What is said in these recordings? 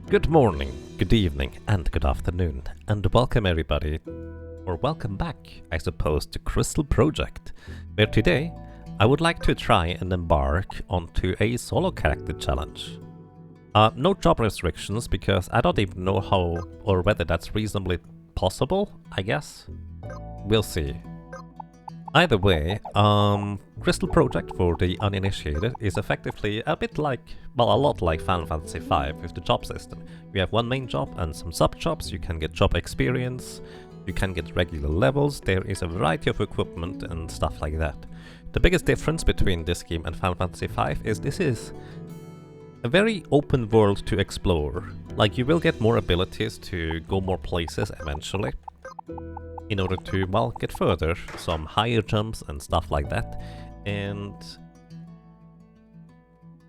Good morning, good evening, and good afternoon, and welcome everybody, or welcome back, I suppose, to Crystal Project, where today I would like to try and embark onto a solo character challenge. No job restrictions, because I don't even know how or whether that's reasonably possible, I guess. We'll see. Either way, Crystal Project for the uninitiated is effectively a bit like, well, a lot like Final Fantasy V with the job system. You have one main job and some sub-jobs, you can get job experience, you can get regular levels, there is a variety of equipment and stuff like that. The biggest difference between this game and Final Fantasy V is this is a very open world to explore. Like, you will get more abilities to go more places eventually, in order to, well, get further, some higher jumps and stuff like that. And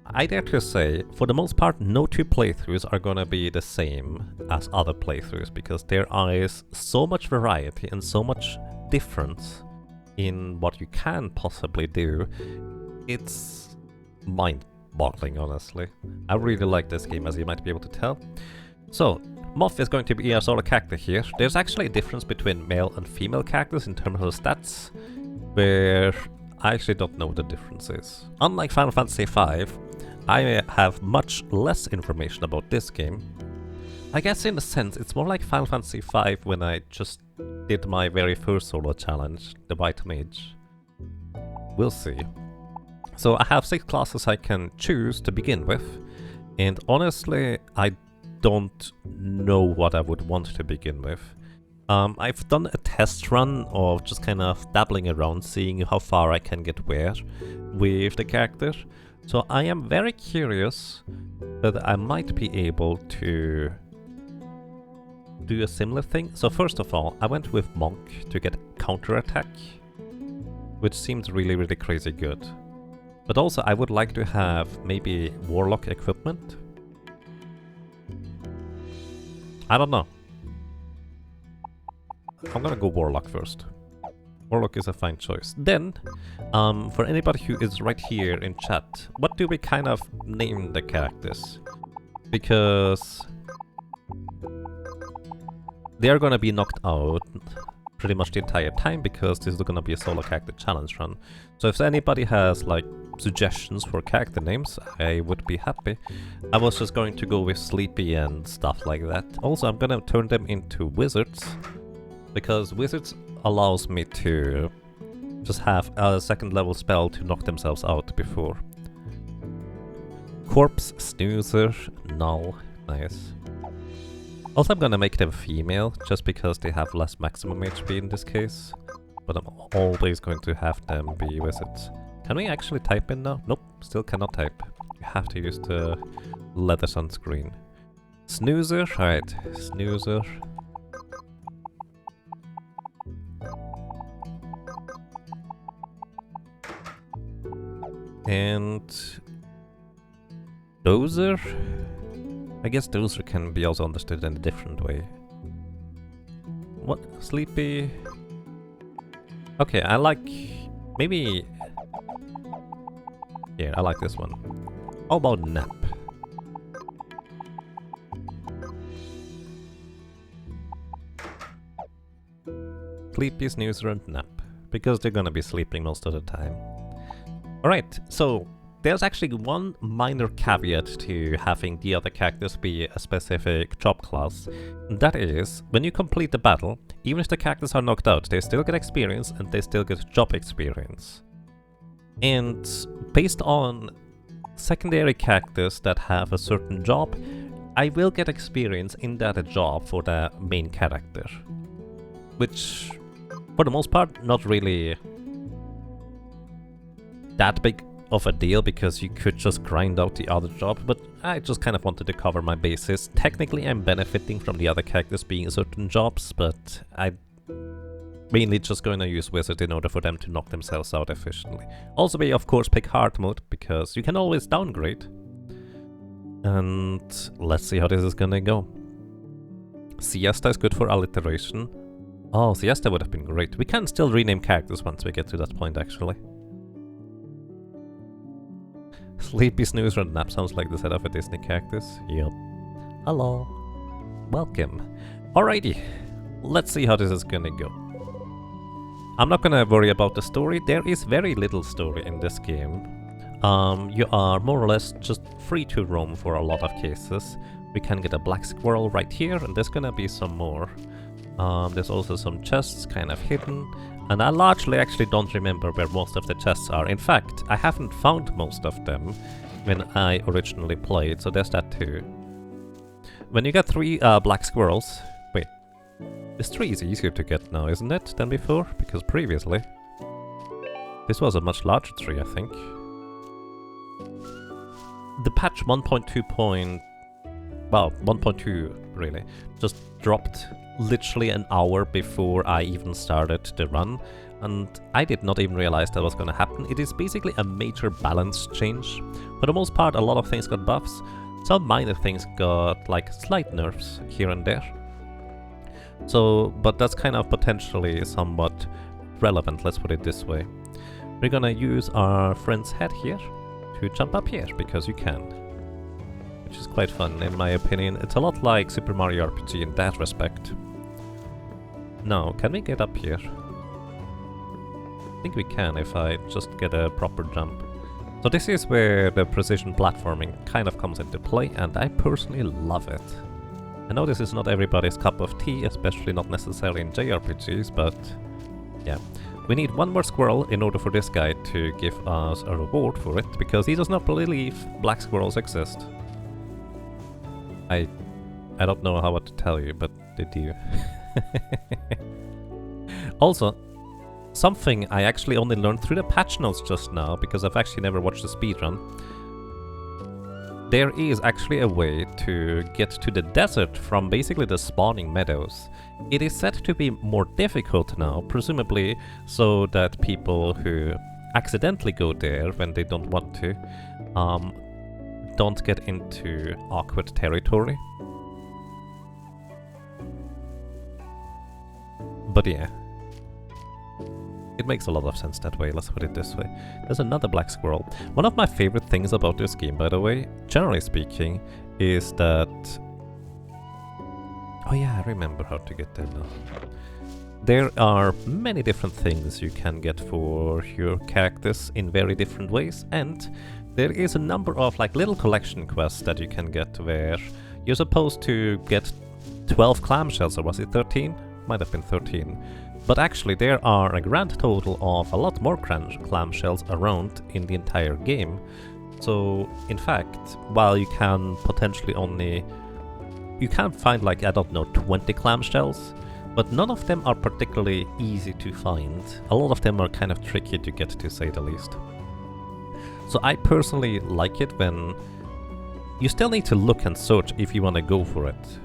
I dare to say, for the most part, no two playthroughs are gonna be the same as other playthroughs, because there is so much variety and so much difference in what you can possibly do. It's mind-boggling, honestly. I really like this game, as you might be able to tell. So, Moth is going to be a solo character here. There's actually a difference between male and female characters in terms of stats, where I actually don't know what the difference is. Unlike Final Fantasy V, I have much less information about this game. I guess in a sense it's more like Final Fantasy V when I just did my very first solo challenge, the White Mage. We'll see. So I have 6 classes I can choose to begin with, and honestly I don't know what I would want to begin with. I've done a test run of just kind of dabbling around, seeing how far I can get where with the character. So I am very curious that I might be able to do a similar thing. So first of all, I went with Monk to get counterattack, which seems really crazy good. But also I would like to have maybe Warlock equipment. I don't know. I'm gonna go Warlock first. Warlock is a fine choice. Then, for anybody who is right here in chat, what do we kind of name the characters? Because they are gonna be knocked out pretty much the entire time, because this is gonna be a solo character challenge run. So if anybody has like suggestions for character names, I would be happy. I was just going to go with Sleepy and stuff like that. Also, I'm gonna turn them into wizards, because wizards allows me to just have a second level spell to knock themselves out before. Corpse, Snoozer, Null, nice. Also, I'm gonna make them female, just because they have less maximum HP in this case. But I'm always going to have them be wizards. Can we actually type in now? Nope, still cannot type. You have to use the letters on screen. Snoozer, right, Snoozer. And Dozer? I guess Dozer can be also understood in a different way. What? Sleepy? Okay, I like... maybe... yeah, I like this one. How about Nap? Sleepy, Snoozer and Nap. Because they're gonna be sleeping most of the time. Alright, so there's actually one minor caveat to having the other characters be a specific job class. And that is, when you complete the battle, even if the characters are knocked out, they still get experience and they still get job experience. And based on secondary characters that have a certain job, I will get experience in that job for the main character. Which, for the most part, not really that big of a deal, because you could just grind out the other job, but I just kind of wanted to cover my bases. Technically I'm benefiting from the other characters being certain jobs, but I'm mainly just going to use Wizard in order for them to knock themselves out efficiently. Also, we of course pick Hardmode, because you can always downgrade. And let's see how this is gonna go. Siesta is good for alliteration. Oh, Siesta would have been great. We can still rename characters once we get to that point, actually. Sleepy, Snoozer and Nap sounds like the setup for Disney characters. Yup. Hello. Welcome. Alrighty, let's see how this is gonna go. I'm not gonna worry about the story. There is very little story in this game. You are more or less just free to roam for a lot of cases. We can get a black squirrel right here, and there's gonna be some more. There's also some chests kind of hidden, and I largely actually don't remember where most of the chests are. In fact, I haven't found most of them when I originally played, so there's that too. When you get 3 black squirrels... Wait, this tree is easier to get now, isn't it, than before? Because previously this was a much larger tree, I think. The patch 1.2 well, 1.2 really, just dropped literally an hour before I even started the run, and I did not even realize that was gonna happen. It is basically a major balance change. For the most part, a lot of things got buffs. Some minor things got like slight nerfs here and there. So, but that's kind of potentially somewhat relevant, let's put it this way. We're gonna use our friend's head here to jump up here, because you can. Which is quite fun, in my opinion. It's a lot like Super Mario RPG in that respect. Now, can we get up here? I think we can if I just get a proper jump. So this is where the precision platforming kind of comes into play, and I personally love it. I know this is not everybody's cup of tea, especially not necessarily in JRPGs, but yeah. We need 1 more squirrel in order for this guy to give us a reward for it, because he does not believe black squirrels exist. I don't know how to tell you, but they do. Also, something I actually only learned through the patch notes just now, because I've actually never watched the speedrun. There is actually a way to get to the desert from basically the spawning meadows. It is said to be more difficult now, presumably so that people who accidentally go there when they don't want to, don't get into awkward territory. But yeah. It makes a lot of sense that way, let's put it this way. There's another black squirrel. One of my favorite things about this game, by the way, generally speaking, is that... Oh yeah, I remember how to get there now. There are many different things you can get for your characters in very different ways, and there is a number of like little collection quests that you can get where you're supposed to get 12 clamshells, or was it 13? Might have been 13. But actually there are a grand total of a lot more clamshells around in the entire game. So in fact, while you can potentially only... You can find like, I don't know, 20 clamshells, but none of them are particularly easy to find. A lot of them are kind of tricky to get, to say the least. So I personally like it when you still need to look and search if you want to go for it.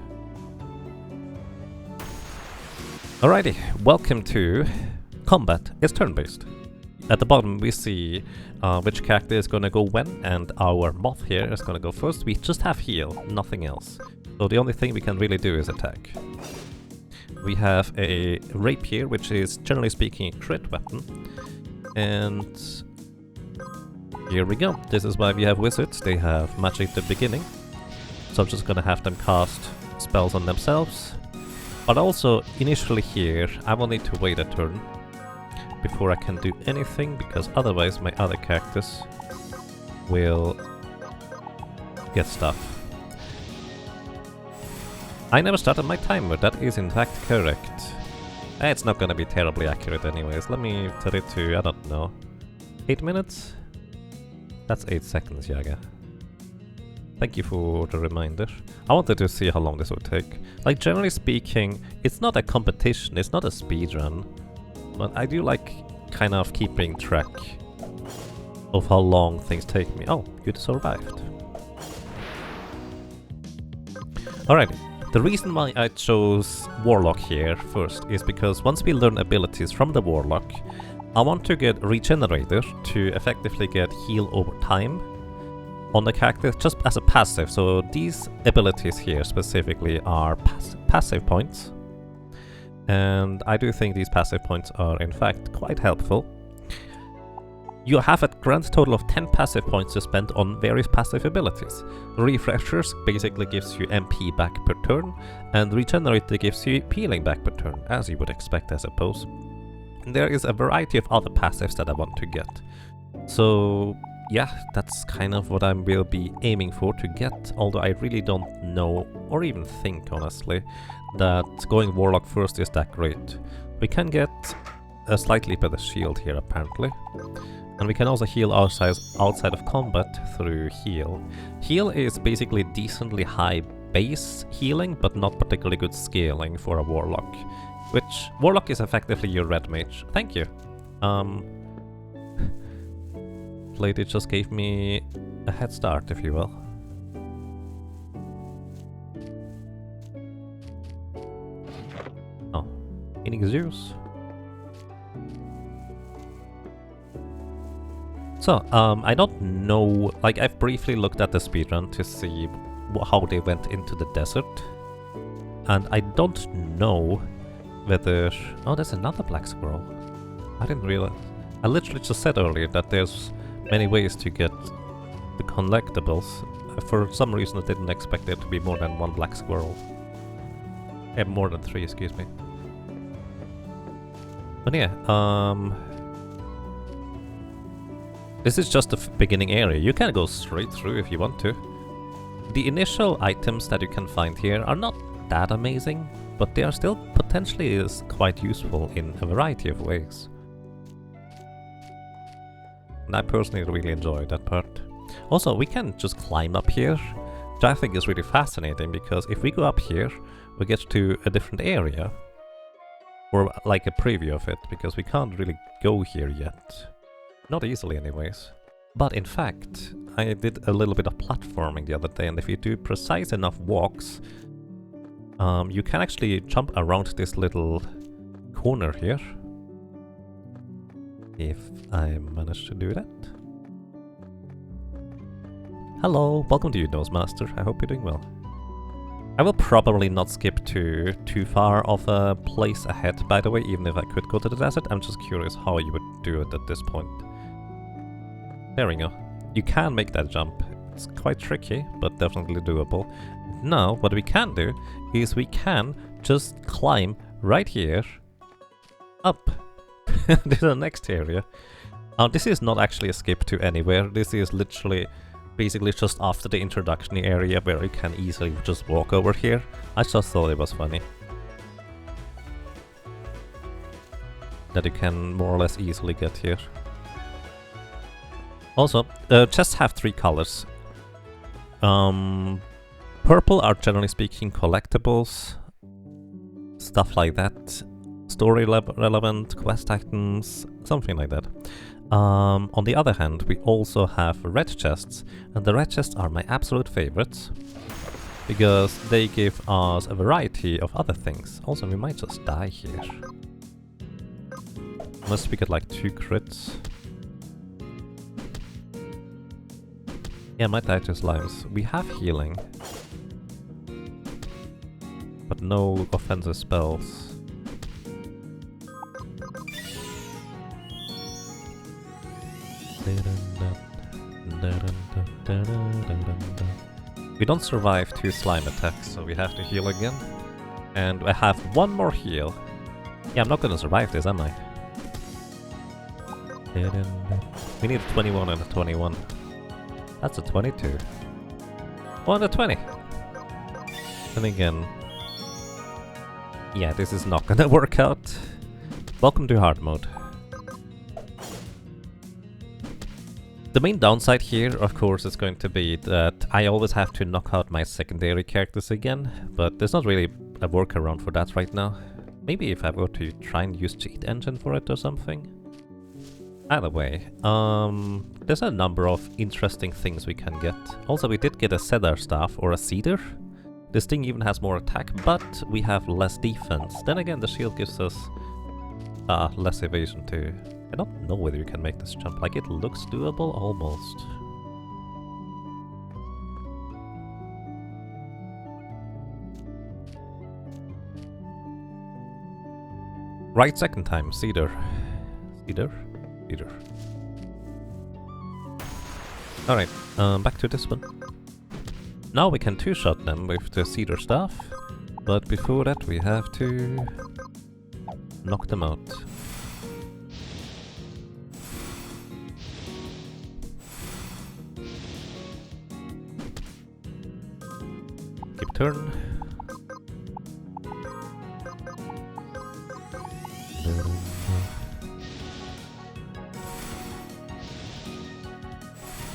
Alrighty, welcome to combat. It's turn-based. At the bottom we see which character is gonna go when, and our moth here is gonna go first. We just have heal, nothing else. So the only thing we can really do is attack. We have a rapier, which is generally speaking a crit weapon. And here we go. This is why we have wizards. They have magic at the beginning. So I'm just gonna have them cast spells on themselves. But also, initially here, I will need to wait a turn before I can do anything, because otherwise my other characters will get stuff. I never started my timer, that is in fact correct. It's not gonna be terribly accurate anyways. Let me set it to, I don't know, 8 minutes? That's 8 seconds, Yaga. Thank you for the reminder. I wanted to see how long this would take. Like, generally speaking, it's not a competition, it's not a speedrun, but I do like kind of keeping track of how long things take me. Oh, you survived. Alrighty. The reason why I chose Warlock here first is because once we learn abilities from the Warlock, I want to get Regenerator to effectively get heal over time on the character, just as a passive. So these abilities here specifically are passive points, and I do think these passive points are in fact quite helpful. You have a grand total of 10 passive points to spend on various passive abilities. Refreshers basically gives you MP back per turn, and Regenerator gives you healing back per turn, as you would expect, I suppose. And there is a variety of other passives that I want to get. So yeah, that's kind of what I will be aiming for to get, although I really don't know, or even think honestly, that going Warlock first is that great. We can get a slightly better shield here apparently. And we can also heal outside of combat through heal. Heal is basically decently high base healing, but not particularly good scaling for a Warlock. Which, Warlock is effectively your red mage. Thank you. Lady just gave me a head start, if you will. Oh, Phoenix Zeus. So, I don't know, like I've briefly looked at the speedrun to see how they went into the desert. And I don't know whether... Oh, there's another black squirrel. I didn't realize. I literally just said earlier that there's many ways to get the collectibles. For some reason I didn't expect there to be more than one black squirrel. More than 3, excuse me. But yeah, this is just the beginning area. You can go straight through if you want to. The initial items that you can find here are not that amazing, but they are still potentially quite useful in a variety of ways. And I personally really enjoy that part. Also, we can just climb up here, which I think is really fascinating, because if we go up here, we get to a different area. Or like a preview of it, because we can't really go here yet. Not easily anyways. But in fact, I did a little bit of platforming the other day, and if you do precise enough walks, you can actually jump around this little corner here. If I manage to do that. Hello, welcome to you, Nosemaster. I hope you're doing well. I will probably not skip to too far of a place ahead, by the way, even if I could go to the desert. I'm just curious how you would do it at this point. There we go. You can make that jump. It's quite tricky, but definitely doable. Now, what we can do is we can just climb right here up to the next area. This is not actually a skip to anywhere. This is literally basically just after the introduction area where you can easily just walk over here. I just thought it was funny that you can more or less easily get here. Also, chests have 3 colors. Purple are generally speaking collectibles, stuff like that, story relevant, quest items, something like that. On the other hand, we also have red chests, and the red chests are my absolute favorites, because they give us a variety of other things. Also, we might just die here. Unless we get like 2 crits. Yeah, might die to slimes. We have healing, but no offensive spells. We don't survive 2 slime attacks, so we have to heal again. And I have 1 more heal. Yeah, I'm not gonna survive this, am I? We need a 21 and a 21. That's a 22. 1 and a 20. And again... yeah, this is not gonna work out. Welcome to hard mode. The main downside here, of course, is going to be that I always have to knock out my secondary characters again, but there's not really a workaround for that right now. Maybe if I were to try and use cheat engine for it or something. Either way, there's a number of interesting things we can get. Also, we did get a cedar staff, or a cedar. This thing even has more attack, but we have less defense. Then again, the shield gives us less evasion too. I don't know whether you can make this jump. Like, it looks doable, almost. Right second time, cedar. Cedar? Cedar. Alright, back to this one. Now we can two-shot them with the cedar staff, but before that we have to knock them out. Keep turn.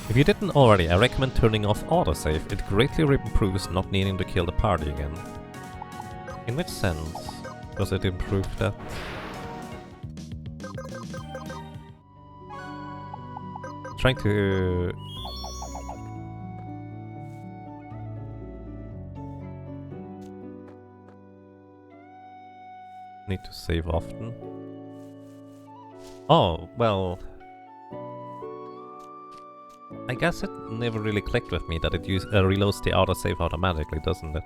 If you didn't already, I recommend turning off autosave. It greatly improves not needing to kill the party again. In which sense does it improve that? Trying to... Need to save often. Oh, well... I guess it never really clicked with me that it reloads the autosave automatically, doesn't it?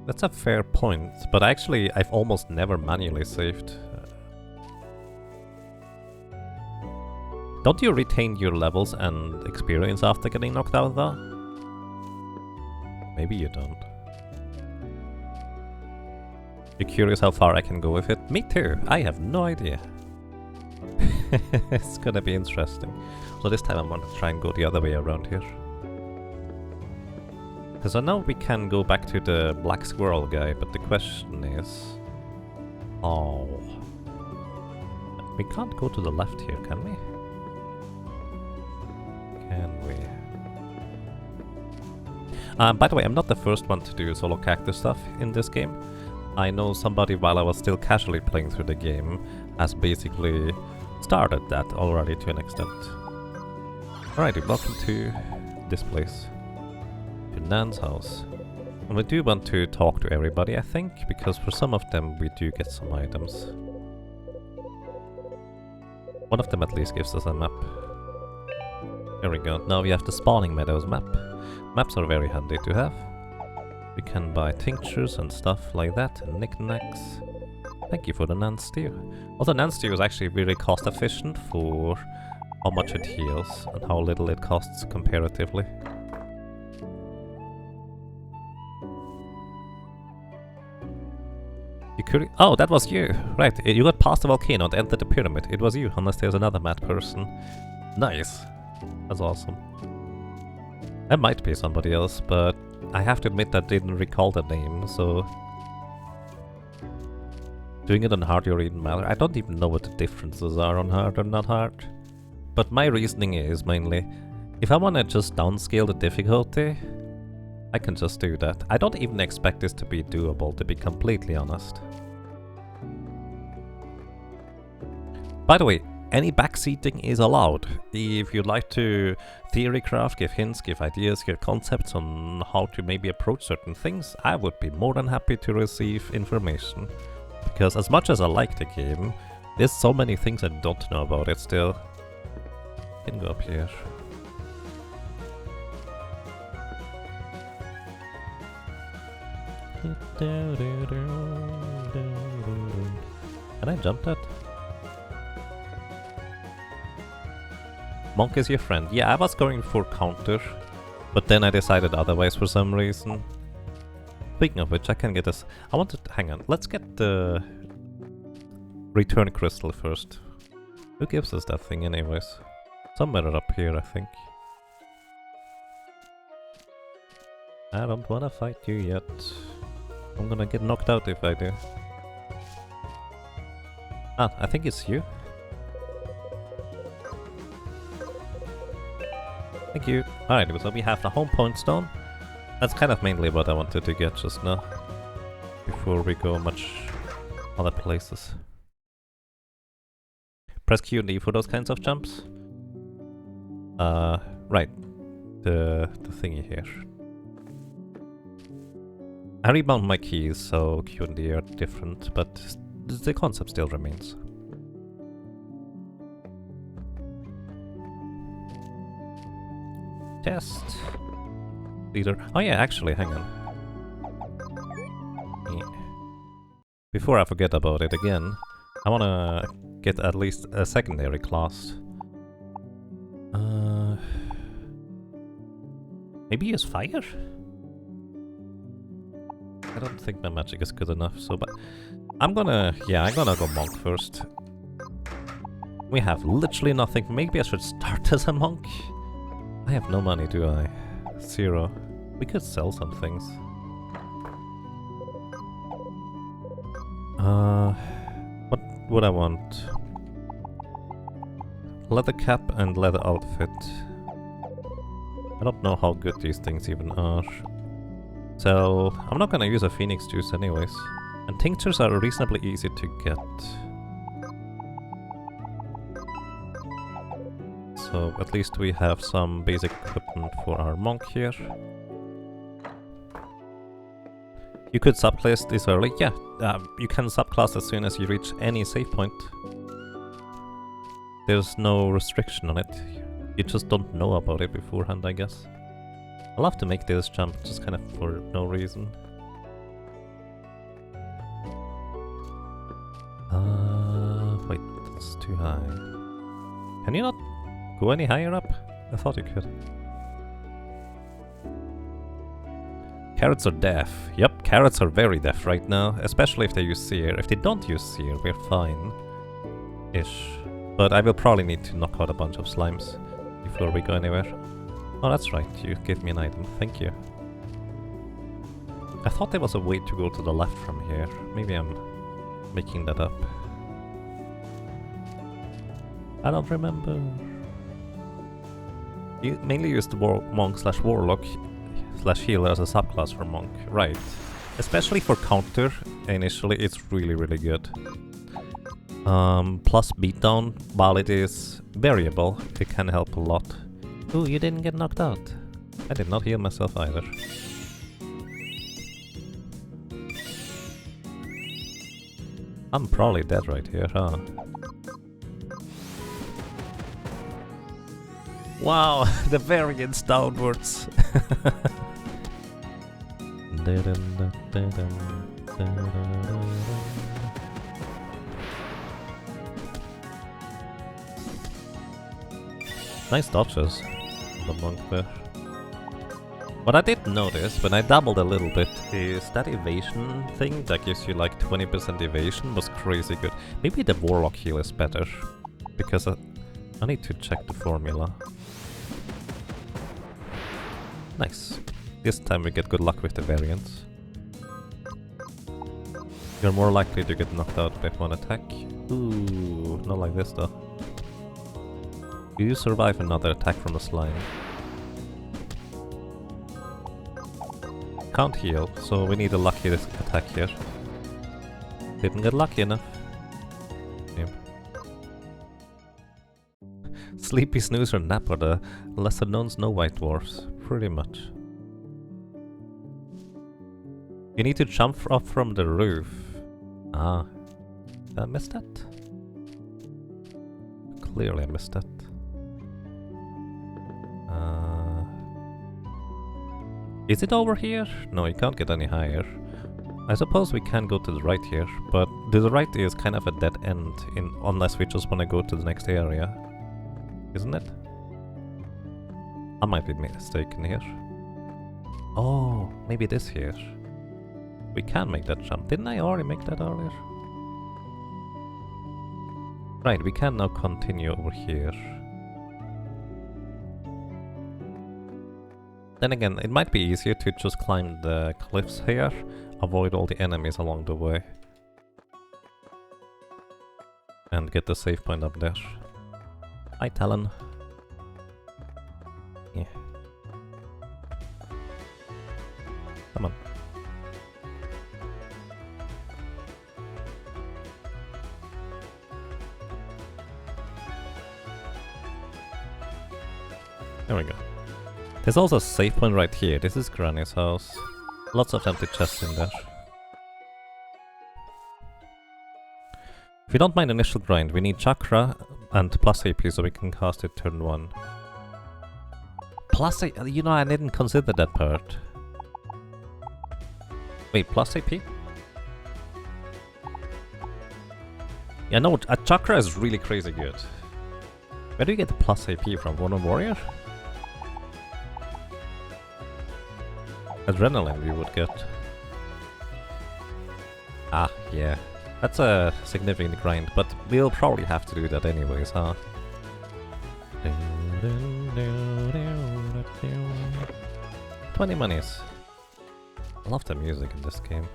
That's a fair point, but actually I've almost never manually saved. Don't you retain your levels and experience after getting knocked out though? Maybe you don't. You curious how far I can go with it? Me too, I have no idea. It's gonna be interesting. So this time I'm gonna try and go the other way around here. Because I know we can go back to the black squirrel guy, but the question is... Oh... We can't go to the left here, can we? Can we? By the way, I'm not the first one to do solo cactus stuff in this game. I know somebody while I was still casually playing through the game has basically started that already to an extent. Alrighty, welcome to this place. To Nan's house. And we do want to talk to everybody, I think, because for some of them we do get some items. One of them at least gives us a map. There we go. Now we have the Spawning Meadows map. Maps are very handy to have. We can buy tinctures and stuff like that, and knickknacks. Thank you for the Nan Stew. Also, Nan Stew is actually really cost efficient for how much it heals and how little it costs comparatively. You could... Oh, that was you! Right, you got past the volcano and entered the pyramid. It was you, unless there's another mad person. Nice! That's awesome. That might be somebody else, but I have to admit I didn't recall the name, so... Doing it on hard or even matter. I don't even know what the differences are on hard or not hard. But my reasoning is mainly, if I want to just downscale the difficulty, I can just do that. I don't even expect this to be doable, to be completely honest. By the way, any backseating is allowed. If you'd like to theory craft, give hints, give ideas, give concepts on how to maybe approach certain things, I would be more than happy to receive information. Because as much as I like the game, there's so many things I don't know about it still. Can go up here. Can I jump that? Monk is your friend. Yeah, I was going for counter, but then I decided otherwise for some reason. Speaking of which, I can get this. I want to... Hang on, let's get the return crystal first. Who gives us that thing anyways? Somewhere up here, I think. I don't wanna fight you yet. I'm gonna get knocked out if I do. Ah, I think it's you. Thank you. Alright, so we have the home point stone. That's kind of mainly what I wanted to get just now. Before we go much other places. Press Q and E for those kinds of jumps. Right. The thingy here. I rebound my keys, so Q and E are different, but the concept still remains. Test. Leader. Oh yeah, actually, hang on. Before I forget about it again, I wanna get at least a secondary class. Maybe use fire? I don't think my magic is good enough, so but I'm gonna go monk first. We have literally nothing. Maybe I should start as a monk. I have no money, do I? 0. We could sell some things. What would I want? Leather cap and leather outfit. I don't know how good these things even are. So, I'm not gonna use a phoenix juice anyways. And tinctures are reasonably easy to get. So, at least we have some basic equipment for our monk here. You could subclass this early. Yeah, you can subclass as soon as you reach any save point. There's no restriction on it. You just don't know about it beforehand, I guess. I'll have to make this jump just kind of for no reason. Wait, that's too high. Can you not go any higher up? I thought you could. Carrots are deaf. Yep, carrots are very deaf right now, especially if they use seer. If they don't use seer, we're fine-ish. But I will probably need to knock out a bunch of slimes before we go anywhere. Oh, that's right, you gave me an item. Thank you. I thought there was a way to go to the left from here. Maybe I'm making that up. I don't remember. You mainly use the monk/warlock /healer as a subclass for monk, right? Especially for counter, initially it's really good. Plus beatdown, while it is variable, it can help a lot. Ooh, you didn't get knocked out. I did not heal myself either. I'm probably dead right here, huh? Wow, the variance downwards! Nice dodges on the monk there. What I did notice when I doubled a little bit is that evasion thing that gives you like 20% evasion was crazy good. Maybe the warlock heal is better, because I need to check the formula. Nice. This time we get good luck with the variants. You're more likely to get knocked out by one attack. Ooh, not like this though. Do you survive another attack from the slime? Can't heal, so we need a lucky attack here. Didn't get lucky enough. Yeah. Sleepy Snooze or Nap are the lesser known Snow White dwarfs, pretty much. You need to jump off from the roof. Ah, did I miss that? Clearly I missed that. Is it over here? No, you can't get any higher. I suppose we can go to the right here, but the right is kind of a dead end, unless we just want to go to the next area. Isn't it? I might be mistaken here. Oh, maybe this here. We can make that jump. Didn't I already make that earlier? Right, we can now continue over here. Then again, it might be easier to just climb the cliffs here, avoid all the enemies along the way. And get the save point up there. Hi, Talon. Yeah. Come on. There we go. There's also a save point right here. This is Granny's house. Lots of empty chests in there. If you don't mind initial grind, we need chakra and plus AP so we can cast it turn 1. Plus AP? You know, I didn't consider that part. Wait, plus AP? Yeah, no, a chakra is really crazy good. Where do you get the plus AP from? One on Warrior? adrenaline we would get. Ah, yeah. That's a significant grind, but we'll probably have to do that anyways, huh? 20 monies. I love the music in this game.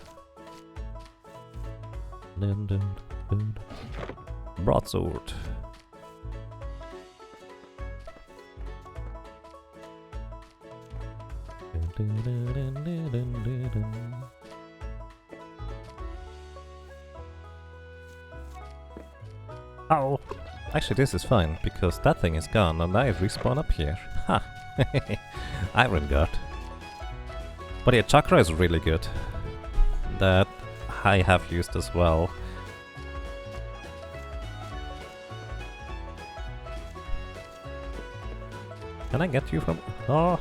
Broadsword. Oh! Actually, this is fine, because that thing is gone and I respawn up here. Ha! Iron God. But yeah, Chakra is really good. That I have used as well. Can I get you from... Oh!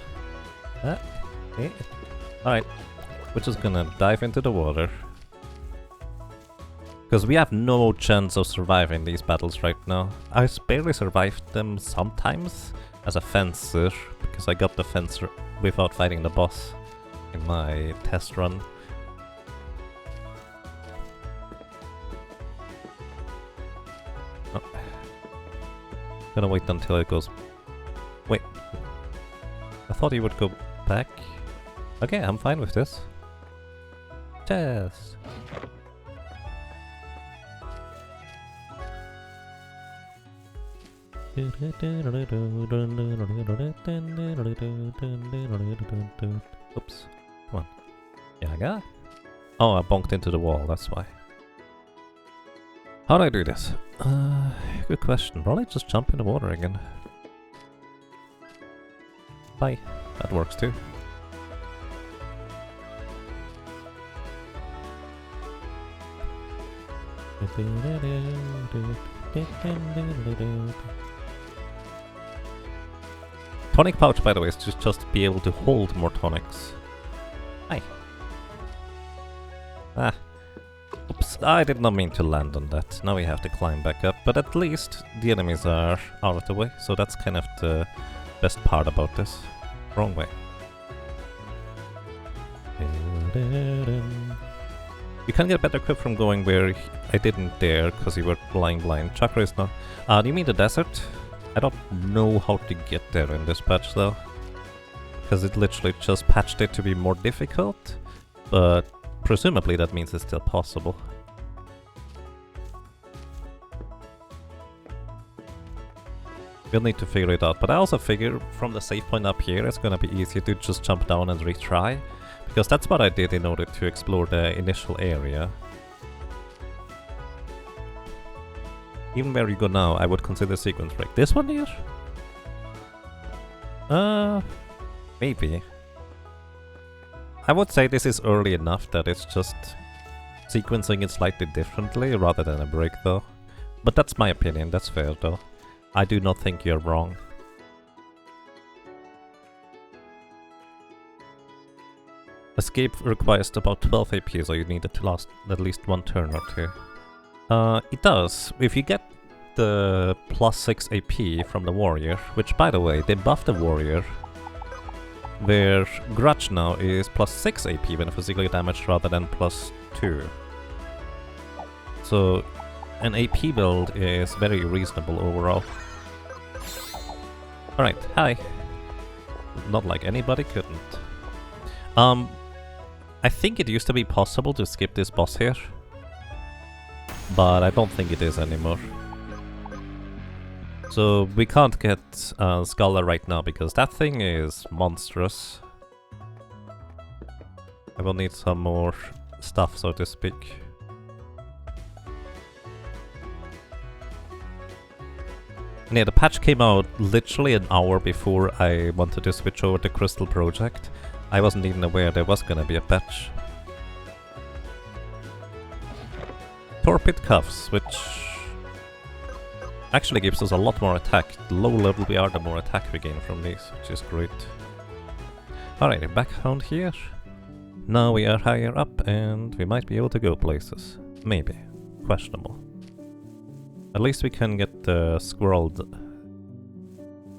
Alright, we're just gonna dive into the water. Because we have no chance of surviving these battles right now. I barely survived them sometimes as a fencer, because I got the fencer without fighting the boss in my test run. Oh. Gonna wait until it goes... Wait. I thought he would go back. Okay, I'm fine with this. Chest! Oops. Come on. Yeah, I got it. Oh, I bonked into the wall, that's why. How do I do this? Good question. Probably just jump in the water again. Bye. That works too. Tonic pouch, by the way, is just to be able to hold more tonics. Hi. Ah. Oops, I did not mean to land on that. Now we have to climb back up, but at least the enemies are out of the way, so that's kind of the best part about this. Wrong way. You can get better equip from going where I didn't dare because you were flying blind. Chakra is not... do you mean the desert? I don't know how to get there in this patch though. Because it literally just patched it to be more difficult. But presumably that means it's still possible. We'll need to figure it out. But I also figure from the save point up here it's gonna be easier to just jump down and retry. Because that's what I did in order to explore the initial area. Even where you go now, I would consider sequence break. This one here? Maybe. I would say this is early enough that it's just sequencing it slightly differently rather than a break though. But that's my opinion, that's fair though. I do not think you're wrong. Escape requires about 12 AP, so you need it to last at least one turn or two. It does. If you get the plus 6 AP from the warrior, which by the way, they buffed the warrior, where Grudge now is plus 6 AP when physically damaged rather than plus 2. So an AP build is very reasonable overall. Alright, hi. Not like anybody couldn't. I think it used to be possible to skip this boss here, but I don't think it is anymore. So we can't get Scholar right now because that thing is monstrous. I will need some more stuff, so to speak. And yeah, the patch came out literally an hour before I wanted to switch over to Crystal Project. I wasn't even aware there was gonna be a patch. Torpid Cuffs, which actually gives us a lot more attack. The lower level we are, the more attack we gain from these, which is great. Alright, back around here. Now we are higher up and we might be able to go places. Maybe. Questionable. At least we can get the squirrel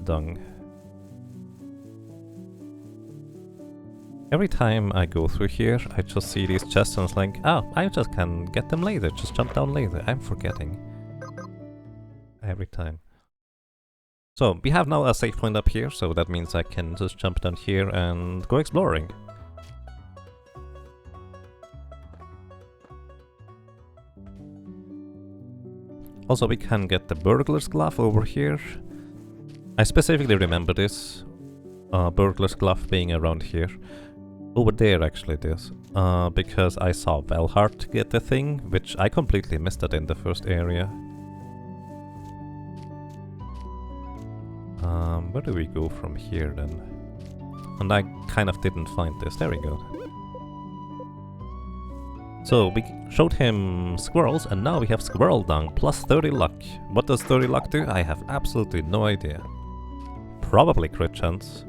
dung. Every time I go through here, I just see these chests and it's like, oh, I just can get them later, just jump down later. I'm forgetting. Every time. So, we have now a save point up here, so that means I can just jump down here and go exploring. Also, we can get the burglar's glove over here. I specifically remember this burglar's glove being around here. Over there, actually, it is. Because I saw Velhart get the thing, which I completely missed it in the first area. Where do we go from here then? And I kind of didn't find this. There we go. So we showed him squirrels, and now we have squirrel dung plus 30 luck. What does 30 luck do? I have absolutely no idea. Probably crit chance.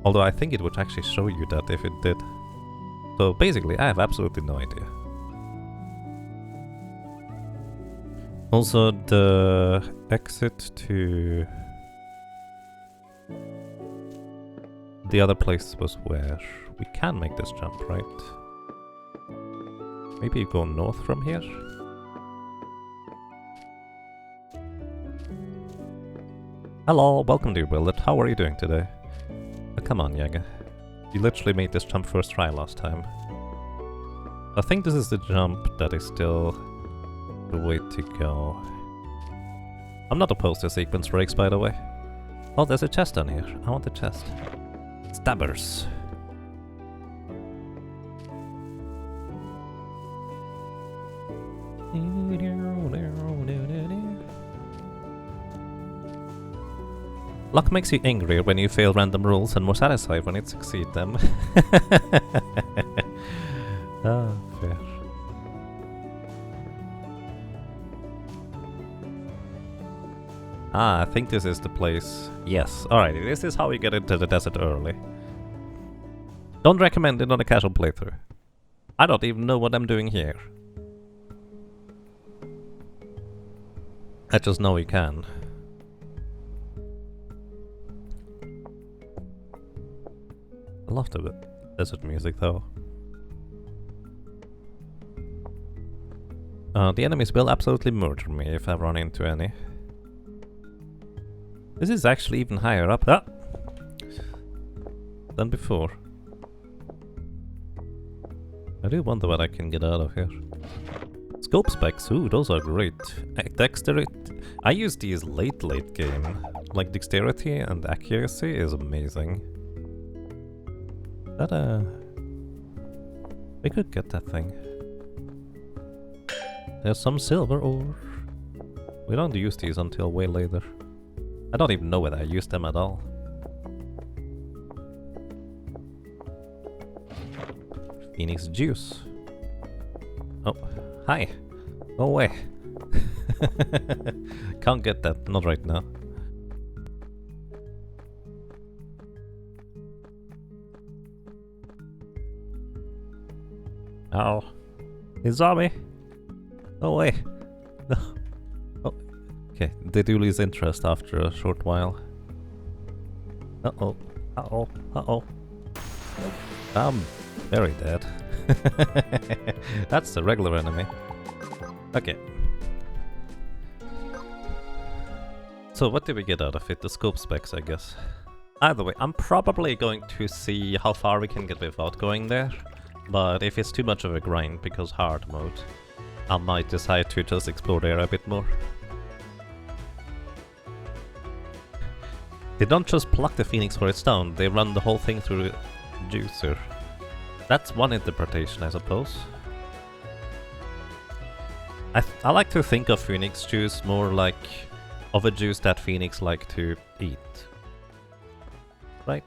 Although I think it would actually show you that if it did. So basically, I have absolutely no idea. Also, the exit to the other place was where we can make this jump, right? Maybe you go north from here? Hello, welcome to Willet. How are you doing today? Oh, come on, Jager. You literally made this jump first try last time. I think this is the jump that is still the way to go. I'm not opposed to sequence breaks, by the way. Oh, there's a chest down here. I want the chest. Stabbers. Luck makes you angrier when you fail random rules and more satisfied when you succeed them. Ah, fair. Ah, I think this is the place. Yes, alright, this is how we get into the desert early. Don't recommend it on a casual playthrough. I don't even know what I'm doing here. I just know you can. I love the desert music though. The enemies will absolutely murder me if I run into any. This is actually even higher up than before. I do wonder what I can get out of here. Scope specs, ooh, those are great. Dexterity, I use these late game. Like dexterity and accuracy is amazing. That we could get that thing. There's some silver ore. We don't use these until way later. I don't even know whether I use them at all. Phoenix juice. Oh, hi. Go away. Can't get that, not right now. Oh, he saw me. No way. No. Oh, okay. They do lose interest after a short while. Uh-oh. Uh-oh. Uh-oh. I'm very dead. That's the regular enemy. Okay. So what did we get out of it? The scope specs, I guess. Either way, I'm probably going to see how far we can get without going there. But if it's too much of a grind because hard mode, I might decide to just explore there a bit more. They don't just pluck the phoenix for its stone, they run the whole thing through the juicer. That's one interpretation, I suppose. I like to think of phoenix juice more like of a juice that phoenix like to eat. Right?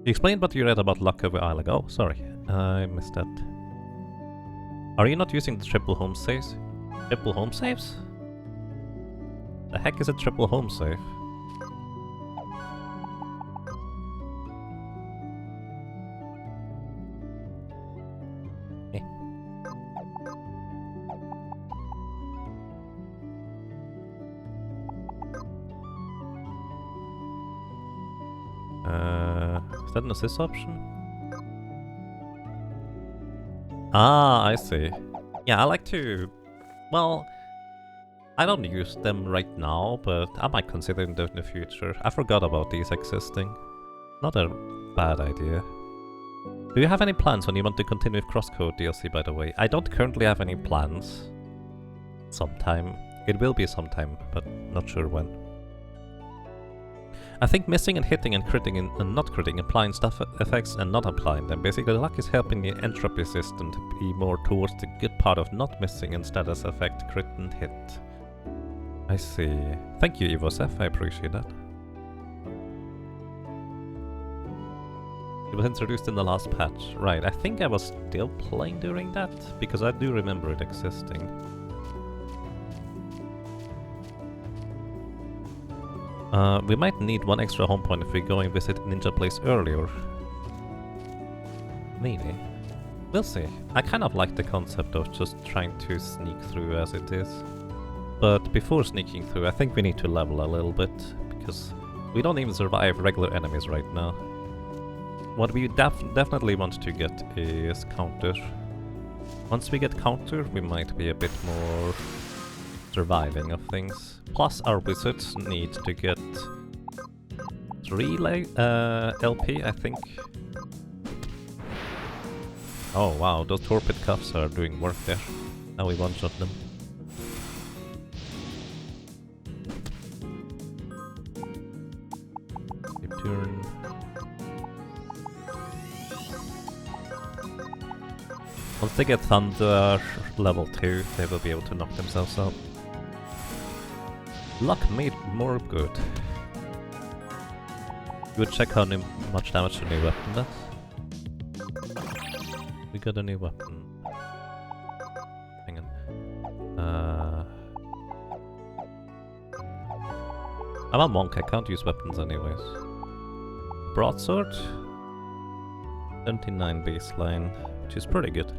You explained what you read about luck a while ago. Sorry, I missed that. Are you not using the triple home saves? Triple home saves? The heck is a triple home save? Is that an assist option? Ah, I see. Yeah, I like to... Well, I don't use them right now, but I might consider them in the future. I forgot about these existing. Not a bad idea. Do you have any plans when you want to continue with Crosscode DLC, by the way? I don't currently have any plans. Sometime. It will be sometime, but not sure when. I think missing and hitting and critting and not critting, applying stuff effects and not applying them. Basically, luck is helping the entropy system to be more towards the good part of not missing and status effect crit and hit. I see. Thank you, EvoSef, I appreciate that. It was introduced in the last patch. Right, I think I was still playing during that, because I do remember it existing. We might need one extra home point if we go and visit Ninja Place earlier. Maybe. We'll see. I kind of like the concept of just trying to sneak through as it is. But before sneaking through, I think we need to level a little bit, because we don't even survive regular enemies right now. What we definitely want to get is counter. Once we get counter, we might be a bit more surviving of things. Plus our wizards need to get 3 LP, I think. Oh wow, those torpid cuffs are doing work there. Now we one-shot them. Keep turn. Once they get Thunder level 2, they will be able to knock themselves out. Luck made more good. You would check how much damage the new weapon does. We got a new weapon. Hang on. I'm a monk, I can't use weapons anyways. Broadsword? 79 baseline, which is pretty good.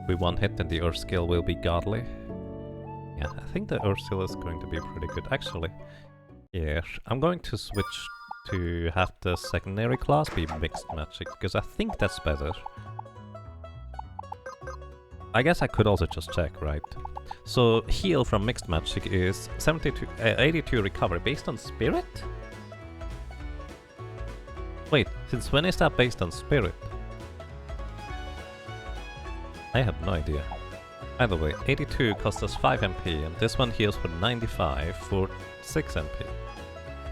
We one hit and the Earth skill will be godly. Yeah, I think the Earth skill is going to be pretty good. Actually, yeah, I'm going to switch to have the secondary class be mixed magic, because I think that's better. I guess I could also just check, right? So, heal from mixed magic is 82 recovery based on spirit? Wait, since when is that based on spirit? I have no idea. Either way, 82 costs us 5 MP, and this one heals for 95 for 6 MP.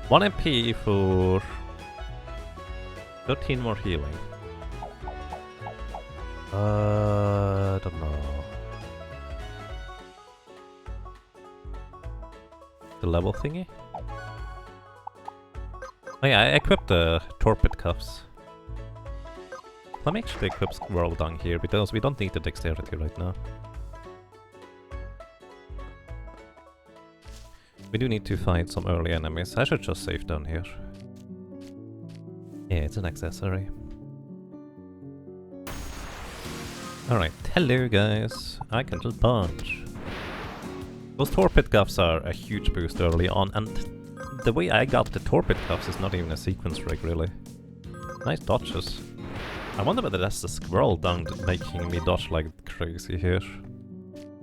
1 MP for 13 more healing. I don't know. The level thingy? Oh yeah, I equipped the torpid cuffs. Let me actually equip Squirrel Dung here, because we don't need the dexterity right now. We do need to fight some early enemies. I should just save down here. Yeah, it's an accessory. Alright, hello guys. I can just punch. Those torpid cuffs are a huge boost early on, and the way I got the torpid cuffs is not even a sequence rig, really. Nice dodges. I wonder whether that's the Squirrel Dung making me dodge like crazy here.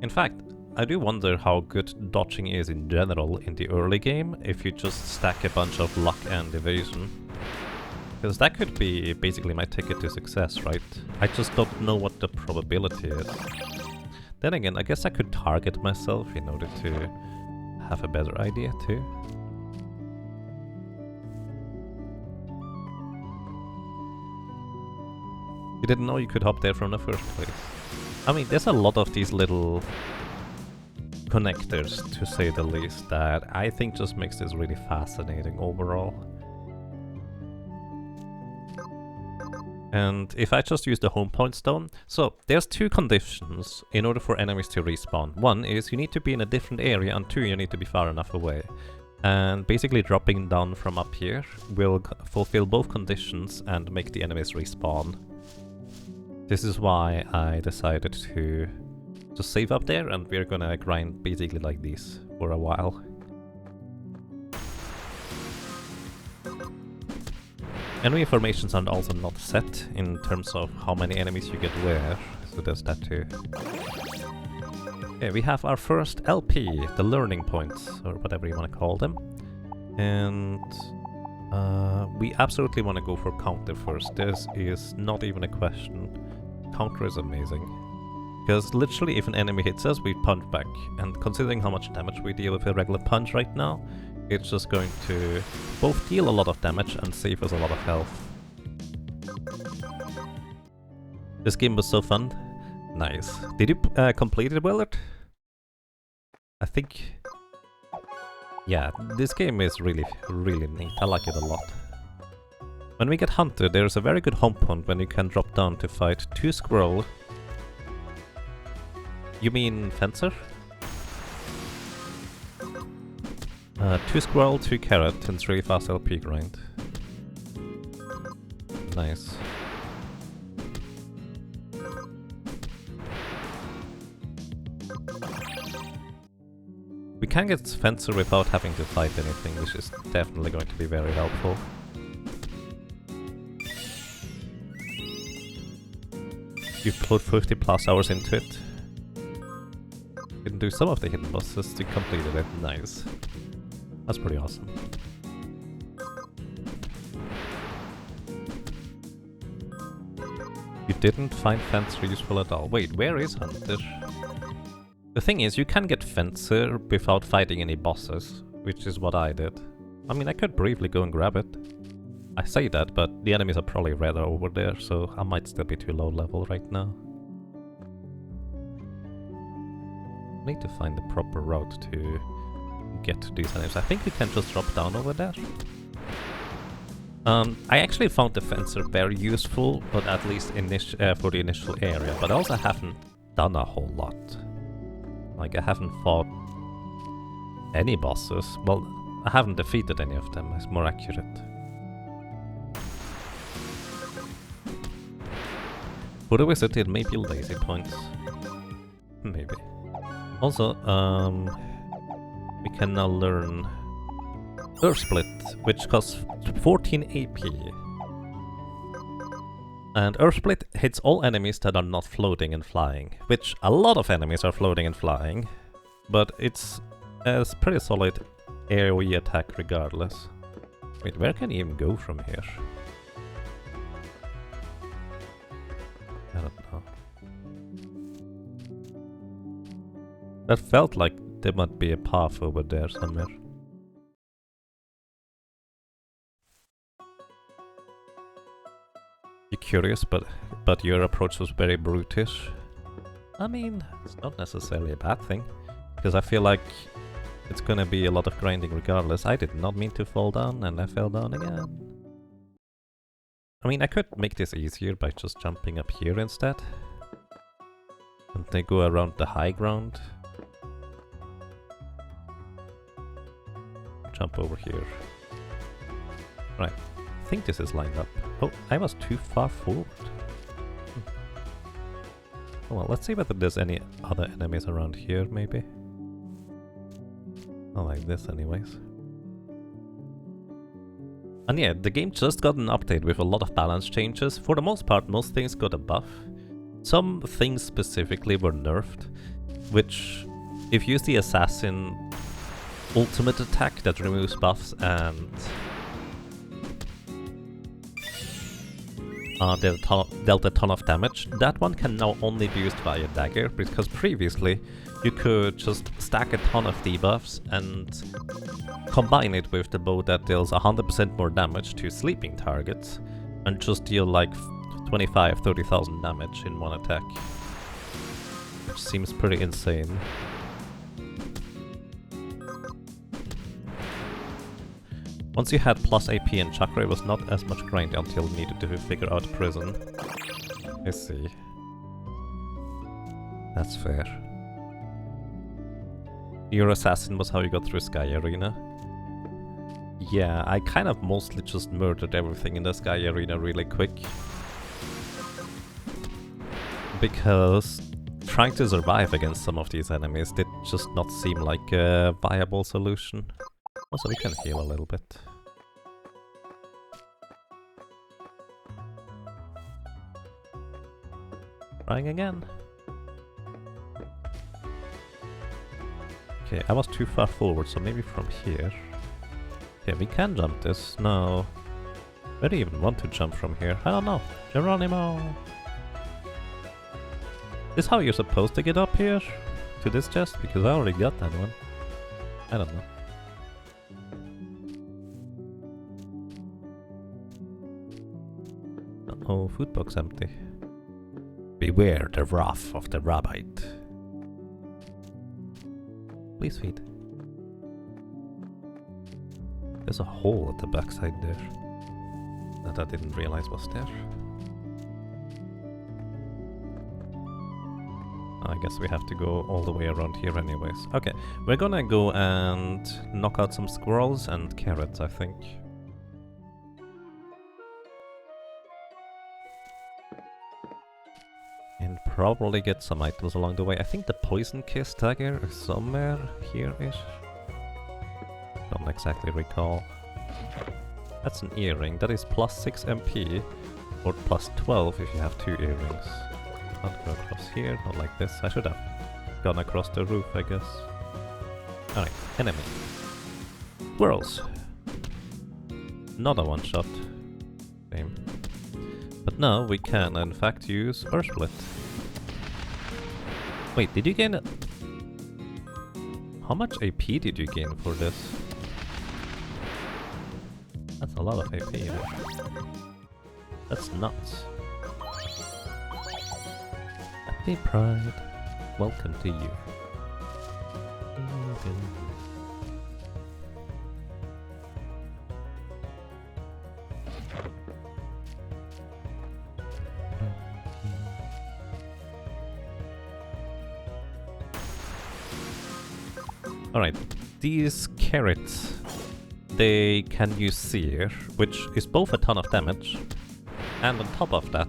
In fact, I do wonder how good dodging is in general in the early game if you just stack a bunch of luck and evasion. Because that could be basically my ticket to success, right? I just don't know what the probability is. Then again, I guess I could target myself in order to have a better idea too. You didn't know you could hop there from the first place. I mean, there's a lot of these little connectors, to say the least, that I think just makes this really fascinating overall. And if I just use the home point stone, so there's 2 conditions in order for enemies to respawn. 1 is you need to be in a different area, and 2 you need to be far enough away. And basically dropping down from up here will fulfill both conditions and make the enemies respawn. This is why I decided to just save up there and we're gonna grind basically like this for a while. Enemy formations are also not set in terms of how many enemies you get where, so there's that too. Okay, we have our first LP, the learning points, or whatever you want to call them. And we absolutely want to go for counter first. This is not even a question. Counter is amazing. Because literally if an enemy hits us, we punch back. And considering how much damage we deal with a regular punch right now, it's just going to both deal a lot of damage and save us a lot of health. This game was so fun. Nice. Did you complete it, Willard? I think... Yeah, this game is really, really neat. I like it a lot. When we get hunted, there's a very good home point when you can drop down to fight 2 squirrel. You mean fencer? 2 squirrel, 2 carrot, and 3 fast LP grind. Nice. We can get fencer without having to fight anything, which is definitely going to be very helpful. You put 50 plus hours into it. You can do some of the hidden bosses to complete it. Nice. That's pretty awesome. You didn't find fencer useful at all. Wait, where is hunter? The thing is, you can get fencer without fighting any bosses, which is what I did. I mean, I could briefly go and grab it. I say that, but the enemies are probably rather over there, so I might still be too low level right now. I need to find the proper route to get to these enemies. I think we can just drop down over there. I actually found the fencer very useful, but at least for the initial area, but I also haven't done a whole lot. Like, I haven't fought any bosses. Well, I haven't defeated any of them, it's more accurate. For the wizard, it may be lazy points. Maybe. Also, we can now learn Earth Split, which costs 14 AP. And Earth Split hits all enemies that are not floating and flying, which a lot of enemies are floating and flying, but it's a pretty solid AoE attack regardless. Wait, where can you even go from here? I don't know. That felt like there might be a path over there somewhere. You're curious, but your approach was very brutish. I mean, it's not necessarily a bad thing, because I feel like it's gonna be a lot of grinding regardless. I did not mean to fall down, and I fell down again. I mean, I could make this easier by just jumping up here instead. And then go around the high ground. Jump over here. Right. I think this is lined up. Oh, I was too far forward. Oh, well, let's see whether there's any other enemies around here, maybe. Not like this, anyways. And yeah, the game just got an update with a lot of balance changes. For the most part, most things got a buff. Some things specifically were nerfed, which, if you use the assassin ultimate attack that removes buffs and dealt a ton of damage, that one can now only be used via dagger, because previously you could just stack a ton of debuffs and combine it with the bow that deals 100% more damage to sleeping targets and just deal like 25,000-30,000 damage in one attack, which seems pretty insane. Once you had plus AP and chakra, it was not as much grind until you needed to figure out prison. I see. That's fair. Your assassin was how you got through Sky Arena. Yeah, I kind of mostly just murdered everything in the Sky Arena really quick. Because trying to survive against some of these enemies did just not seem like a viable solution. Also, we can heal a little bit. Trying again. Okay, I was too far forward, so maybe from here. Okay, we can jump this. No. I don't even want to jump from here. I don't know. Geronimo! Is how you're supposed to get up here? To this chest? Because I already got that one. I don't know. Oh, food box empty. Beware the wrath of the rabbit. Please feed. There's a hole at the backside there that I didn't realize was there. I guess we have to go all the way around here anyways. Okay, we're gonna go and knock out some squirrels and carrots, I think. And probably get some items along the way. I think the poison kiss dagger is somewhere here-ish. Don't exactly recall. That's an earring. That is plus 6 MP, or plus 12 if you have 2 earrings. Can't go across here, not like this. I should have gone across the roof, I guess. Alright, enemy. Squirrels. Another one shot. Same. But now we can in fact use Earth Split. Wait, did you gain it? How much AP did you gain for this? That's a lot of AP. That's nuts. Happy Pride. Welcome to you. Alright, these carrots, they can use Sear, which is both a ton of damage, and on top of that,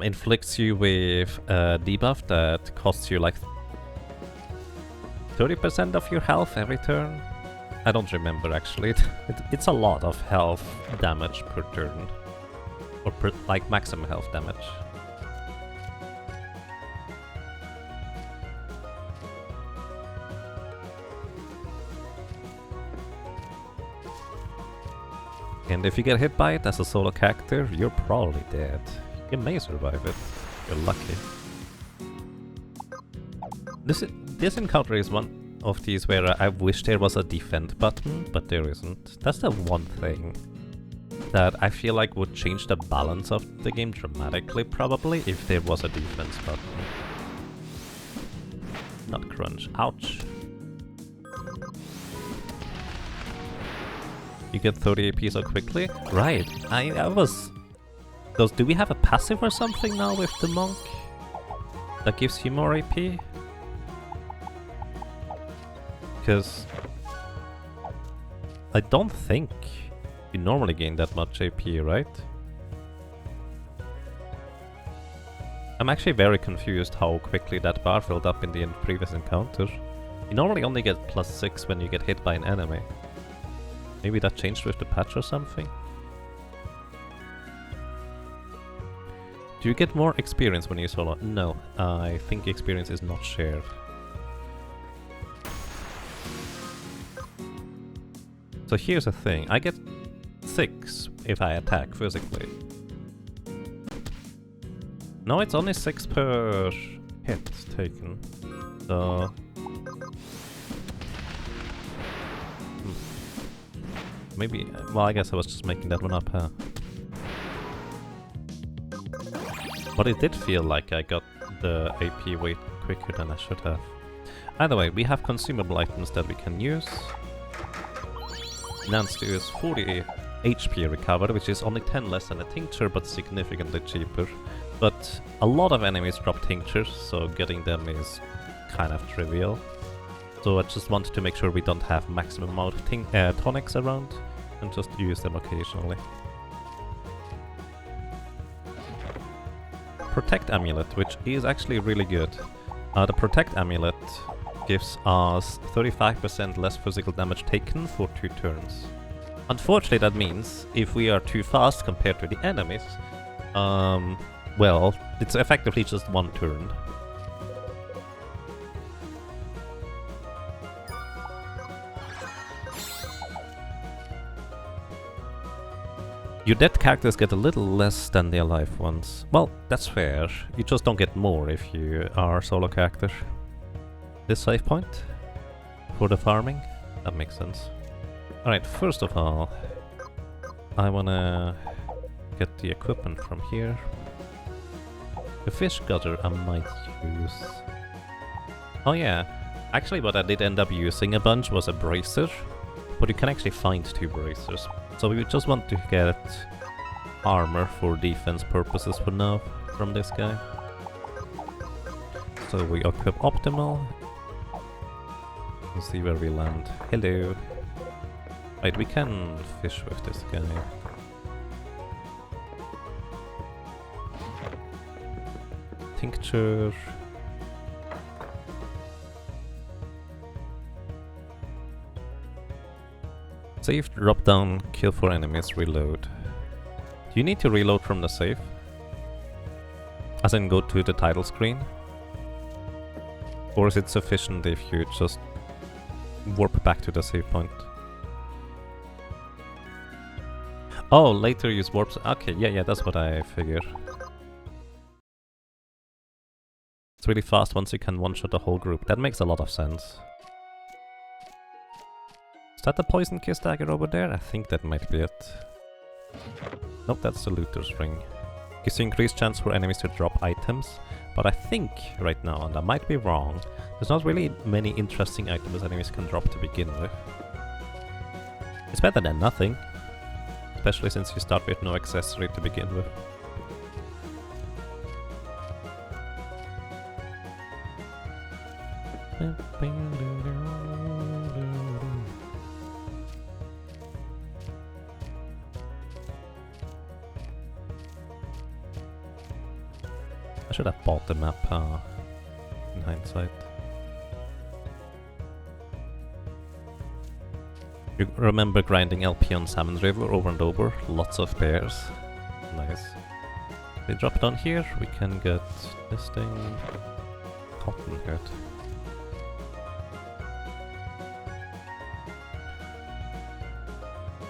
inflicts you with a debuff that costs you like 30% of your health every turn. I don't remember actually, it's a lot of health damage per turn. Or like maximum health damage. And if you get hit by it as a solo character, you're probably dead. You may survive it. You're lucky. This encounter is one of these where I wish there was a defend button, but there isn't. That's the one thing that I feel like would change the balance of the game dramatically, probably, if there was a defense button. Not crunch. Ouch. You get 30 AP so quickly? Right. I was... do we have a passive or something now with the monk? That gives you more AP? Because... I don't think you normally gain that much AP, right? I'm actually very confused how quickly that bar filled up in the previous encounter. You normally only get plus 6 when you get hit by an enemy. Maybe that changed with the patch or something? Do you get more experience when you solo? No, I think experience is not shared. So here's the thing, I get 6 if I attack physically. No, it's only 6 per hit taken. So... maybe... well, I guess I was just making that one up, huh? But it did feel like I got the AP way quicker than I should have. Either way, we have consumable items that we can use. Nance is 40 HP recovered, which is only 10 less than a tincture, but significantly cheaper. But a lot of enemies drop tinctures, so getting them is kind of trivial. So I just wanted to make sure we don't have maximum amount of tonics around, and just use them occasionally. Protect Amulet, which is actually really good. The Protect Amulet gives us 35% less physical damage taken for 2 turns. Unfortunately, that means if we are too fast compared to the enemies, well, it's effectively just 1 turn. Your dead characters get a little less than the alive ones. Well, that's fair. You just don't get more if you are a solo character. This save point for the farming? That makes sense. Alright, first of all, I wanna get the equipment from here. The fish gutter I might use. Oh yeah, actually what I did end up using a bunch was a bracer, but you can actually find 2 bracers. So we just want to get armor for defense purposes for now from this guy. So we equip optimal. Let's see where we land. Hello. Right, we can fish with this guy. Tincture. Save, drop down, kill 4 enemies, reload. Do you need to reload from the save? As in go to the title screen? Or is it sufficient if you just warp back to the save point? Oh, later use warps. Okay, yeah, that's what I figured. It's really fast once you can one-shot the whole group. That makes a lot of sense. Is that the poison kiss dagger over there? I think that might be it. Nope, that's the looter's ring. Gives you increased chance for enemies to drop items, but I think right now, and I might be wrong, there's not really many interesting items enemies can drop to begin with. It's better than nothing, especially since you start with no accessory to begin with. I should have bought the map in hindsight. You remember grinding LP on Salmon River over and over? Lots of bears. Nice. We drop down here, we can get this thing. Cotton head.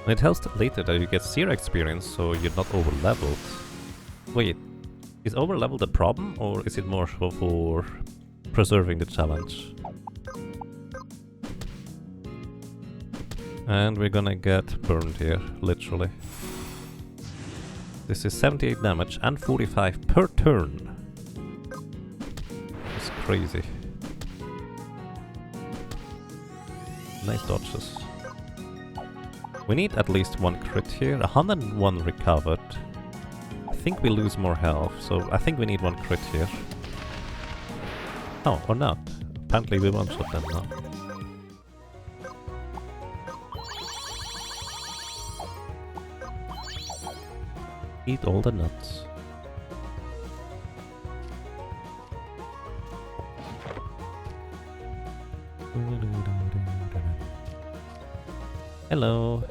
And it helps later that you get 0 experience, so you're not over leveled. Wait. Is overleveled a problem, or is it more so for preserving the challenge? And we're gonna get burned here, literally. This is 78 damage and 45 per turn. It's crazy. Nice dodges. We need at least 1 crit here, 101 recovered. I think we lose more health, so I think we need 1 crit here. Oh, or not. Apparently we one-shot them now. Eat all the nuts. Hello.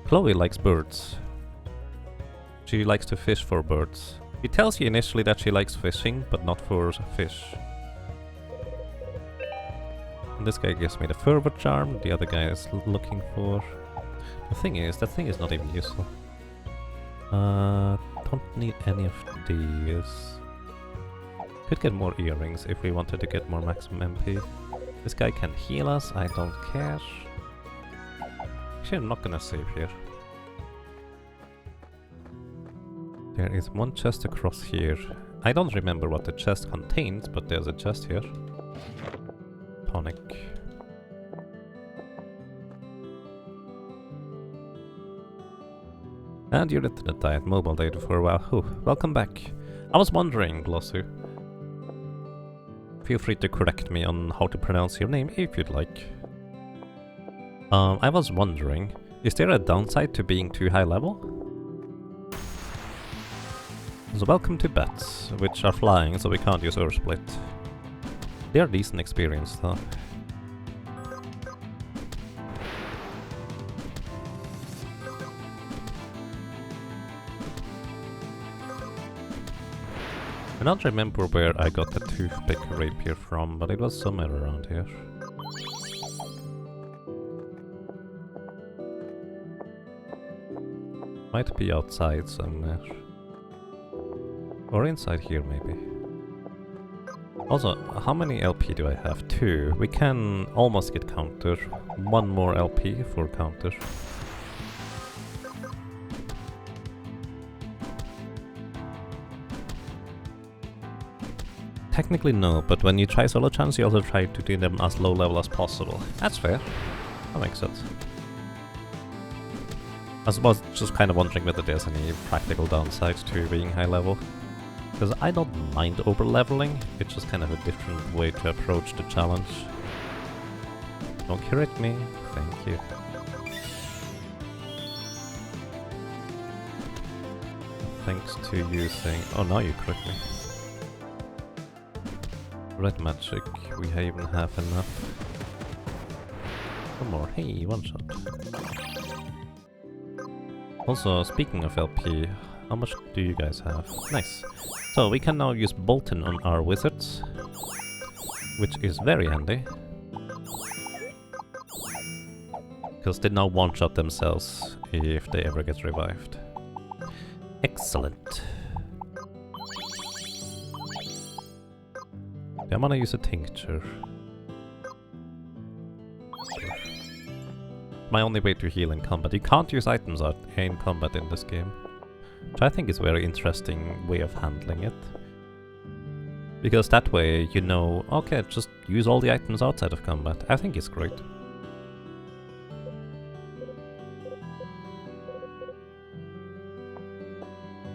Chloe likes birds. She likes to fish for birds. She tells you initially that she likes fishing, but not for fish. And this guy gives me the fervor charm, the other guy is looking for... The thing is, that thing is not even useful. Don't need any of these. Could get more earrings if we wanted to get more maximum MP. This guy can heal us, I don't care. Actually, I'm not gonna save here. There is 1 chest across here. I don't remember what the chest contains, but there's a chest here. Tonic. And you're into the diet mobile data for a while. Oh, welcome back. I was wondering, Glossu. Feel free to correct me on how to pronounce your name if you'd like. I was wondering, is there a downside to being too high level? So welcome to bats, which are flying, so we can't use Earthsplit. They are decent experience though. I don't remember where I got the toothpick rapier from, but it was somewhere around here. Might be outside somewhere. Or inside here maybe. Also, how many LP do I have? 2. We can almost get counter. 1 more LP for counter. Technically no, but when you try solo chance you also try to do them as low level as possible. That's fair. That makes sense. I was just kind of wondering whether there's any practical downsides to being high level. Because I don't mind over leveling, it's just kind of a different way to approach the challenge. Don't correct me, thank you. Thanks to using... Oh, now you correct me. Red magic, we even have enough. One more, hey, one shot. Also, speaking of LP, how much do you guys have? Nice. So we can now use Bolton on our wizards, which is very handy. Because they now one-shot themselves if they ever get revived. Excellent. I'm gonna use a tincture. My only way to heal in combat. You can't use items out in combat in this game. Which I think is a very interesting way of handling it. Because that way you know, okay, just use all the items outside of combat. I think it's great.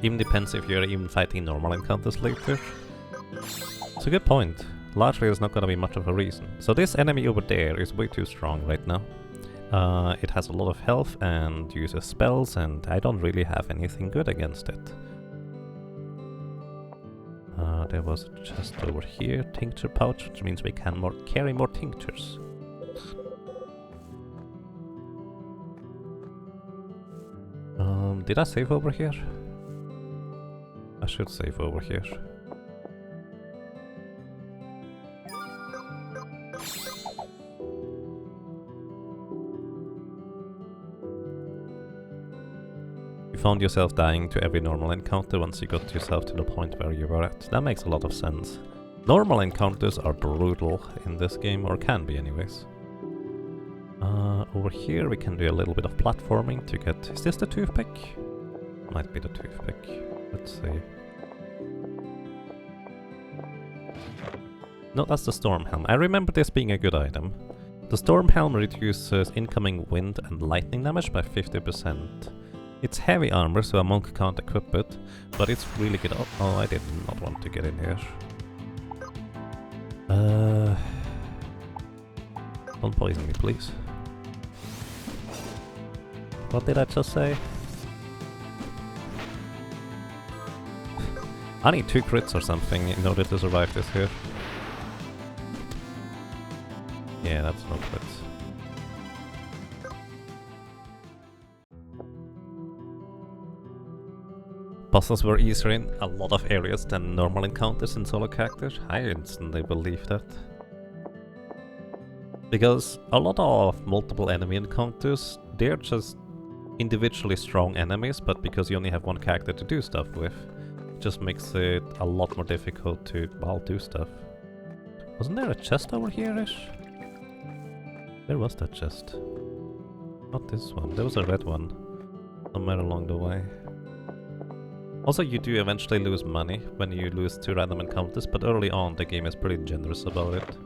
Even depends if you're even fighting normal encounters later. It's a good point. Largely there's not gonna be much of a reason. So this enemy over there is way too strong right now. It has a lot of health and uses spells, and I don't really have anything good against it. There was a chest over here, tincture pouch, which means we can carry more tinctures. Did I save over here? I should save over here. You found yourself dying to every normal encounter once you got yourself to the point where you were at. That makes a lot of sense. Normal encounters are brutal in this game, or can be anyways. Over here we can do a little bit of platforming to get... Is this the toothpick? Might be the toothpick. Let's see. No, that's the storm helm. I remember this being a good item. The storm helm reduces incoming wind and lightning damage by 50%. It's heavy armor, so a monk can't equip it, but it's really good. Oh, I did not want to get in here. Don't poison me, please. What did I just say? I need 2 crits or something in order to survive this here. Yeah, that's no crits. Bosses were easier in a lot of areas than normal encounters in solo characters. I instantly believe that. Because a lot of multiple enemy encounters, they're just individually strong enemies, but because you only have one character to do stuff with, it just makes it a lot more difficult to, well, do stuff. Wasn't there a chest over here-ish? Where was that chest? Not this one, there was a red one somewhere along the way. Also, you do eventually lose money when you lose 2 random encounters, but early on the game is pretty generous about it.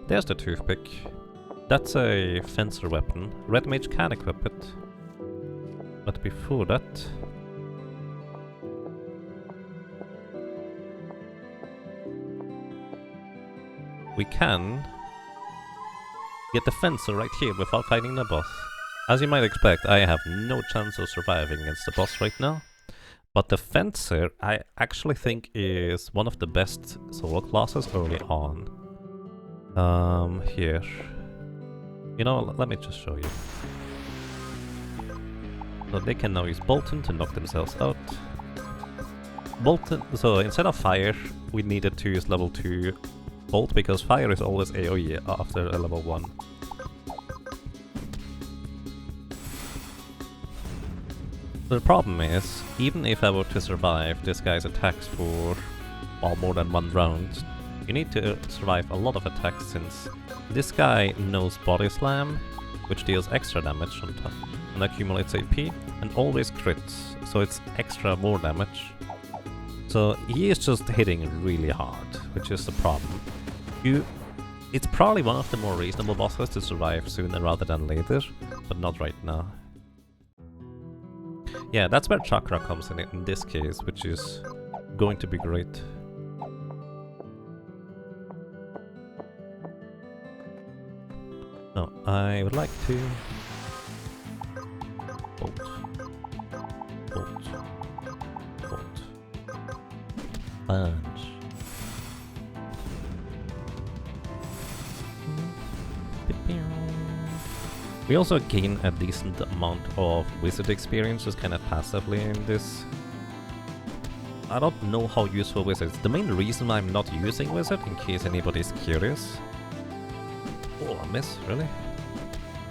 There's the toothpick. That's a fencer weapon. Red mage can equip it. But before that... we can get the fencer right here without fighting the boss. As you might expect, I have no chance of surviving against the boss right now. But the Fencer, I actually think is one of the best solo classes early on. Here. You know, let me just show you. So they can now use Bolton to knock themselves out. Bolton, so instead of fire, we needed to use level 2 Bolt because fire is always AoE after a level 1. The problem is, even if I were to survive this guy's attacks for more than 1 round, you need to survive a lot of attacks since this guy knows Body Slam, which deals extra damage on top and accumulates AP, and always crits, so it's extra more damage. So he is just hitting really hard, which is the problem. It's probably one of the more reasonable bosses to survive sooner rather than later, but not right now. Yeah, that's where Chakra comes in this case, which is going to be great. No, I would like to... Bolt. Bolt. Bolt. Punch. We also gain a decent amount of wizard experience just kind of passively in this. I don't know how useful wizard is. The main reason I'm not using wizard, in case anybody's curious... Oh, I miss, really?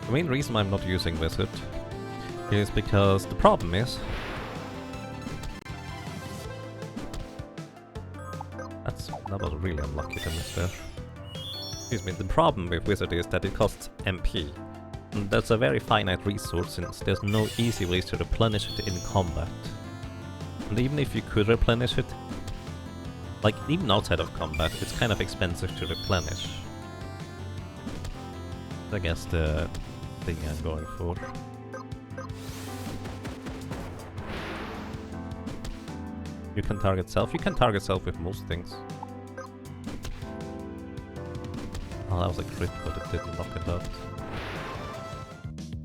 The main reason I'm not using wizard is because the problem is... That was really unlucky to miss there. Excuse me, the problem with wizard is that it costs MP. And that's a very finite resource since there's no easy ways to replenish it in combat. And even if you could replenish it, like even outside of combat, it's kind of expensive to replenish. I guess the thing I'm going for. You can target self. You can target self with most things. Oh, that was a crit, but it didn't knock it out.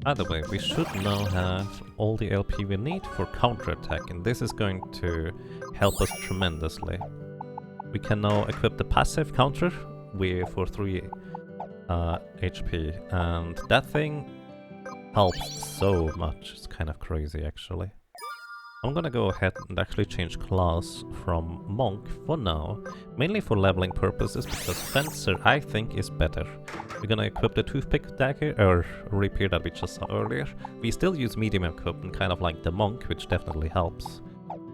Either way, we should now have all the LP we need for counterattack, and this is going to help us tremendously. We can now equip the passive counter for 3 HP, and that thing helps so much. It's kind of crazy, actually. I'm gonna go ahead and actually change class from Monk for now, mainly for leveling purposes, because Fencer I think is better. We're gonna equip the Toothpick Dagger, or Rapier that we just saw earlier. We still use medium equipment, kind of like the Monk, which definitely helps.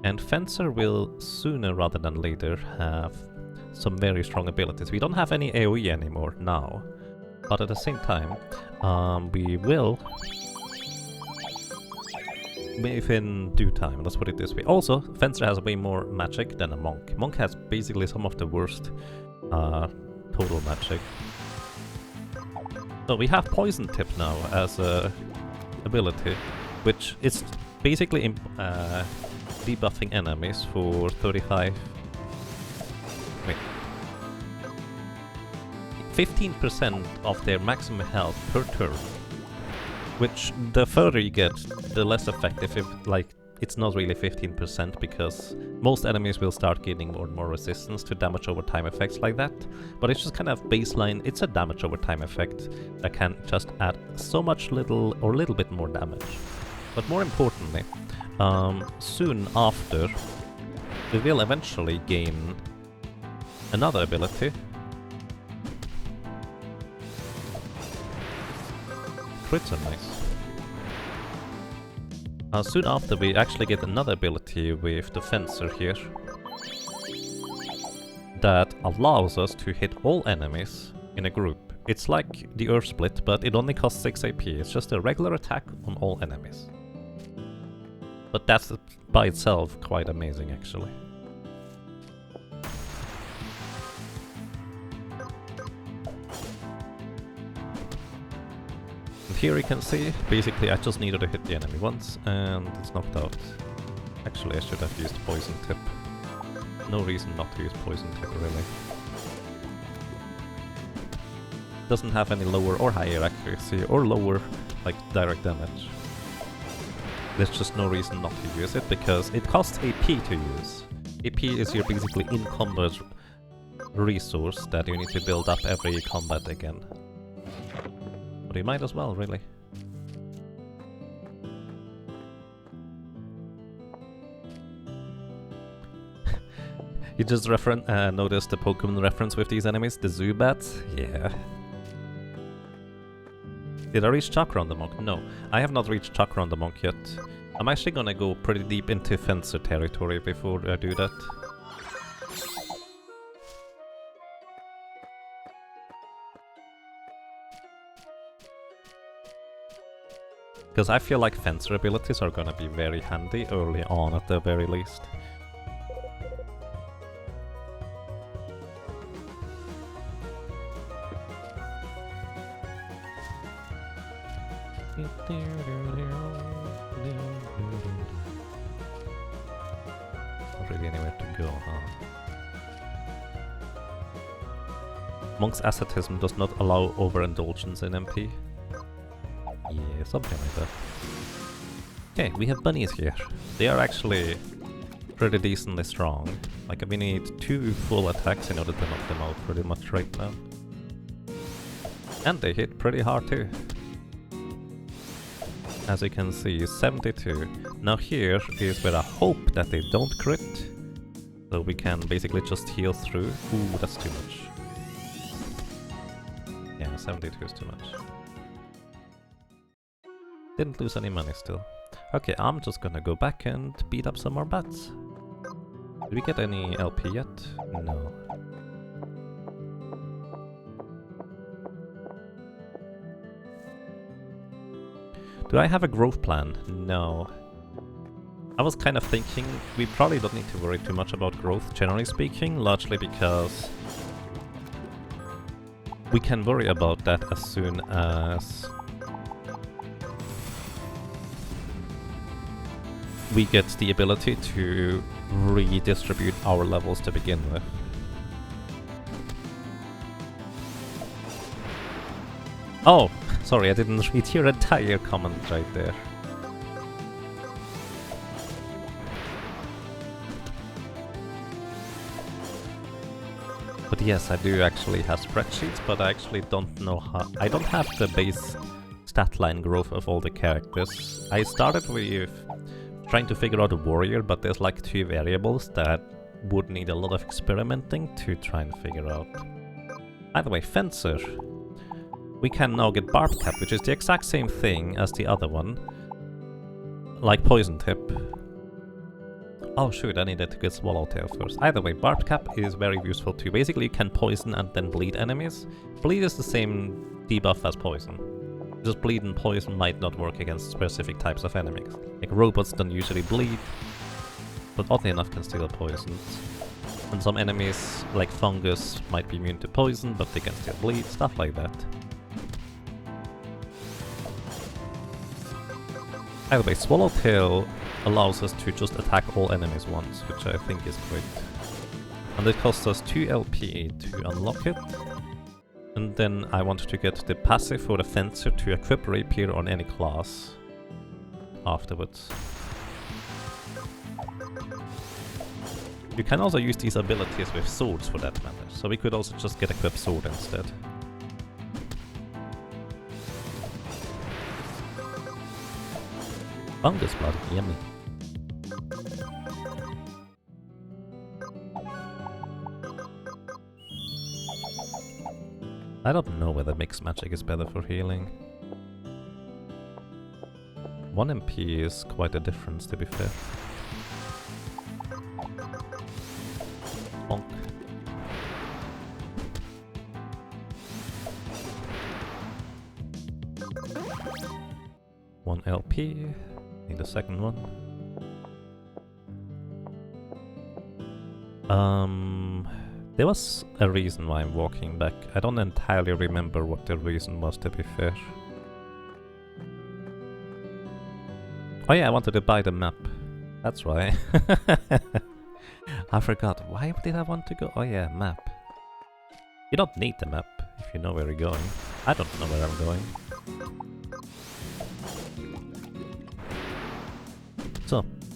And Fencer will sooner rather than later have some very strong abilities. We don't have any AoE anymore now, but at the same time, we will... within due time, let's put it this way. Also, Fencer has way more magic than a Monk. Monk has basically some of the worst total magic. So we have Poison Tip now as a ability, which is basically debuffing enemies for 35... Wait. 15% of their maximum health per turn. Which, the further you get, the less effective. It's not really 15% because most enemies will start gaining more and more resistance to damage over time effects like that. But it's just kind of baseline, it's a damage over time effect that can just add so much little bit more damage. But more importantly, soon after, we will eventually gain another ability. Crits are nice. Soon after we actually get another ability with the Fencer here that allows us to hit all enemies in a group. It's like the Earth Split, but it only costs 6 AP. It's just a regular attack on all enemies. But that's by itself quite amazing, actually. Here you can see, basically I just needed to hit the enemy once and it's knocked out. Actually I should have used Poison Tip. No reason not to use Poison Tip, really. Doesn't have any lower or higher accuracy or lower, like, direct damage. there's just no reason not to use it, because it costs AP to use. AP is your basically encumbered resource that you need to build up every combat again. But you might as well, really. You just noticed the Pokemon reference with these enemies? The Zubats? Yeah. Did I reach Chakra on the Monk? No, I have not reached Chakra on the Monk yet. I'm actually gonna go pretty deep into Fencer territory before I do that. Because I feel like Fencer abilities are gonna be very handy early on at the very least. Not really anywhere to go, huh? Monk's asceticism does not allow overindulgence in MP. Yeah, something like that. Okay, we have bunnies here. They are actually pretty decently strong. Like, we need 2 full attacks in order to knock them out pretty much right now. And they hit pretty hard too. As you can see, 72. Now here is where I hope that they don't crit. So we can basically just heal through. Ooh, that's too much. Yeah, 72 is too much. Didn't lose any money still. Okay, I'm just gonna go back and beat up some more bats. Did we get any LP yet? No. Do I have a growth plan? No. I was kind of thinking we probably don't need to worry too much about growth, generally speaking, largely because we can worry about that as soon as we get the ability to redistribute our levels to begin with. Oh, sorry, I didn't read your entire comment right there. But yes, I do actually have spreadsheets, but I actually don't know how... I don't have the base stat line growth of all the characters. I started with trying to figure out a warrior, but there's like 2 variables that would need a lot of experimenting to try and figure out. By the way, Fencer. We can now get Barbed Cap, which is the exact same thing as the other one. Like Poison Tip. Oh shoot, I needed to get Swallowtail first. Either way, Barbed Cap is very useful too. Basically you can poison and then bleed enemies. Bleed is the same debuff as poison. Just bleed and poison might not work against specific types of enemies. Like robots don't usually bleed, but oddly enough can still poison. And some enemies, like fungus, might be immune to poison, but they can still bleed, stuff like that. Either way, Swallowtail allows us to just attack all enemies once, which I think is great. And it costs us 2 LP to unlock it. And then I want to get the passive for the Fencer to equip Rapier on any class afterwards. You can also use these abilities with swords for that matter, so we could also just get equipped sword instead. Fungus blood, yummy. I don't know whether mixed magic is better for healing. 1 MP is quite a difference, to be fair. Bonk. One LP. Need the second one. There was a reason why I'm walking back. I don't entirely remember what the reason was, to be fair. Oh yeah, I wanted to buy the map. That's right. I forgot. Why did I want to go? Oh yeah, map. You don't need the map if you know where you're going. I don't know where I'm going.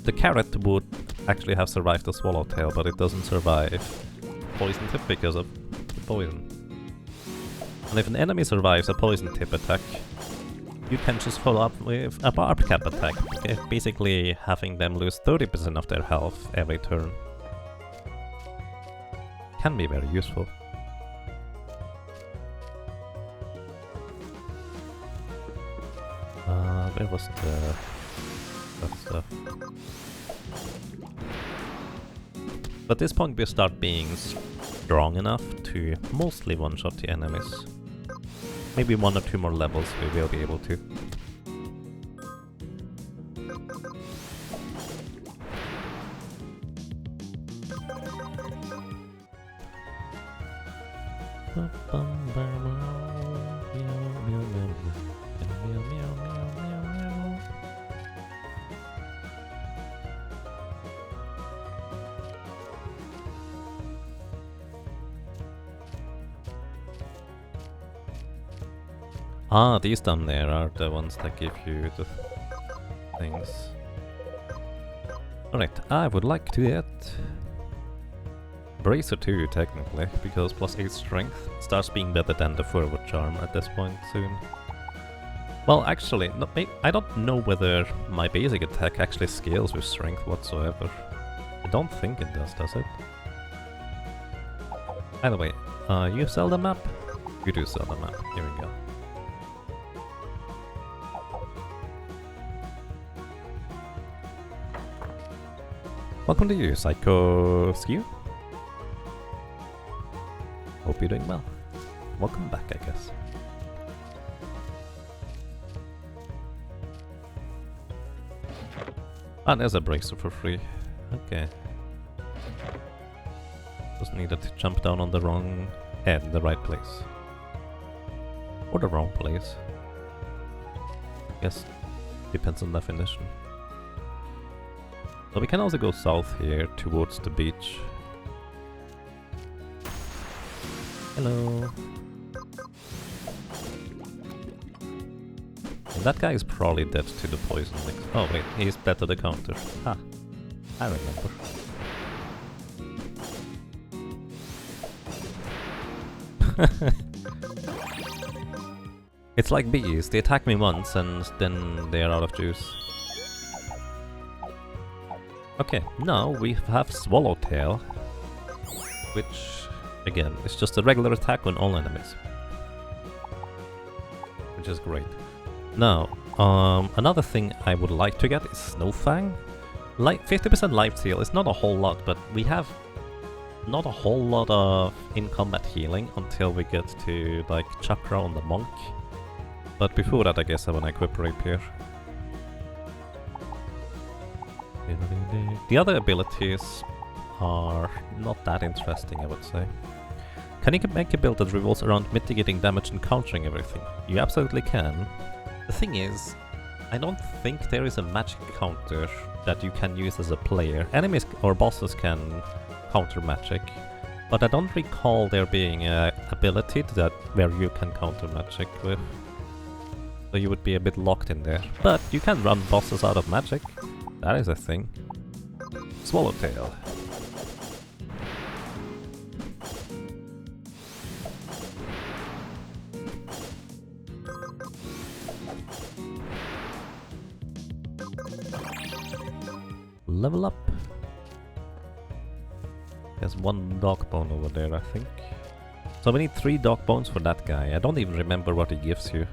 The carrot would actually have survived the swallowtail, but it doesn't survive poison tip because of the poison. And if an enemy survives a poison tip attack, you can just follow up with a barb cap attack, basically having them lose 30% of their health every turn. Can be very useful. Where was that stuff? But at this point we start being strong enough to mostly one-shot the enemies. Maybe 1 or 2 more levels we will be able to. Ah, these down there are the ones that give you the things. Alright, I would like to get Bracer 2 technically, because plus 8 strength starts being better than the forward charm at this point soon. Well, actually, no, I don't know whether my basic attack actually scales with strength whatsoever. I don't think it does it? By the way, you sell the map? You do sell the map, here we go. Welcome to you, Psycho Skew. Hope you're doing well. Welcome back, I guess. Ah, there's a bracer for free. Okay. Just needed to jump down on the wrong head in the right place. Or the wrong place. Guess depends on definition. So we can also go south here towards the beach. Hello. And that guy is probably dead to the poison mix. Oh wait, he's dead to the counter. Ah, I remember. It's like bees, they attack me once and then they are out of juice. Okay, now we have Swallowtail, which again is just a regular attack on all enemies, which is great. Now, another thing I would like to get is Snowfang. 50% life steal is not a whole lot, but we have not a whole lot of in-combat healing until we get to like Chakra on the Monk. But before that I guess I want to equip Rapier. The other abilities are not that interesting, I would say. Can you make a build that revolves around mitigating damage and countering everything? You absolutely can. The thing is, I don't think there is a magic counter that you can use as a player. Enemies or bosses can counter magic, but I don't recall there being an ability that where you can counter magic with. So you would be a bit locked in there. But you can run bosses out of magic. That is a thing. Swallowtail. Level up. There's 1 dog bone over there, I think. So we need 3 dog bones for that guy. I don't even remember what he gives you,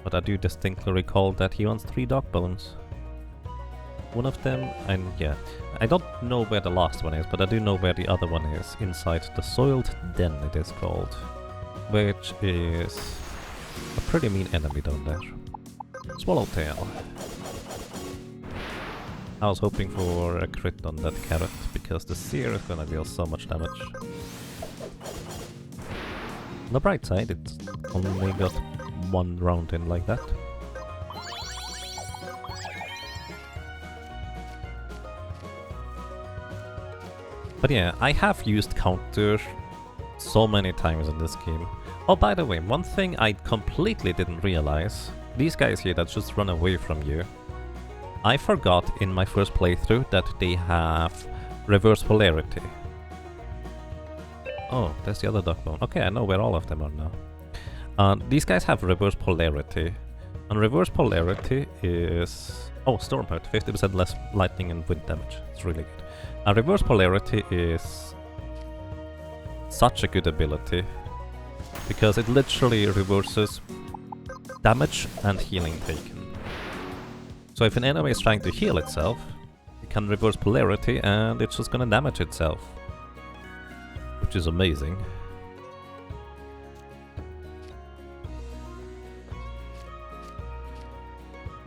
but I do distinctly recall that he wants 3 dog bones. One of them, and yeah, I don't know where the last one is, but I do know where the other one is, inside the Soiled Den it is called, which is a pretty mean enemy down there. Swallowtail. I was hoping for a crit on that carrot, because the seer is gonna deal so much damage. On the bright side, it's only got 1 round in like that. But yeah, I have used counter so many times in this game. Oh, by the way, one thing I completely didn't realize. These guys here that just run away from you. I forgot in my first playthrough that they have reverse polarity. Oh, there's the other duck bone. Okay, I know where all of them are now. These guys have reverse polarity. And reverse polarity is... Oh, Storm Hurt, 50% less lightning and wind damage. It's really good. Reverse polarity is such a good ability because it literally reverses damage and healing taken. So if an enemy is trying to heal itself, it can reverse polarity and it's just gonna damage itself. Which is amazing.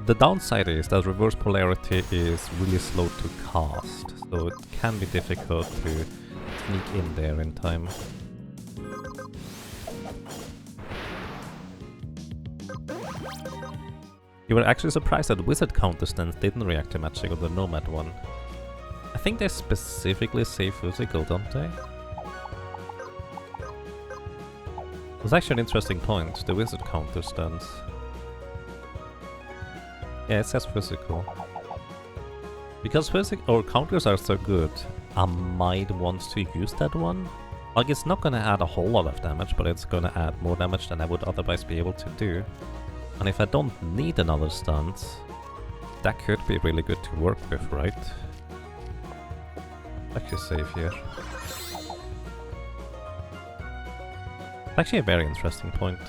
The downside is that reverse polarity is really slow to cast, so it can be difficult to sneak in there in time. You were actually surprised that Wizard counterstands didn't react to magic on the Nomad one. I think they specifically say physical, don't they? It's actually an interesting point, the Wizard counterstands. Yeah, it says physical. Because physical or counters are so good, I might want to use that one. Like, it's not gonna add a whole lot of damage, but it's gonna add more damage than I would otherwise be able to do. And if I don't need another stance, that could be really good to work with, right? Actually save here. Actually a very interesting point.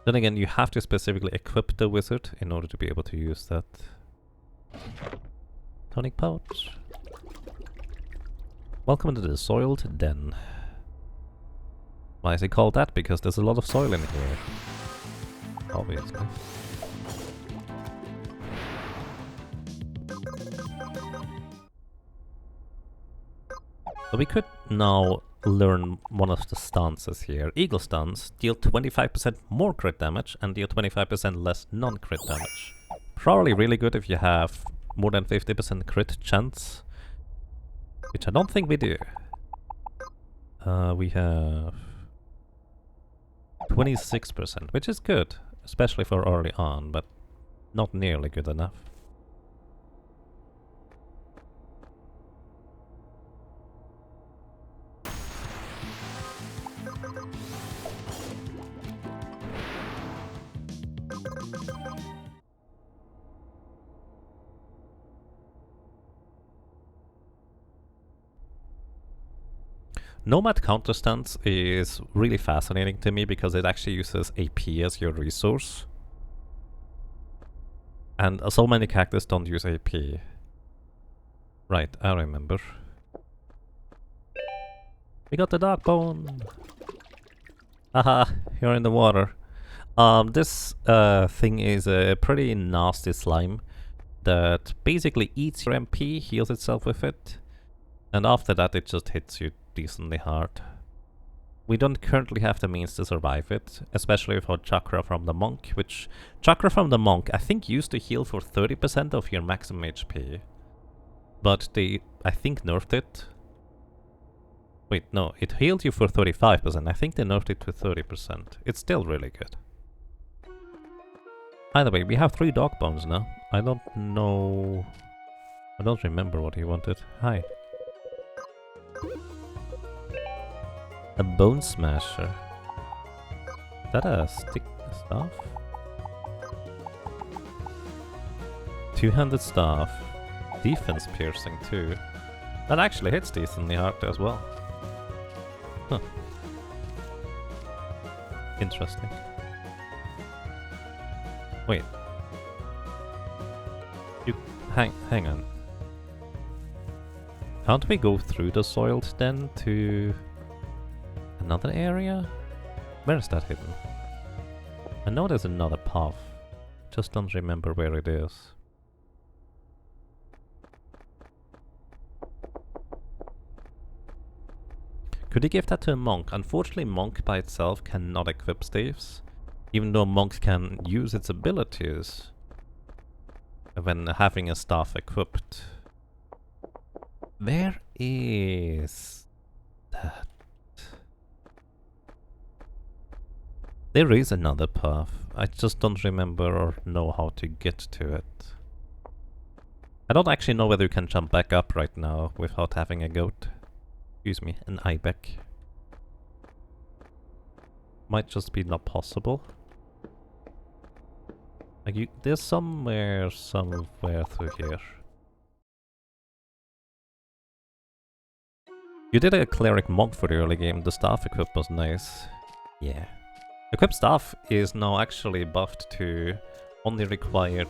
Then again, you have to specifically equip the wizard in order to be able to use that. Tonic pouch. Welcome to the soiled den. Why is it called that? Because there's a lot of soil in here. Obviously. So we could now learn one of the stances here. Eagle stance, deal 25% more crit damage and deal 25% less non-crit damage. Probably really good if you have more than 50% crit chance, which I don't think we do. We have 26%, which is good, especially for early on, but not nearly good enough. Nomad counterstance is really fascinating to me because it actually uses AP as your resource. And so many characters don't use AP. Right, I remember. We got the dark bone! Haha, you're in the water. This thing is a pretty nasty slime that basically eats your MP, heals itself with it, and after that it just hits you decently hard. We don't currently have the means to survive it, especially without Chakra from the Monk, which Chakra from the Monk I think used to heal for 30% of your maximum HP. But they, I think, nerfed it. Wait, no, it healed you for 35%. I think they nerfed it to 30%. It's still really good. By the way, we have 3 dog bones now. I don't know... I don't remember what he wanted. Hi. A bone smasher. Is that a stick staff? 200 staff. Defense piercing too. That actually hits decently hard as well. Huh. Interesting. Wait. You hang on. Can't we go through the soiled den to another area? Where is that hidden? I know there's another path. Just don't remember where it is. Could you give that to a monk? Unfortunately, monk by itself cannot equip staves, even though monks can use its abilities when having a staff equipped. Where is that? There is another path. I just don't remember or know how to get to it. I don't actually know whether you can jump back up right now without having a goat. Excuse me, an ibex. Might just be not possible. Like there's somewhere through here. You did a cleric monk for the early game. The staff equip was nice. Yeah. Equip staff is now actually buffed to only require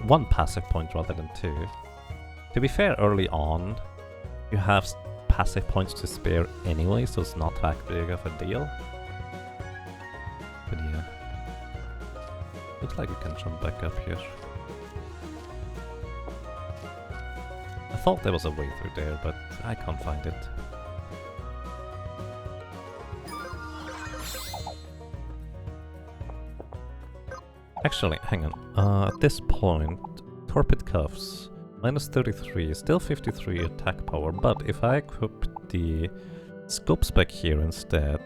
one passive point rather than 2. To be fair, early on, you have passive points to spare anyway, so it's not that big of a deal. But yeah. Looks like we can jump back up here. I thought there was a way through there, but I can't find it. Actually, hang on. At this point, torpid cuffs, minus 33, still 53 attack power, but if I equip the scope spec here instead,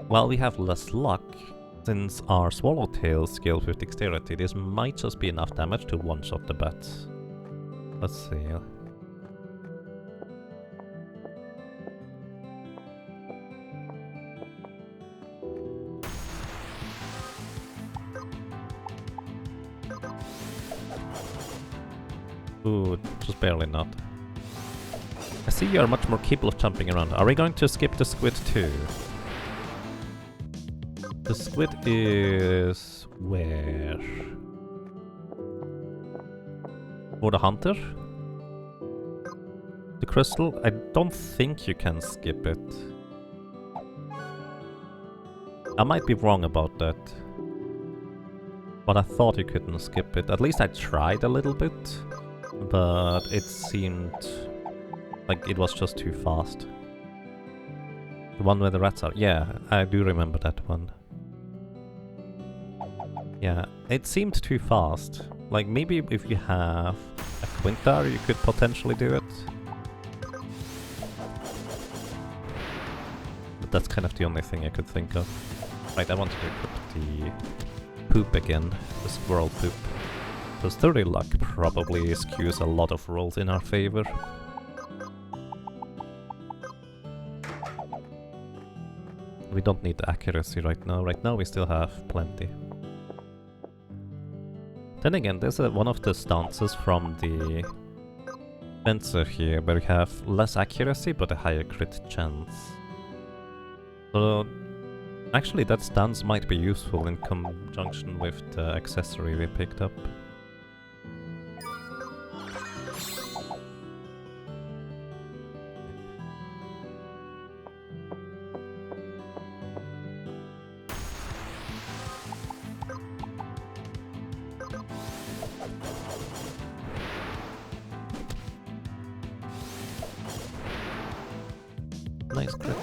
well, we have less luck. Since our swallowtail scales with dexterity, this might just be enough damage to one-shot the bats. Let's see. Ooh, just barely not. I see you are much more capable of jumping around. Are we going to skip the squid too? The squid is... where? For the hunter? The crystal? I don't think you can skip it. I might be wrong about that. But I thought you couldn't skip it. At least I tried a little bit. But it seemed like it was just too fast. The one where the rats are. Yeah, I do remember that one. Yeah, it seemed too fast. Like, maybe if you have a Quintar, you could potentially do it. But that's kind of the only thing I could think of. Right, I wanted to equip the poop again. The squirrel poop. Because 30 luck probably skews a lot of rolls in our favor. We don't need the accuracy right now. Right now we still have plenty. Then again, there's one of the stances from the fencer here where we have less accuracy but a higher crit chance. So actually that stance might be useful in conjunction with the accessory we picked up. Nice crit.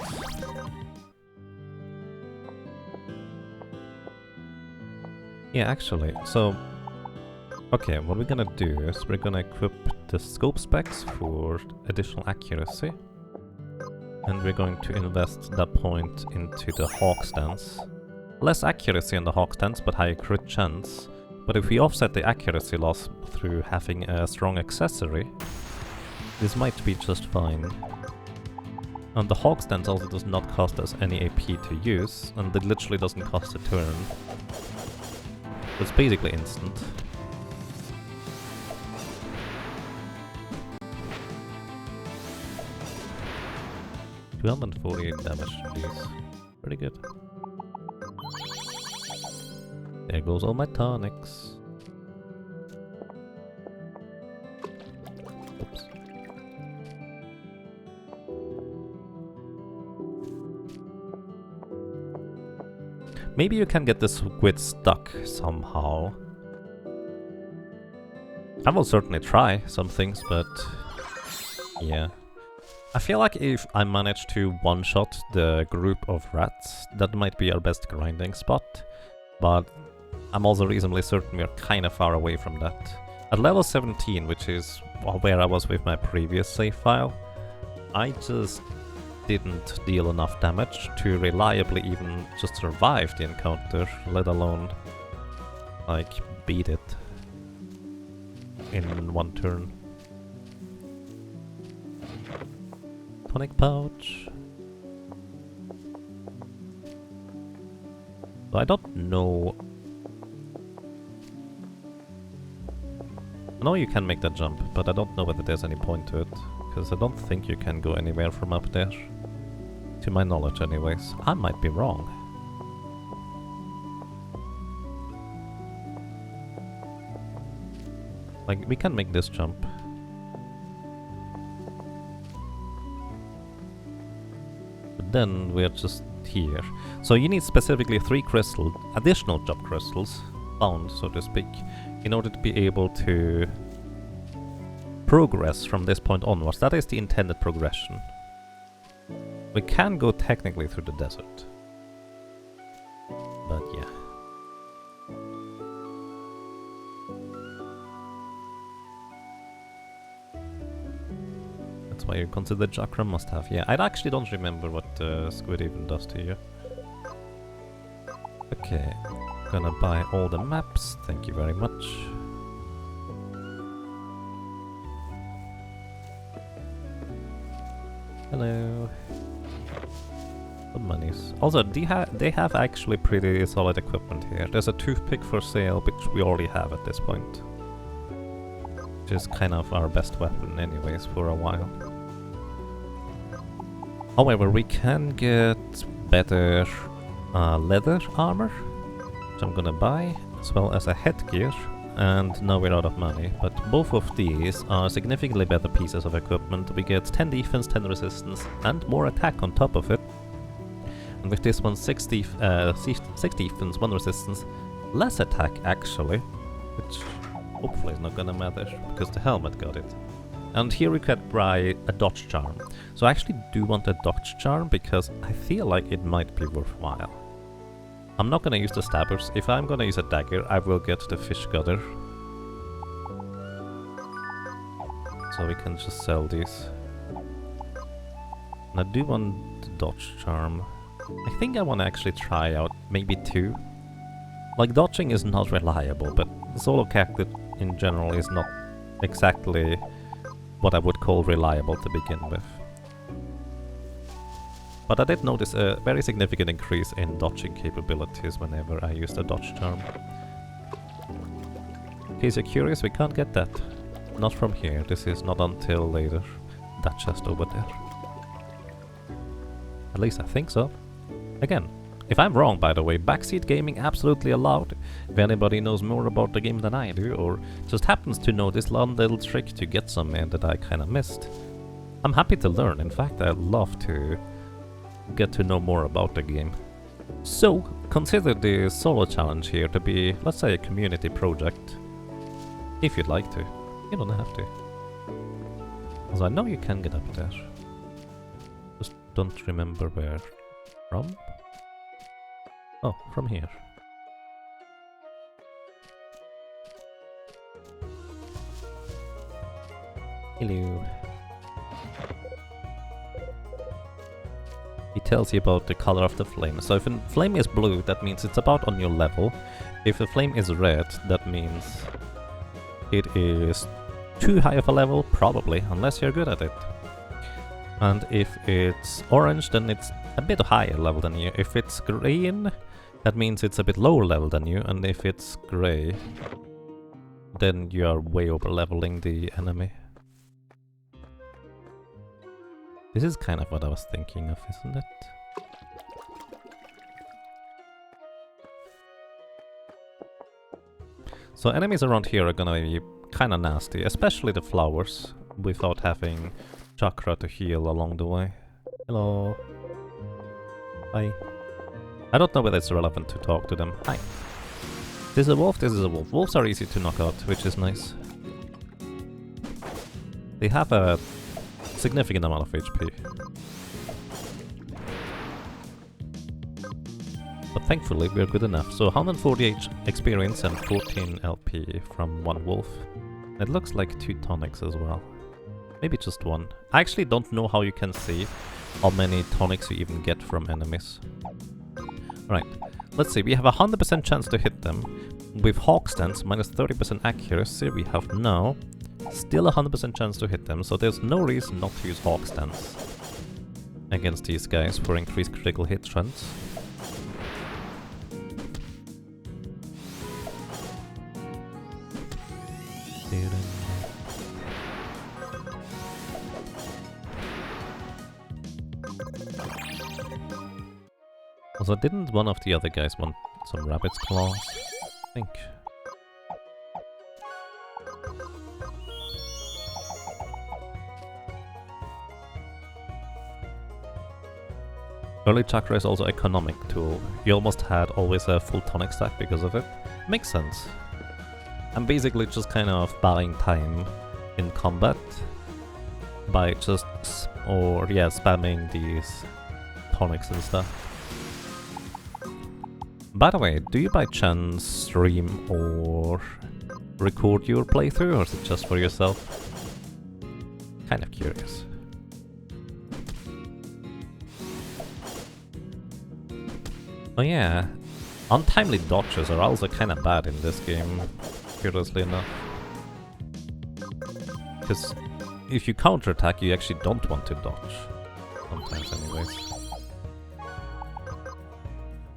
Yeah, actually, so... okay, what we're gonna do is we're gonna equip the scope specs for additional accuracy. And we're going to invest that point into the hawk stance. Less accuracy in the hawk stance, but higher crit chance. But if we offset the accuracy loss through having a strong accessory, this might be just fine. And the hawk stance also does not cost us any AP to use, and it literally doesn't cost a turn. It's basically instant. $248 damage from these. Pretty good. There goes all my tonics. Oops. Maybe you can get the squid stuck somehow. I will certainly try some things, but yeah. I feel like if I manage to one-shot the group of rats, that might be our best grinding spot. But I'm also reasonably certain we're kind of far away from that. At level 17, which is where I was with my previous save file, I just didn't deal enough damage to reliably even just survive the encounter, let alone like beat it in one turn. Tonic pouch. So I don't know. I know you can make that jump, but I don't know whether there's any point to it, because I don't think you can go anywhere from up there. To my knowledge anyways. I might be wrong. Like, we can make this jump. But then we're just here. So you need specifically 3 additional jump crystals, found, so to speak, in order to be able to progress from this point onwards. That is the intended progression. We can go technically through the desert. But yeah. That's why you consider chakra must have. Yeah, I actually don't remember what squid even does to you. Okay, gonna buy all the maps, thank you very much. Hello. Good monies. Also, they have actually pretty solid equipment here. There's a toothpick for sale, which we already have at this point. Which is kind of our best weapon anyways for a while. However, we can get better leather armor, which I'm gonna buy, as well as a headgear, and now we're out of money, but both of these are significantly better pieces of equipment. We get 10 defense, 10 resistance, and more attack on top of it. And with this one, 6 defense, 1 resistance, less attack actually, which hopefully is not gonna matter, because the helmet got it. And here we could buy a dodge charm. So I actually do want a dodge charm, because I feel like it might be worthwhile. I'm not gonna use the stabbers. If I'm gonna use a dagger, I will get the fish gutter. So we can just sell these. And I do want the dodge charm. I think I want to actually try out maybe 2. Like, dodging is not reliable, but the solo character in general is not exactly what I would call reliable to begin with. But I did notice a very significant increase in dodging capabilities whenever I use the dodge charm. In case you're curious, we can't get that. Not from here, this is not until later. That chest over there. At least I think so. Again, if I'm wrong, by the way, backseat gaming absolutely allowed. If anybody knows more about the game than I do, or just happens to know this little trick to get somewhere that I kinda missed, I'm happy to learn. In fact, I'd love to get to know more about the game. So, consider the solo challenge here to be, let's say, a community project. If you'd like to. You don't have to. Also, I know you can get up there. Just don't remember where from. Oh, from here. Hello. It tells you about the color of the flame. So if a flame is blue, that means it's about on your level. If a flame is red, that means it is too high of a level, probably, unless you're good at it. And if it's orange, then it's a bit higher level than you. If it's green, that means it's a bit lower level than you. And if it's grey, then you are way over leveling the enemy. This is kind of what I was thinking of, isn't it? So enemies around here are gonna be kinda nasty, especially the flowers, without having chakra to heal along the way. Hello. Hi. I don't know whether it's relevant to talk to them. Hi. This is a wolf, this is a wolf. Wolves are easy to knock out, which is nice. They have a significant amount of HP. But thankfully we're good enough. So 148 experience and 14 LP from one wolf. It looks like 2 tonics as well. Maybe just 1. I actually don't know how you can see how many tonics you even get from enemies. Right, let's see, we have a 100% chance to hit them. With Hawk Stance, minus 30% accuracy, we have now still a 100% chance to hit them, so there's no reason not to use Hawk Stance against these guys for increased critical hit chance. Also, didn't one of the other guys want some rabbit's claws? I think. Early chakra is also economic tool. You almost had always a full tonic stack because of it. Makes sense. I'm basically just kind of buying time in combat by just spamming these tonics and stuff. By the way, do you by chance stream or record your playthrough, or is it just for yourself? Kind of curious. Oh yeah, untimely dodges are also kind of bad in this game, curiously enough. Because if you counterattack, you actually don't want to dodge. Sometimes anyways.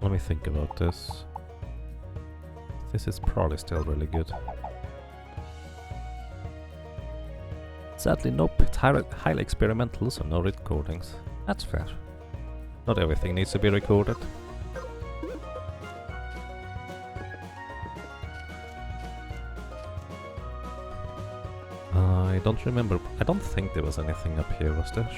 Let me think about this. This is probably still really good. Sadly, nope, it's highly experimental, so no recordings. That's fair. Not everything needs to be recorded. I don't remember. I don't think there was anything up here, was there?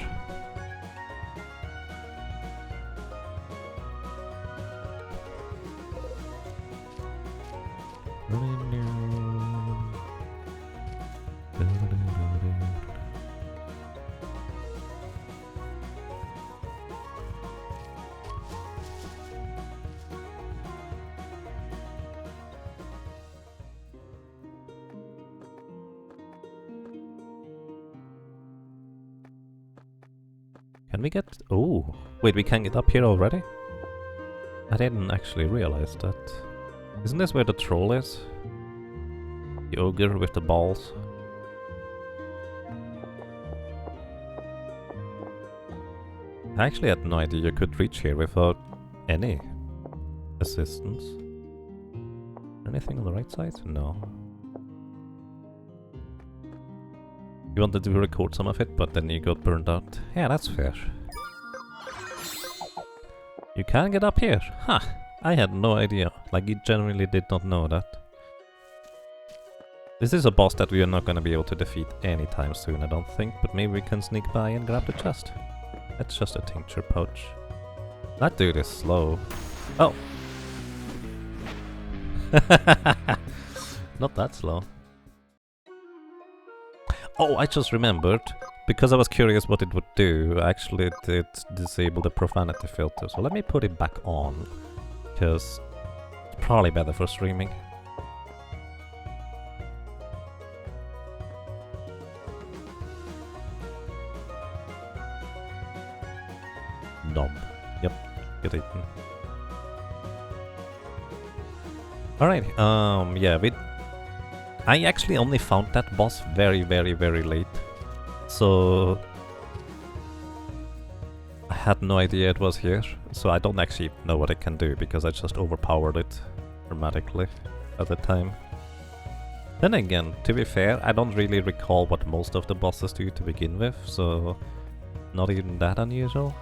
Can we get... Oh! Wait, we can get up here already? I didn't actually realize that. Isn't this where the troll is? The ogre with the balls? I actually had no idea you could reach here without any assistance. Anything on the right side? No. You wanted to record some of it, but then you got burned out. Yeah, that's fair. You can get up here! Huh! I had no idea. Like, you genuinely did not know that. This is a boss that we are not gonna be able to defeat anytime soon, I don't think, but maybe we can sneak by and grab the chest. That's just a tincture pouch. That dude is slow. Oh! Not that slow. Oh, I just remembered. Because I was curious what it would do, actually it did disable the profanity filter. So let me put it back on. Because it's probably better for streaming. Knob. Yep, get eaten. Alright, yeah, I actually only found that boss very late. So I had no idea it was here. So I don't actually know what it can do because I just overpowered it dramatically at the time. Then again, to be fair, I don't really recall what most of the bosses do to begin with, so not even that unusual.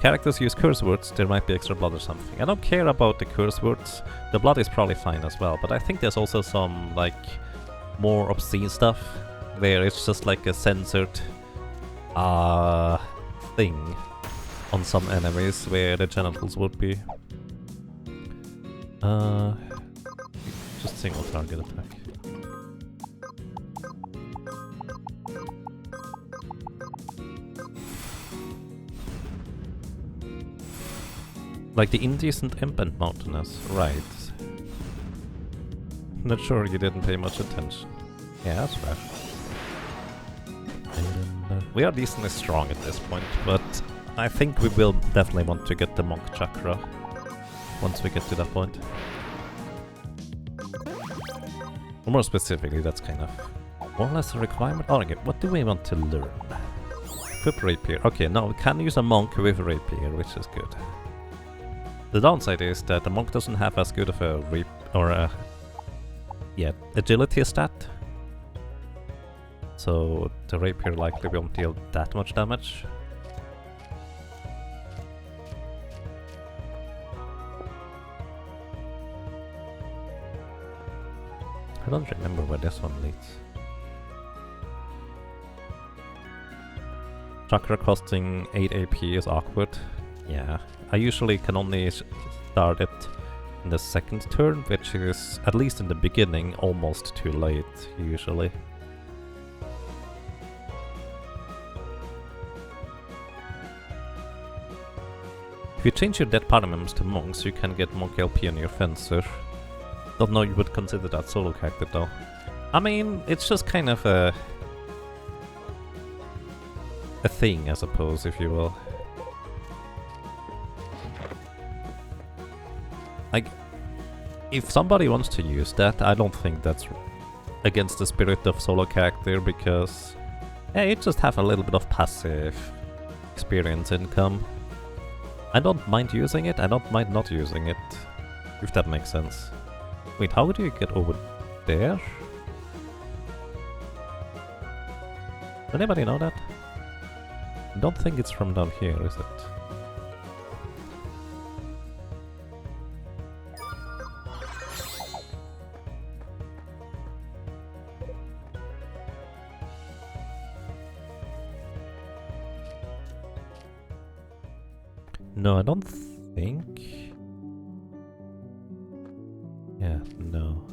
Characters use curse words, there might be extra blood or something. I don't care about the curse words, the blood is probably fine as well, but I think there's also some, like, more obscene stuff, where it's just like a censored thing on some enemies, where the genitals would be. Just single target attack. Like the indecent imp and mountainous, right. Not sure you didn't pay much attention. Yeah, that's fair. We are decently strong at this point, but I think we will definitely want to get the Monk Chakra once we get to that point. Or more specifically, that's kind of more or less a requirement. Oh, okay, what do we want to learn? Equip Rapier. Okay, now we can use a Monk with Rapier, which is good. The downside is that the Monk doesn't have as good of a agility stat. So the Rapier likely won't deal that much damage. I don't remember where this one leads. Chakra costing 8 AP is awkward. Yeah, I usually can only start it in the second turn, which is, at least in the beginning, almost too late, usually. If you change your dead party members to monks, you can get monk LP on your fencer. Don't know you would consider that solo character though. I mean, it's just kind of a thing, I suppose, if you will. Like, if somebody wants to use that, I don't think that's against the spirit of solo character, because yeah, you just have a little bit of passive experience income. I don't mind using it, I don't mind not using it, if that makes sense. Wait, how do you get over there? Does anybody know that? I don't think it's from down here, is it? No, I don't think. Yeah, no.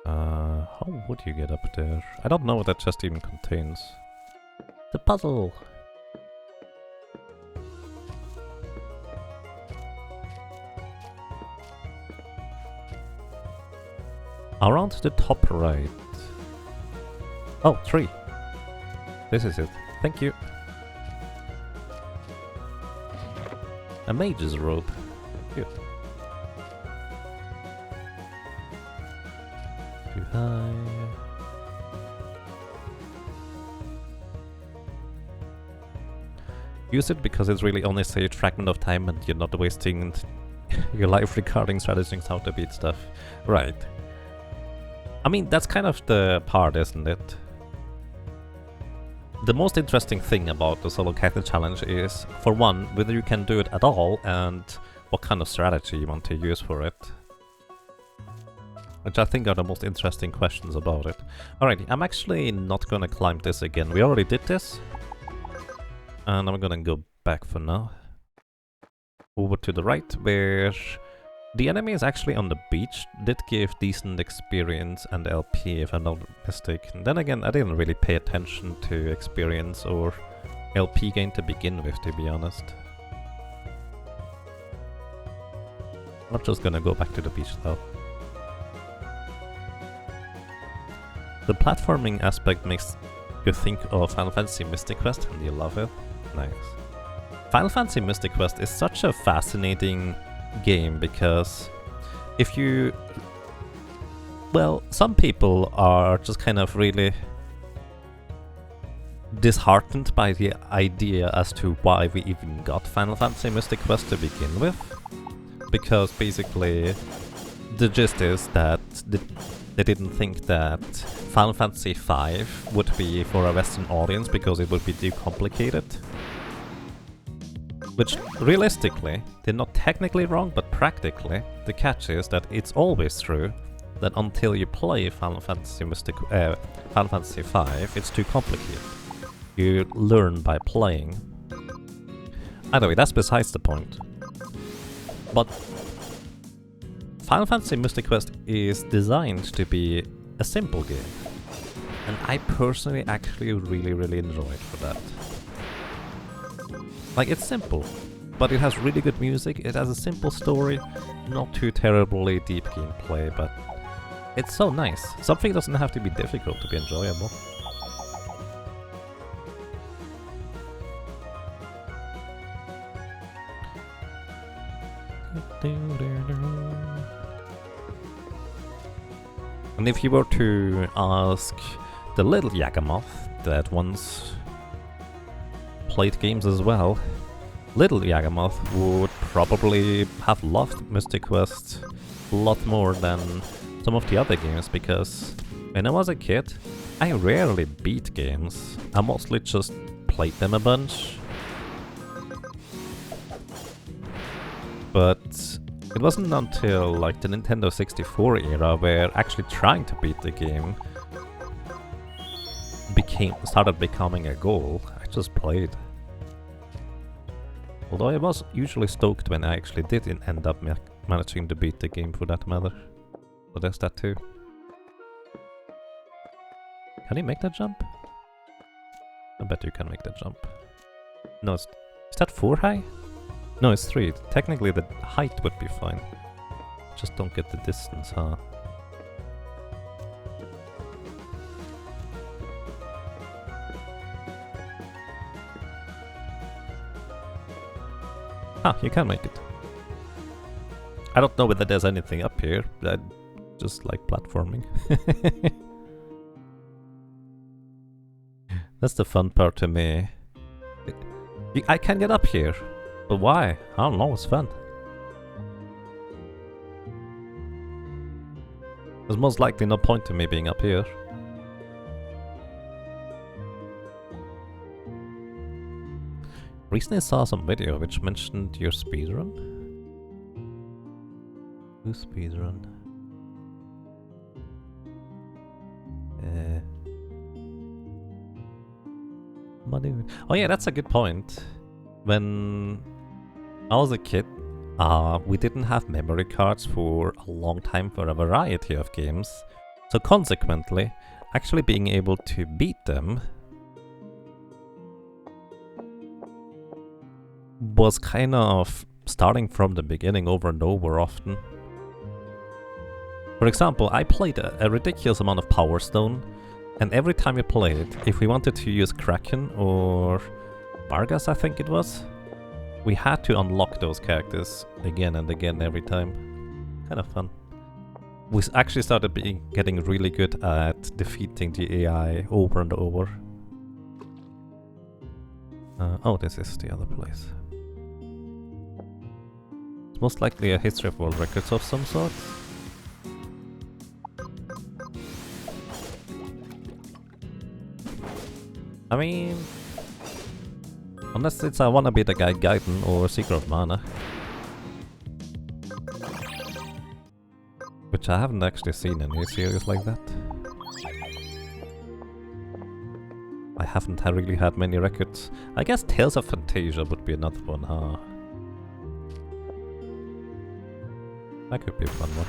How would you get up there? I don't know what that chest even contains. The puzzle! Around the top right. Oh, 3. This is it. Thank you. A mage's robe. Good. Too high. Use it because it's really only say a fragment of time and you're not wasting your life regarding strategies how to beat stuff. Right. I mean, that's kind of the part, isn't it? The most interesting thing about the solo character challenge is, for one, whether you can do it at all and what kind of strategy you want to use for it. Which I think are the most interesting questions about it. Alrighty, I'm actually not gonna climb this again. We already did this. And I'm gonna go back for now. Over to the right, where the enemy is actually on the beach. Did give decent experience and LP, if I'm not mistaken. Then again, I didn't really pay attention to experience or LP gain to begin with, to be honest. I'm just gonna go back to the beach though. The platforming aspect makes you think of Final Fantasy Mystic Quest, and you love it. Nice. Final Fantasy Mystic Quest is such a fascinating game because if you... Well, some people are just kind of really disheartened by the idea as to why we even got Final Fantasy Mystic Quest to begin with. Because basically the gist is that they didn't think that Final Fantasy V would be for a Western audience because it would be too complicated. Which, realistically, they're not technically wrong, but practically, the catch is that it's always true that until you play Final Fantasy V, it's too complicated. You learn by playing. Either way, that's besides the point. But Final Fantasy Mystic Quest is designed to be a simple game. And I personally actually really enjoy it for that. Like, it's simple, but it has really good music, it has a simple story, not too terribly deep gameplay, but it's so nice. Something doesn't have to be difficult to be enjoyable. And if you were to ask the little Yagamoth that once played games as well, little Yagamoth would probably have loved Mystic Quest a lot more than some of the other games, because when I was a kid, I rarely beat games. I mostly just played them a bunch. But it wasn't until like the Nintendo 64 era where actually trying to beat the game started becoming a goal. I just played. Although I was usually stoked when I actually did end up managing to beat the game, for that matter. So there's that too. Can you make that jump? I bet you can make that jump. No, is that 4 high? No, it's 3. Technically the height would be fine. Just don't get the distance, huh? Ah, you can make it. I don't know whether there's anything up here, but I just like platforming. That's the fun part to me. I can get up here, but why? I don't know, it's fun. There's most likely no point to me being up here. Recently saw some video which mentioned your speedrun. Who speedrun? Oh yeah, that's a good point. When I was a kid, we didn't have memory cards for a long time for a variety of games. So consequently, actually being able to beat them was kind of starting from the beginning over and over often. For example, I played a ridiculous amount of Power Stone, and every time we played, if we wanted to use Kraken or Vargas, I think it was, we had to unlock those characters again and again every time. Kind of fun. We actually started getting really good at defeating the AI over and over. Oh, this is the other place. It's most likely a history of world records of some sort. I mean, unless it's I wanna be the guy Gaiden or Secret of Mana. Which I haven't actually seen any series like that. I haven't really had many records. I guess Tales of Fantasia would be another one, huh? That could be a fun one.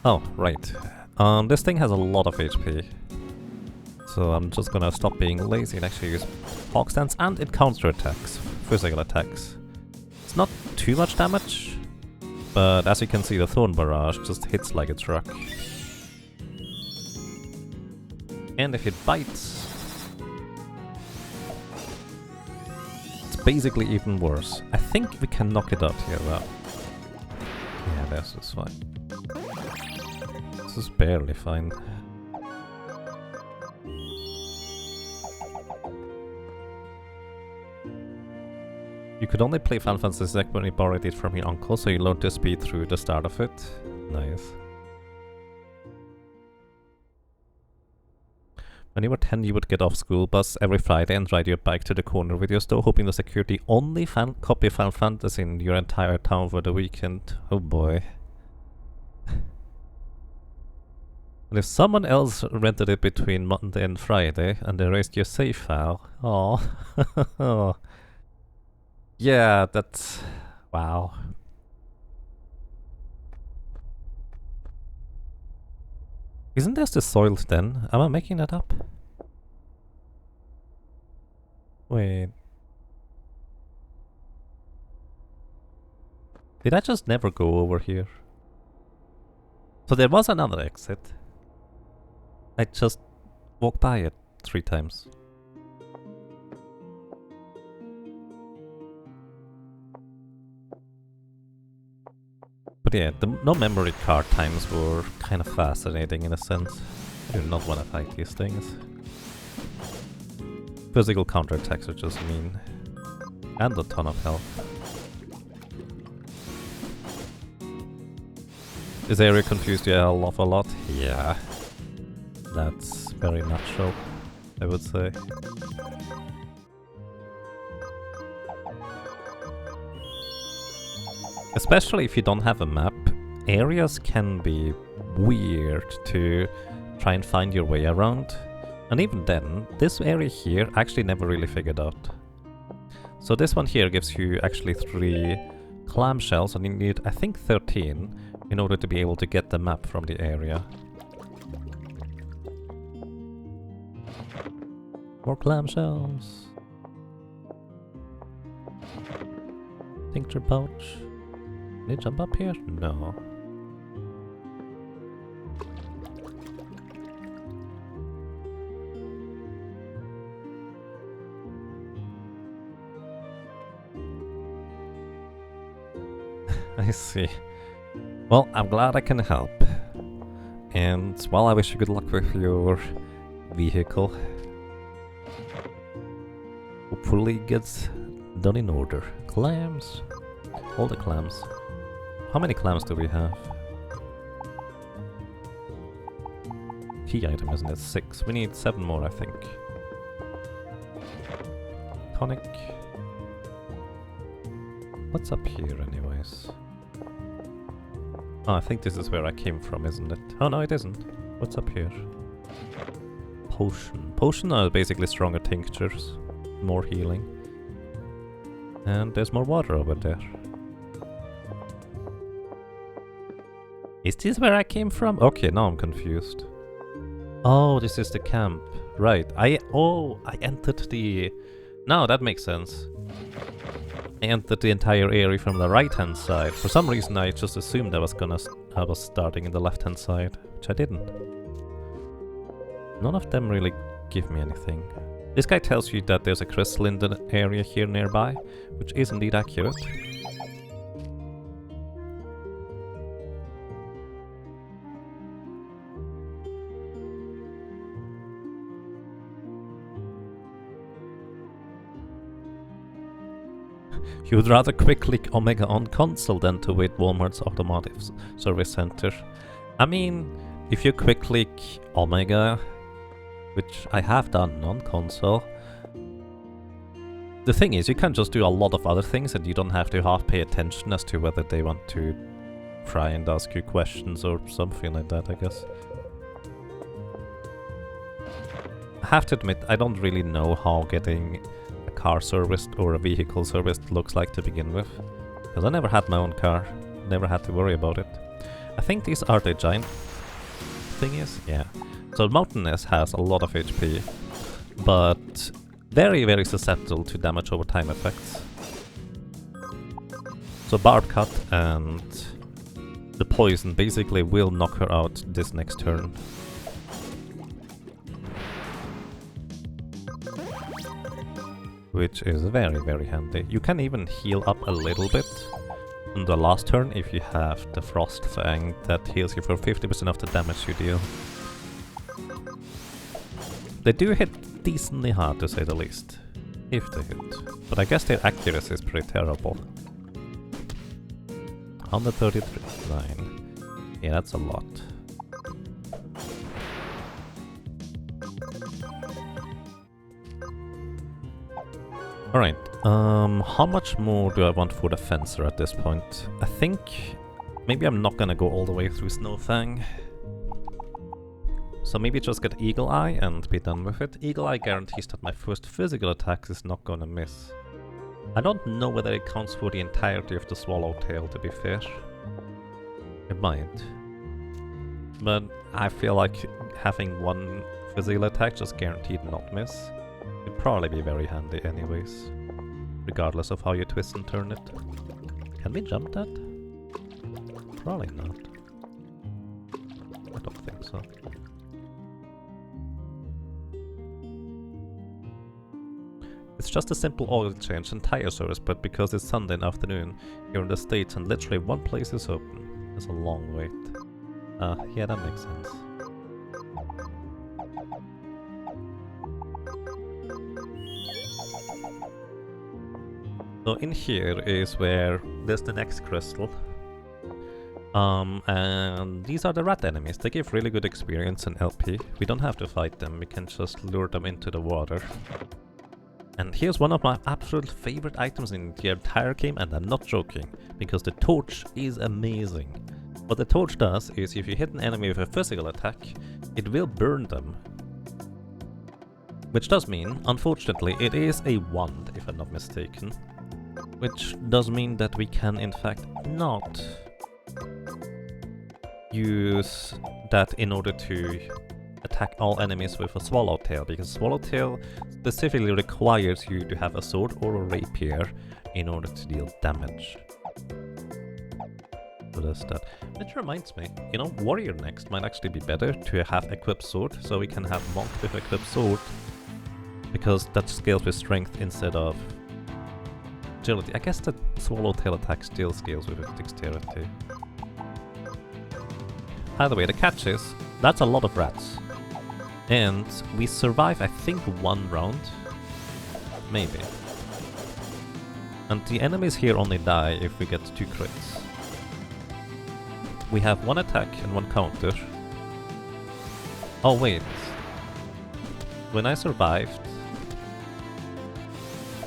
Oh, right. This thing has a lot of HP. So I'm just gonna stop being lazy and actually use Hawk Stance, and it counter-attacks, physical attacks. It's not too much damage, but as you can see the Thorn Barrage just hits like a truck. And if it bites, it's basically even worse. I think we can knock it out here though. Yeah, this is fine. This is barely fine. You could only play Final Fantasy VII when you borrowed it from your uncle, so you learned the speed through the start of it. Nice. When you were 10, you would get off school bus every Friday and ride your bike to the corner video store, hoping to secure the only copy of Final Fantasy in your entire town for the weekend. Oh boy. And if someone else rented it between Monday and Friday, and they erased your save file, oh. Yeah, that's... wow. Isn't this the Soiled Den? Am I making that up? Wait. Did I just never go over here? So there was another exit. I just walked by it 3 times. But yeah, the no memory card times were kind of fascinating in a sense. I do not want to fight these things. Physical counterattacks are just mean. And a ton of health. This area confused you a hell of a lot? Yeah. That's very natural, I would say. Especially if you don't have a map, areas can be weird to try and find your way around. And even then, this area here actually never really figured out. So this one here gives you actually 3 clamshells, and you need, I think, 13 in order to be able to get the map from the area. More clamshells. Tincture pouch. Can I jump up here? No. I see. Well, I'm glad I can help. And, well, I wish you good luck with your vehicle. Hopefully it gets done in order. Clams. All the clams. How many clams do we have? Key item, isn't it? 6. We need 7 more, I think. Tonic. What's up here, anyways? Oh, I think this is where I came from, isn't it? Oh, no, it isn't. What's up here? Potion. Potion are basically stronger tinctures. More healing. And there's more water over there. Is this where I came from? Okay, now I'm confused. Oh, this is the camp. Right. I entered the... No, that makes sense. I entered the entire area from the right-hand side. For some reason, I just assumed I was starting in the left-hand side, which I didn't. None of them really give me anything. This guy tells you that there's a crystal in the area here nearby, which is indeed accurate. You would rather quick-click Omega on console than to wait Walmart's automotive service center. I mean, if you quick-click Omega, which I have done on console, the thing is, you can just do a lot of other things and you don't have to half pay attention as to whether they want to try and ask you questions or something like that, I guess. I have to admit, I don't really know how getting a car serviced or a vehicle serviced looks like to begin with, because I never had my own car, never had to worry about it. I think these are the giant thingies, yeah. So Mountainous has a lot of HP, but very, very susceptible to damage over time effects. So Barb Cut and the poison basically will knock her out this next turn. Which is very, very handy. You can even heal up a little bit on the last turn if you have the Frost Fang that heals you for 50% of the damage you deal. They do hit decently hard, to say the least. If they hit. But I guess their accuracy is pretty terrible. 139. Yeah, that's a lot. Alright, how much more do I want for the Fencer at this point? I think maybe I'm not gonna go all the way through Snowfang. So maybe just get Eagle Eye and be done with it. Eagle Eye guarantees that my first physical attack is not gonna miss. I don't know whether it counts for the entirety of the Swallowtail, to be fair. It might. But I feel like having one physical attack just guaranteed not miss would probably be very handy anyways, regardless of how you twist and turn it. Can we jump that? Probably not. I don't think so. It's just a simple oil change and tire service, but because it's Sunday afternoon here in the States and literally one place is open, it's a long wait. Yeah, that makes sense. So in here is where there's the next crystal. And these are the rat enemies. They give really good experience and LP. We don't have to fight them, we can just lure them into the water. And here's one of my absolute favorite items in the entire game, and I'm not joking, because the torch is amazing. What the torch does is if you hit an enemy with a physical attack, it will burn them. Which does mean, unfortunately, it is a wand, if I'm not mistaken. Which does mean that we can in fact not use that in order to attack all enemies with a swallowtail, because swallowtail specifically requires you to have a sword or a rapier in order to deal damage. So that's that. Which reminds me, you know, warrior next might actually be better to have equipped sword, so we can have monk with equipped sword, because that scales with strength instead of agility. I guess the swallowtail attack still scales with dexterity. Either way, the catch is, that's a lot of rats. And we survive, I think, one round. Maybe. And the enemies here only die if we get 2 crits. We have 1 attack and 1 counter. Oh wait. When I survived,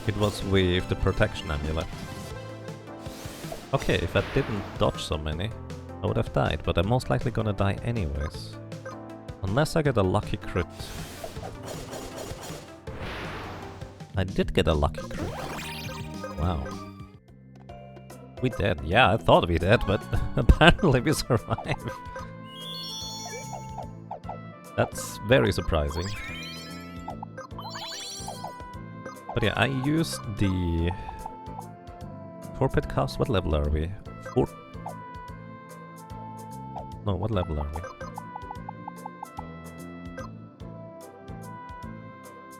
it was with the protection amulet. Okay, if I didn't dodge so many, I would have died, but I'm most likely gonna die anyways. Unless I get a lucky crit. I did get a lucky crit. Wow. We dead. Yeah, I thought we did, but apparently we survived. That's very surprising. But yeah, I used the torpid cast. What level are we? 4. No, what level are we?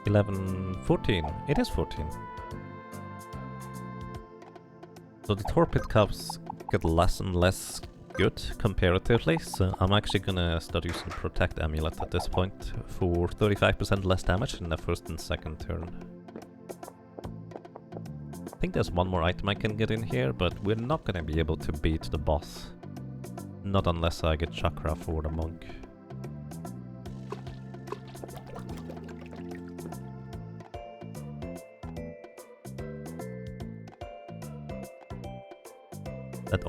11, 14. It is 14. So the torpid cups get less and less good comparatively, so I'm actually gonna start using protect amulet at this point for 35% less damage in the first and second turn. I think there's one more item I can get in here, but we're not gonna be able to beat the boss. Not unless I get chakra for the monk. That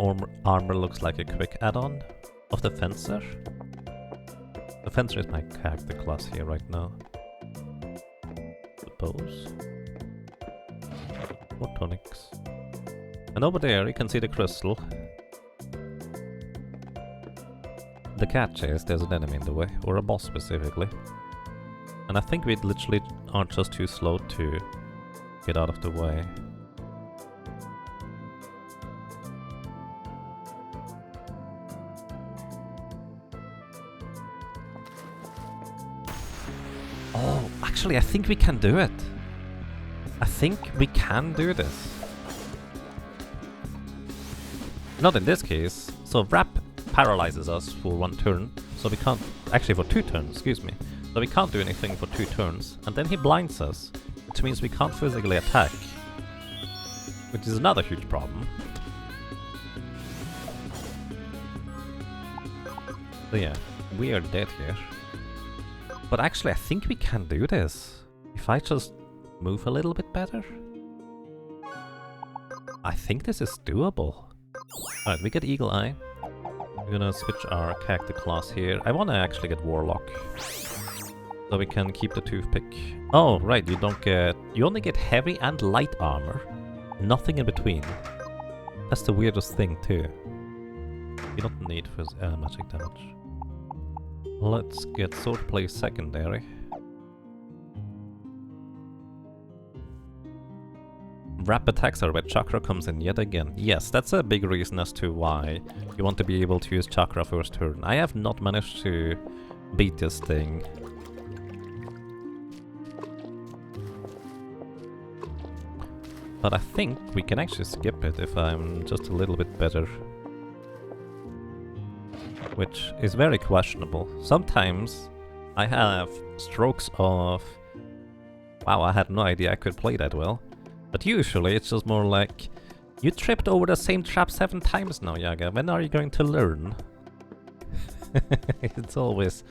armor looks like a quick add-on of the Fencer. The Fencer is my character class here right now. Suppose. More tonics. And over there you can see the crystal. The catch is there's an enemy in the way, or a boss specifically. And I think we literally are just too slow to get out of the way. Oh, actually I think we can do it. I think we can do this. Not in this case. So Wrap paralyzes us for 1 turn, so we can't, actually for 2 turns, excuse me. So we can't do anything for 2 turns, and then he blinds us, which means we can't physically attack. Which is another huge problem. So yeah, we are dead here. But actually I think we can do this. If I just move a little bit better. I think this is doable. Alright, we get Eagle Eye. We're gonna switch our character class here. I wanna actually get Warlock. So we can keep the toothpick. Oh, right, you don't get... You only get heavy and light armor. Nothing in between. That's the weirdest thing, too. You don't need for magic damage. Let's get Swordplay secondary. Wrap attacks are where chakra comes in yet again. Yes, that's a big reason as to why you want to be able to use chakra first turn. I have not managed to beat this thing. But I think we can actually skip it if I'm just a little bit better. Which is very questionable. Sometimes I have strokes of... Wow, I had no idea I could play that well. But usually it's just more like, you tripped over the same trap 7 times now, Yaga. When are you going to learn? It's always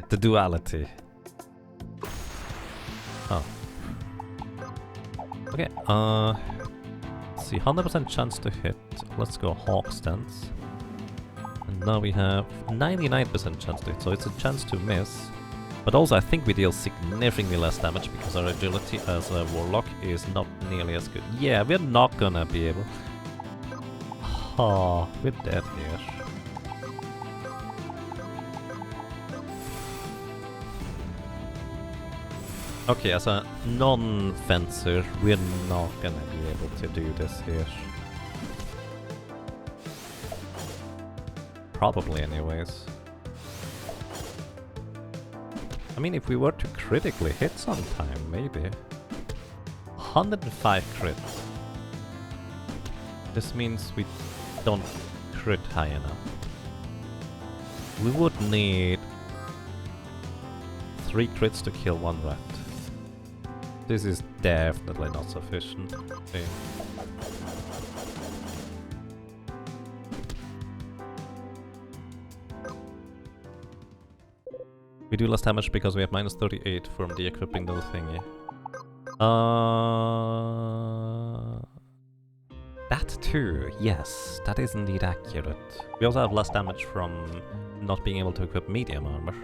the duality. Oh. Okay, let's see, 100% chance to hit. Let's go Hawk Stance. And now we have 99% chance to hit, so it's a chance to miss. But also I think we deal significantly less damage because our agility as a warlock is not nearly as good. Yeah, we're not gonna be able... Oh, we're dead here. Okay, as a non-fencer, we're not gonna be able to do this here. Probably anyways. I mean, if we were to critically hit sometime, maybe. 105 crit. This means we don't crit high enough. We would need 3 crits to kill 1 rat. This is definitely not sufficient. Okay. We do less damage because we have minus 38 from the equipping little thingy. That too, yes, that is indeed accurate. We also have less damage from not being able to equip medium armor.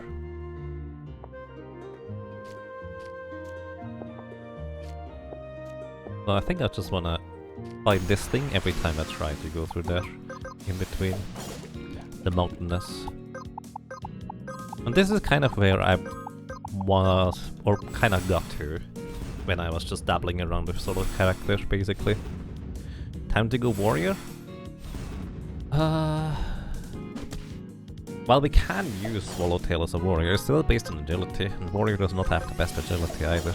So I think I just wanna fight this thing every time I try to go through there, in between the mountainous. And this is kind of where I was, or kind of got to, when I was just dabbling around with solo characters, basically. Time to go warrior? While we can use Swallowtail as a warrior, it's still based on agility, and warrior does not have the best agility either.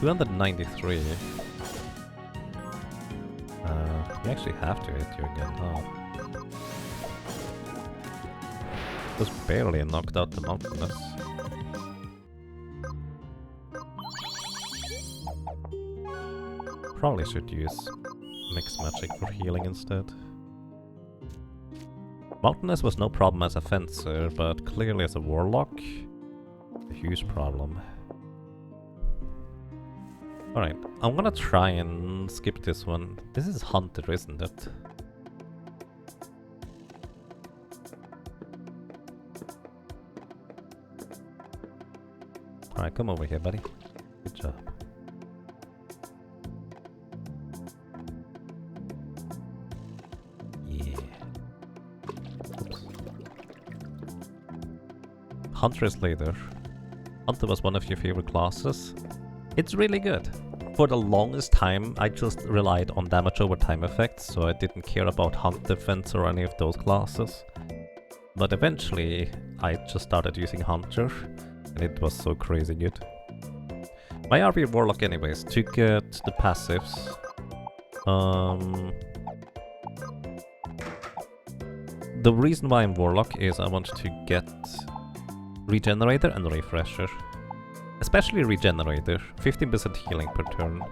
293. We actually have to hit you again, huh? Just barely knocked out the mountainous. Probably should use mixed magic for healing instead. Mountainous was no problem as a fencer, but clearly as a warlock, a huge problem. Alright, I'm gonna try and skip this one. This is Hunter, isn't it? Alright, come over here, buddy. Good job. Yeah. Oops. Hunter is later. Hunter was one of your favorite classes. It's really good. For the longest time, I just relied on damage over time effects, so I didn't care about Hunt Defense or any of those classes. But eventually, I just started using Hunter, and it was so crazy good. My RV Warlock anyways, to get the passives. The reason why I'm Warlock is I want to get Regenerator and Refresher. Especially Regenerator, 15% healing per turn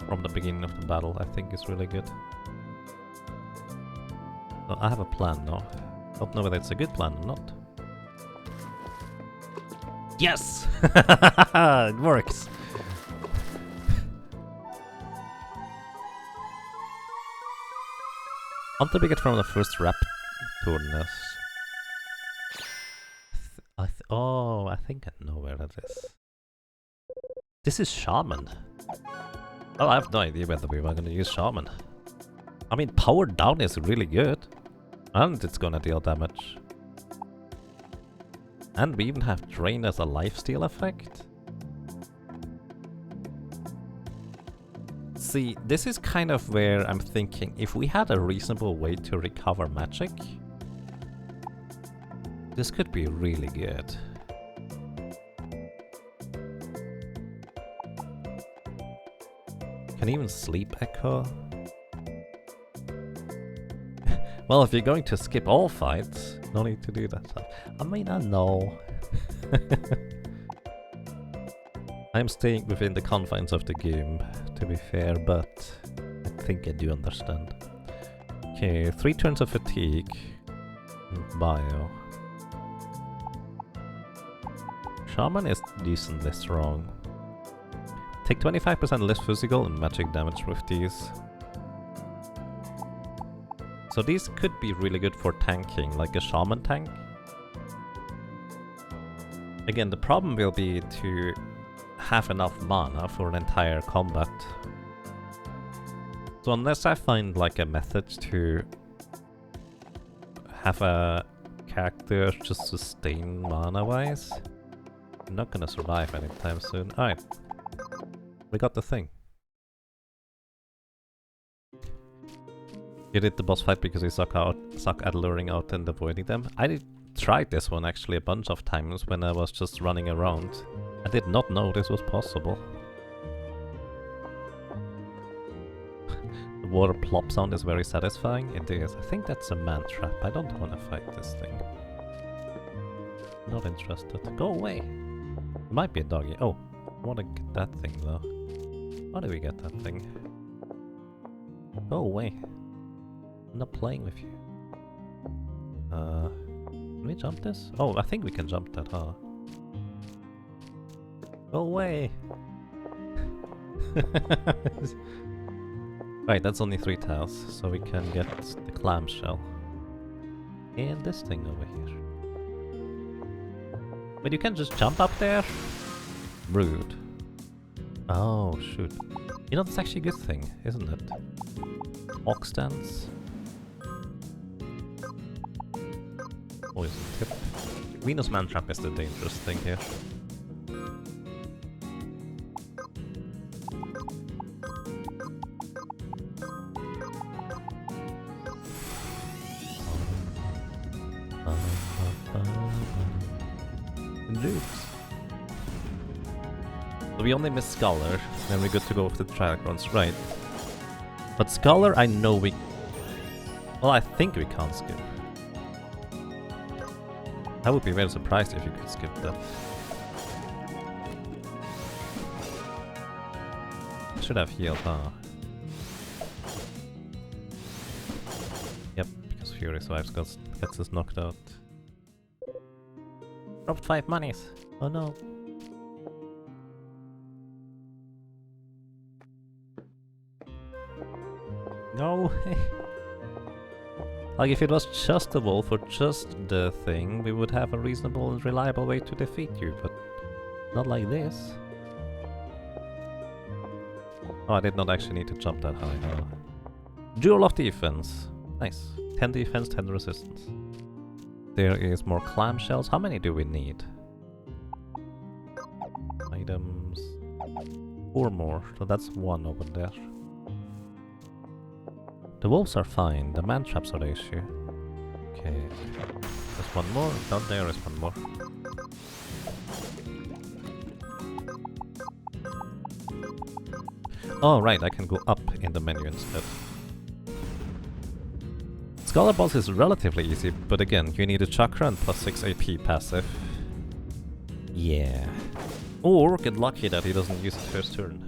from the beginning of the battle, I think is really good. So I have a plan now. Don't know whether it's a good plan or not. Yes! It works! Want to pick it from the first Raptorness. Oh, I think I know where that is. This is Shaman. Oh, I have no idea whether we were gonna use Shaman. I mean, Power Down is really good. And it's gonna deal damage. And we even have Drain as a lifesteal effect. See, this is kind of where I'm thinking, if we had a reasonable way to recover magic, this could be really good. Can even sleep echo? Well, if you're going to skip all fights, no need to do that stuff. I mean, I know. I'm staying within the confines of the game, to be fair, but I think I do understand. Okay, 3 turns of fatigue. Bio. Shaman is decently strong. Take 25% less physical and magic damage with these. So these could be really good for tanking, like a shaman tank. Again, the problem will be to have enough mana for an entire combat. So unless I find like a method to have a character just sustain mana-wise, I'm not gonna survive anytime soon. Alright, we got the thing. You did the boss fight because you suck at luring out and avoiding them. I tried this one actually a bunch of times when I was just running around. I did not know this was possible. The water plop sound is very satisfying. It is. I think that's a man trap. I don't want to fight this thing. Not interested. Go away! It might be a doggy. Oh, I want to get that thing though. How do we get that thing? Go away. I'm not playing with you. Can we jump this? Oh, I think we can jump that, huh? Go away! Right, that's only 3 tiles, so we can get the clamshell. And this thing over here. But you can just jump up there? Rude. Oh, shoot. You know, that's actually a good thing, isn't it? Ox dance. Poison tip. Venus Mantrap is the dangerous thing here. Loops. So we only miss Scholar, then we're good to go with the track runs, right? But Scholar, I know we... Well, I think we can't skip. I would be very surprised if you could skip that. Should have healed, huh? Yep, because Fury Swipes gets us knocked out. Dropped 5 monies! Oh no. No way! Like, if it was justable for just the thing, we would have a reasonable and reliable way to defeat you, but not like this. Oh, I did not actually need to jump that high, huh? Duel of Defense! Nice. 10 defense, 10 resistance. There is more clamshells. How many do we need? Items... 4 more, so that's 1 over there. The wolves are fine, the man traps are the issue. Okay. There's 1 more. No, there is 1 more. Oh, right, I can go up in the menu instead. Scholar boss is relatively easy, but again, you need a chakra and plus 6 AP passive. Yeah. Or get lucky that he doesn't use it first turn.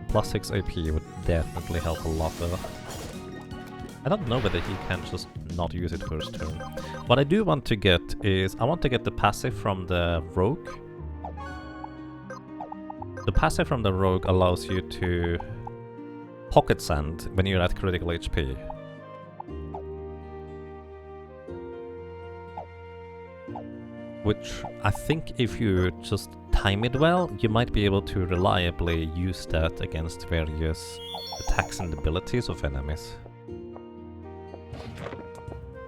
Plus 6 AP would definitely help a lot though. I don't know whether he can just not use it first turn. What I do want to get is, I want to get the passive from the rogue. The passive from the rogue allows you to pocket sand when you're at critical HP. Which I think if you just time it well, you might be able to reliably use that against various attacks and abilities of enemies.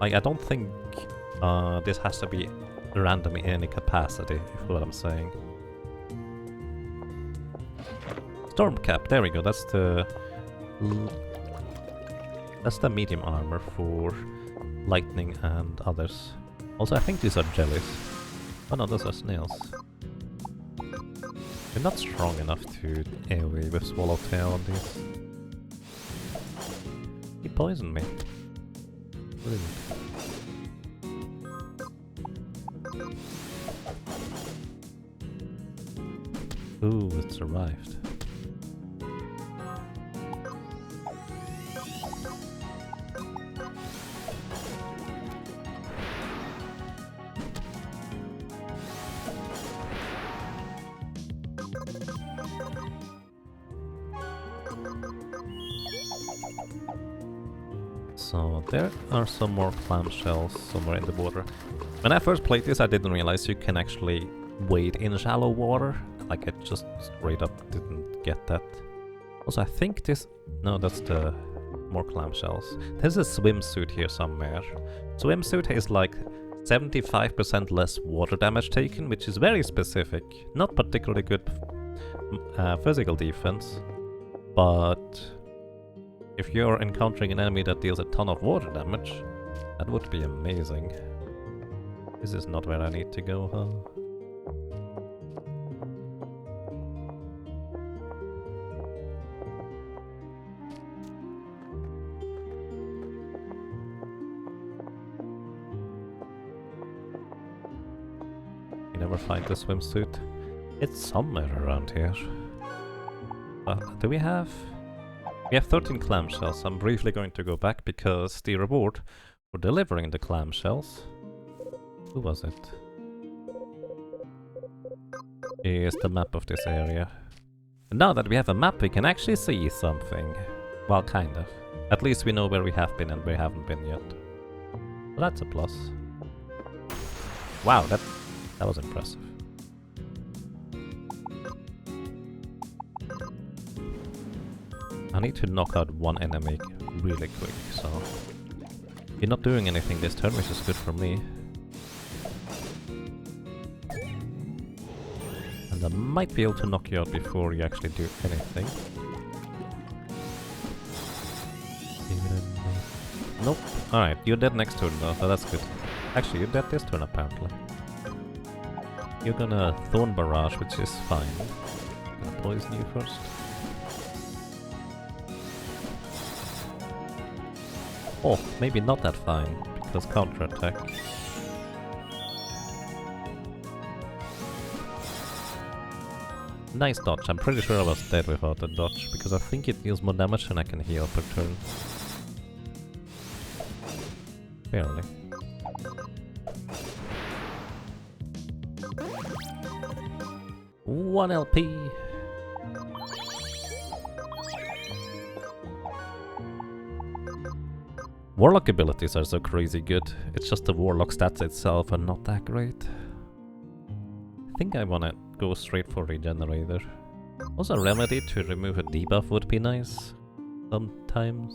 Like, I don't think this has to be random in any capacity, if what I'm saying. Storm cap, there we go, that's the medium armor for lightning and others. Also, I think these are jellies. Oh no, those are snails. They're not strong enough to AoE with Swallowtail on these. He poisoned me. Rude. Ooh, it survived. So there are some more clamshells somewhere in the water. When I first played this, I didn't realize you can actually wade in shallow water. Like, I just straight up didn't get that. Also, I think this... No, that's the more clamshells. There's a swimsuit here somewhere. Swimsuit is like 75% less water damage taken, which is very specific. Not particularly good physical defense, but if you're encountering an enemy that deals a ton of water damage, that would be amazing. This is not where I need to go, huh? Never find the swimsuit. It's somewhere around here. Do we have... We have 13 clamshells. I'm briefly going to go back because the reward for delivering the clamshells... Who was it? Is the map of this area. And now that we have a map, we can actually see something. Well, kind of. At least we know where we have been and where we haven't been yet. So that's a plus. Wow, that was impressive. I need to knock out one enemy really quick, so... You're not doing anything this turn, which is good for me. And I might be able to knock you out before you actually do anything. Nope. Alright, you're dead next turn though, so that's good. Actually, you're dead this turn apparently. You're gonna Thorn Barrage, which is fine. Gonna poison you first. Oh, maybe not that fine, because counter-attack. Nice dodge. I'm pretty sure I was dead without the dodge, because I think it deals more damage than I can heal per turn. Barely. One LP. Warlock abilities are so crazy good. It's just the Warlock stats itself are not that great. I think I wanna go straight for Regenerator. Also, a remedy to remove a debuff would be nice. Sometimes.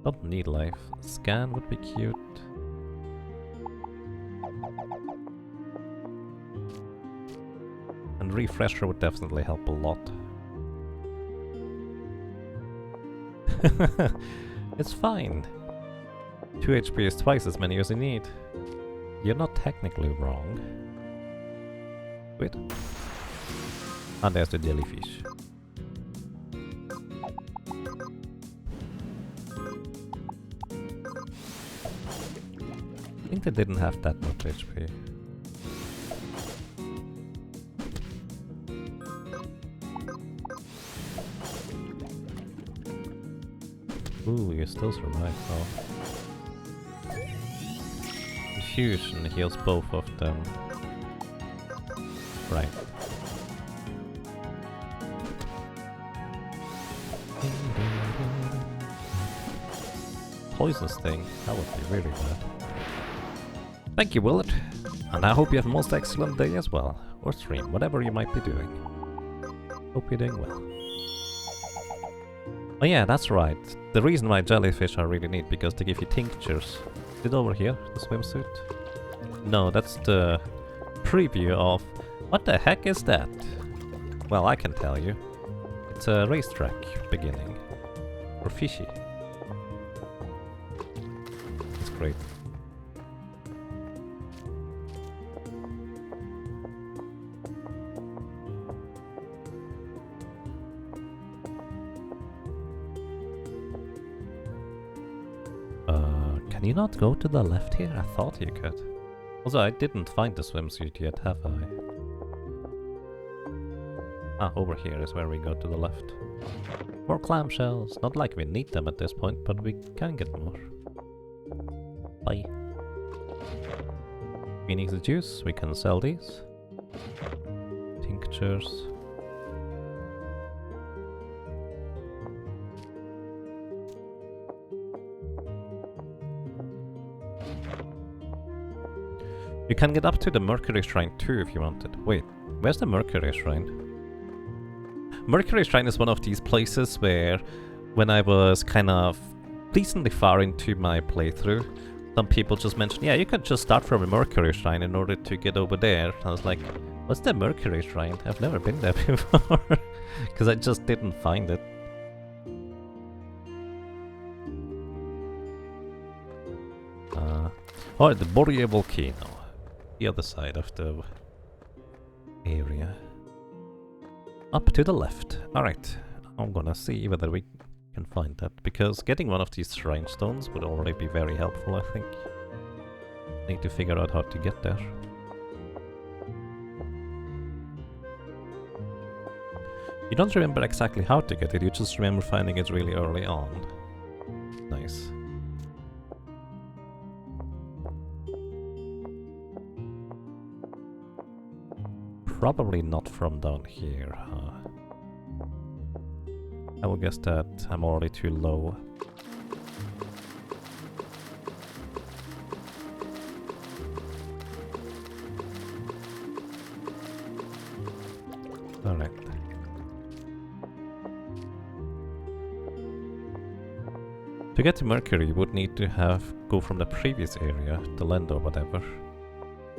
Don't need life. Scan would be cute. And Refresher would definitely help a lot. It's fine. 2 HP is twice as many as you need. You're not technically wrong. Wait. And there's the jellyfish. I think they didn't have that much HP. Ooh, you still survive though. Infusion heals both of them. Right. Poison Sting, that would be really bad. Thank you, Willett, and I hope you have a most excellent day as well, or stream, whatever you might be doing. Hope you're doing well. Oh yeah, that's right. The reason why jellyfish are really neat, because they give you tinctures. Is it over here, the swimsuit? No, that's the preview of... What the heck is that? Well, I can tell you. It's a racetrack beginning. For fishy. It's great. Can you not go to the left here? I thought you could. Also, I didn't find the swimsuit yet, have I? Ah, over here is where we go to the left. More clamshells. Not like we need them at this point, but we can get more. Bye. Phoenix juice, we can sell these. Tinctures. You can get up to the Mercury Shrine too if you wanted. Wait, where's the Mercury Shrine? Mercury Shrine is one of these places where, when I was kind of decently far into my playthrough, some people just mentioned, yeah, you could just start from a Mercury Shrine in order to get over there. I was like, what's the Mercury Shrine? I've never been there before. Because I just didn't find it. Oh, the Boreal Volcano. The other side of the area. Up to the left. Alright, I'm gonna see whether we can find that, because getting one of these shrine stones would already be very helpful, I think. Need to figure out how to get there. You don't remember exactly how to get it, you just remember finding it really early on. Nice. Probably not from down here, huh? I will guess that I'm already too low. Alright. To get to Mercury, you would need to go from the previous area, the land or whatever.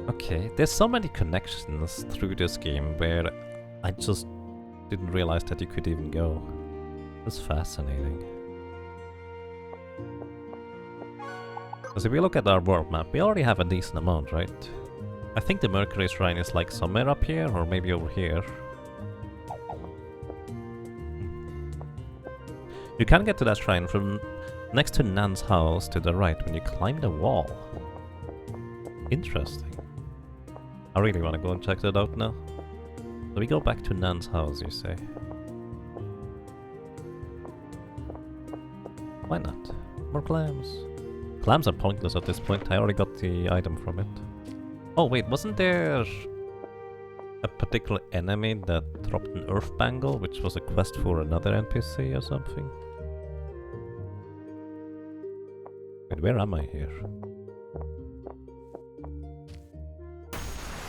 Okay, there's so many connections through this game where I just didn't realize that you could even go. That's fascinating. Because if we look at our world map, we already have a decent amount, right? I think the Mercury Shrine is like somewhere up here, or maybe over here. You can get to that shrine from next to Nan's house to the right when you climb the wall. Interesting. I really want to go and check that out now. So we go back to Nan's house, you say? Why not? More clams. Clams are pointless at this point. I already got the item from it. Oh wait, wasn't there a particular enemy that dropped an earth bangle, which was a quest for another NPC or something? Wait, where am I here?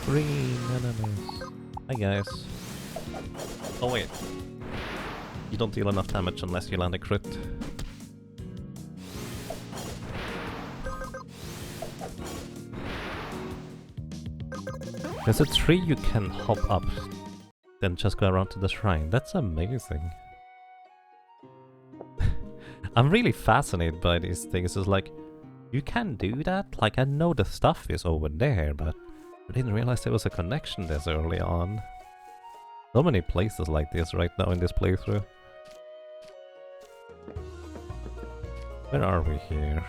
Green enemies. Hi guys. Oh wait. You don't deal enough damage unless you land a crit. There's a tree you can hop up, then just go around to the shrine. That's amazing. I'm really fascinated by these things. It's like, you can do that? Like, I know the stuff is over there, but I didn't realize there was a connection this early on. So many places like this right now in this playthrough. Where are we here?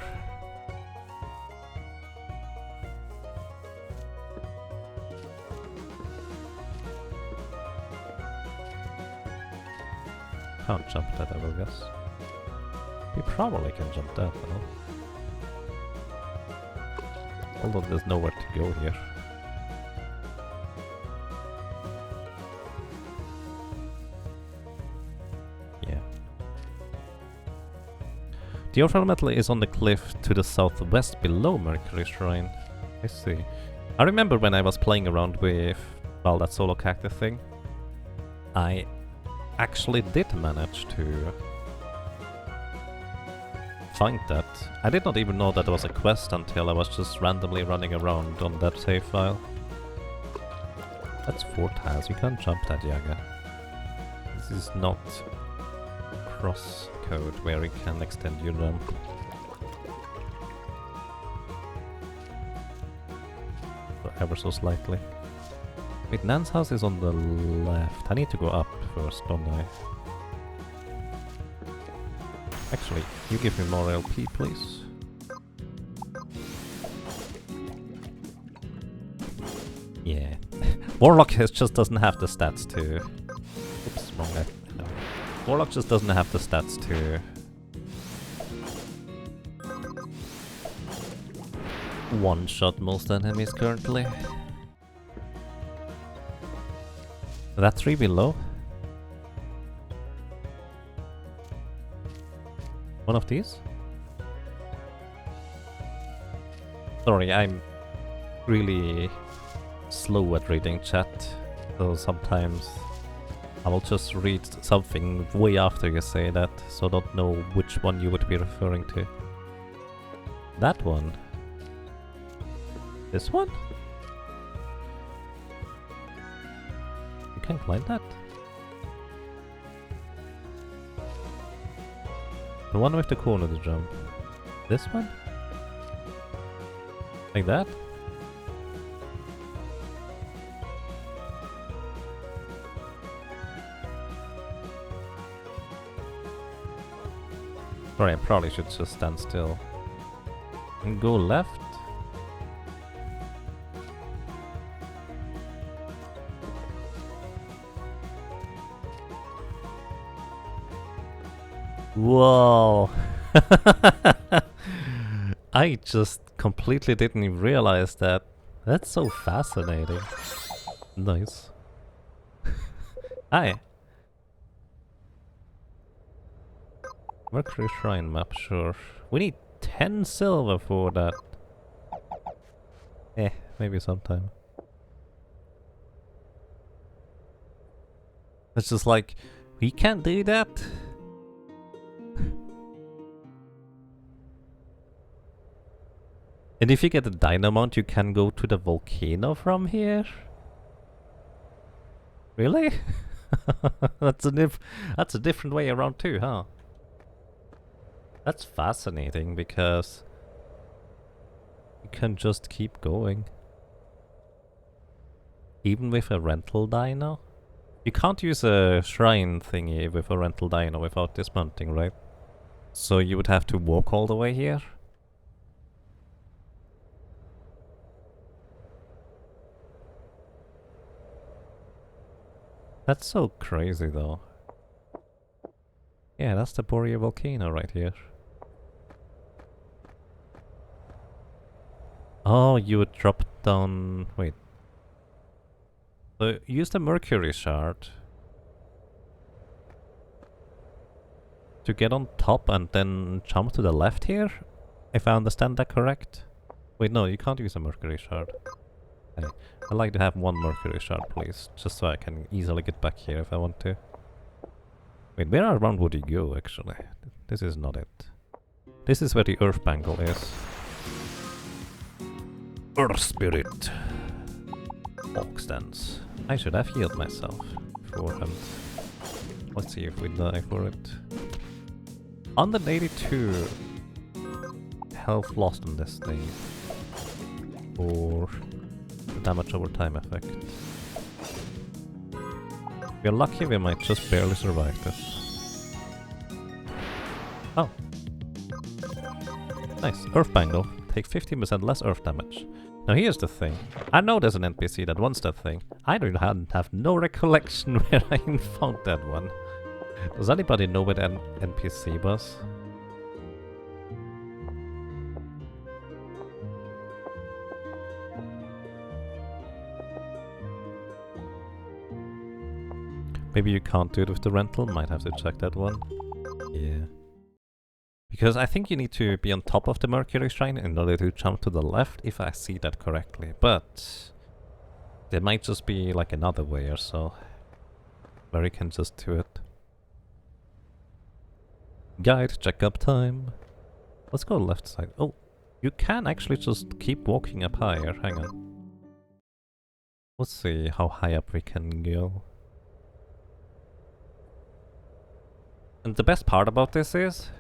Can't jump that, I will guess. We probably can jump that though. Although there's nowhere to go here. Yeah. The orphan metal is on the cliff to the southwest below Mercury Shrine. I see. I remember when I was playing around with, well, that solo cactus thing. I actually did manage to find that. I did not even know that it was a quest until I was just randomly running around on that save file. That's 4 tiles, you can't jump that, Yaga. this is not cross code where you can extend your jump. Ever so slightly. Wait, Nan's house is on the left. I need to go up first, don't I? Actually, you give me more LP, please. Yeah. Warlock just doesn't have the stats to... Oops, wrong guy. No. Warlock just doesn't have the stats to... one-shot most enemies currently. That 3 below? One of these? Sorry, I'm really slow at reading chat, so sometimes I will just read something way after you say that, so I don't know which one you would be referring to. That one? This one? You can climb that? The one with the corner to jump. This one? Like that? Sorry, I probably should just stand still. And go left? Whoa! I just completely didn't even realize that. That's so fascinating. Nice. Hi. Mercury Shrine map, sure. We need 10 silver for that. Maybe sometime. It's just like, we can't do that. And if you get a dynamount, you can go to the volcano from here? Really? That's a different way around too, huh? That's fascinating because you can just keep going. Even with a rental dino? You can't use a shrine thingy with a rental dino without dismounting, right? So you would have to walk all the way here? That's so crazy though. Yeah, that's the Borea volcano right here. Oh, you would drop down... wait. So use the mercury shard to get on top and then jump to the left here? If I understand that correct? Wait, no, you can't use a mercury shard. Hey, I'd like to have one mercury shard, please, just so I can easily get back here if I want to. Wait, where around would you go, actually? This is not it. This is where the earth bangle is. Earth spirit. Ox dance. I should have healed myself beforehand. Let's see if we die for it. 182 health lost on this thing. Or the damage over time effect. If we're lucky, we might just barely survive this. Oh. Nice. Earth Bangle. Take 15% less earth damage. Now here's the thing. I know there's an NPC that wants that thing. I don't have no recollection where I found that one. Does anybody know where that NPC was? Maybe you can't do it with the rental, might have to check that one. Yeah. Because I think you need to be on top of the Mercury Shrine in order to jump to the left, if I see that correctly. But there might just be like another way or so, where you can just do it. Guide checkup time. Let's go left side. Oh, you can actually just keep walking up higher. Hang on. Let's see how high up we can go. And the best part about this is,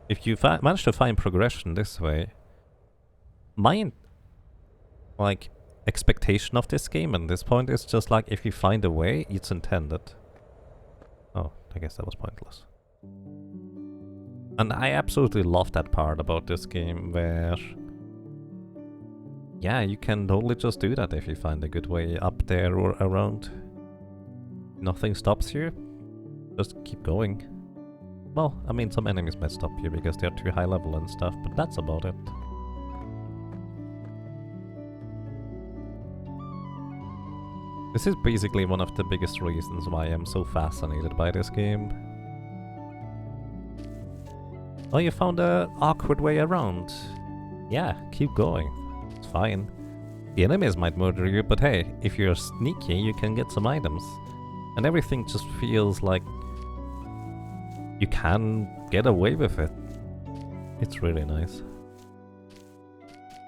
if you manage to find progression this way, my like expectation of this game at this point is just like, if you find a way, it's intended. Oh, I guess that was pointless. And I absolutely love that part about this game where, yeah, you can totally just do that if you find a good way up there or around. Nothing stops you. Just keep going. Well, I mean, some enemies might stop you because they're too high level and stuff, but that's about it. This is basically one of the biggest reasons why I'm so fascinated by this game. Oh, you found an awkward way around. Yeah, keep going. It's fine. The enemies might murder you, but hey, if you're sneaky, you can get some items. And everything just feels like you can get away with it. It's really nice.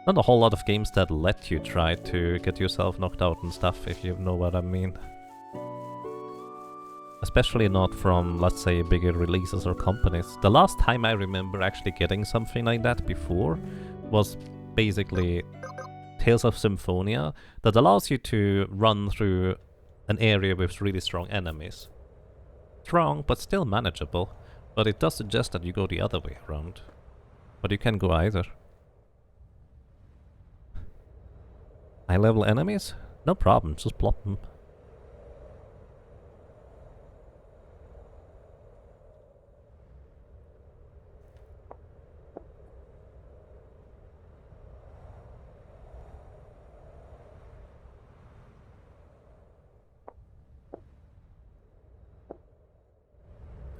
Not a whole lot of games that let you try to get yourself knocked out and stuff, if you know what I mean. Especially not from, let's say, bigger releases or companies. The last time I remember actually getting something like that before was basically Tales of Symphonia, that allows you to run through an area with really strong enemies. Strong, but still manageable. But it does suggest that you go the other way around. But you can go either. High level enemies? No problem, just plop them.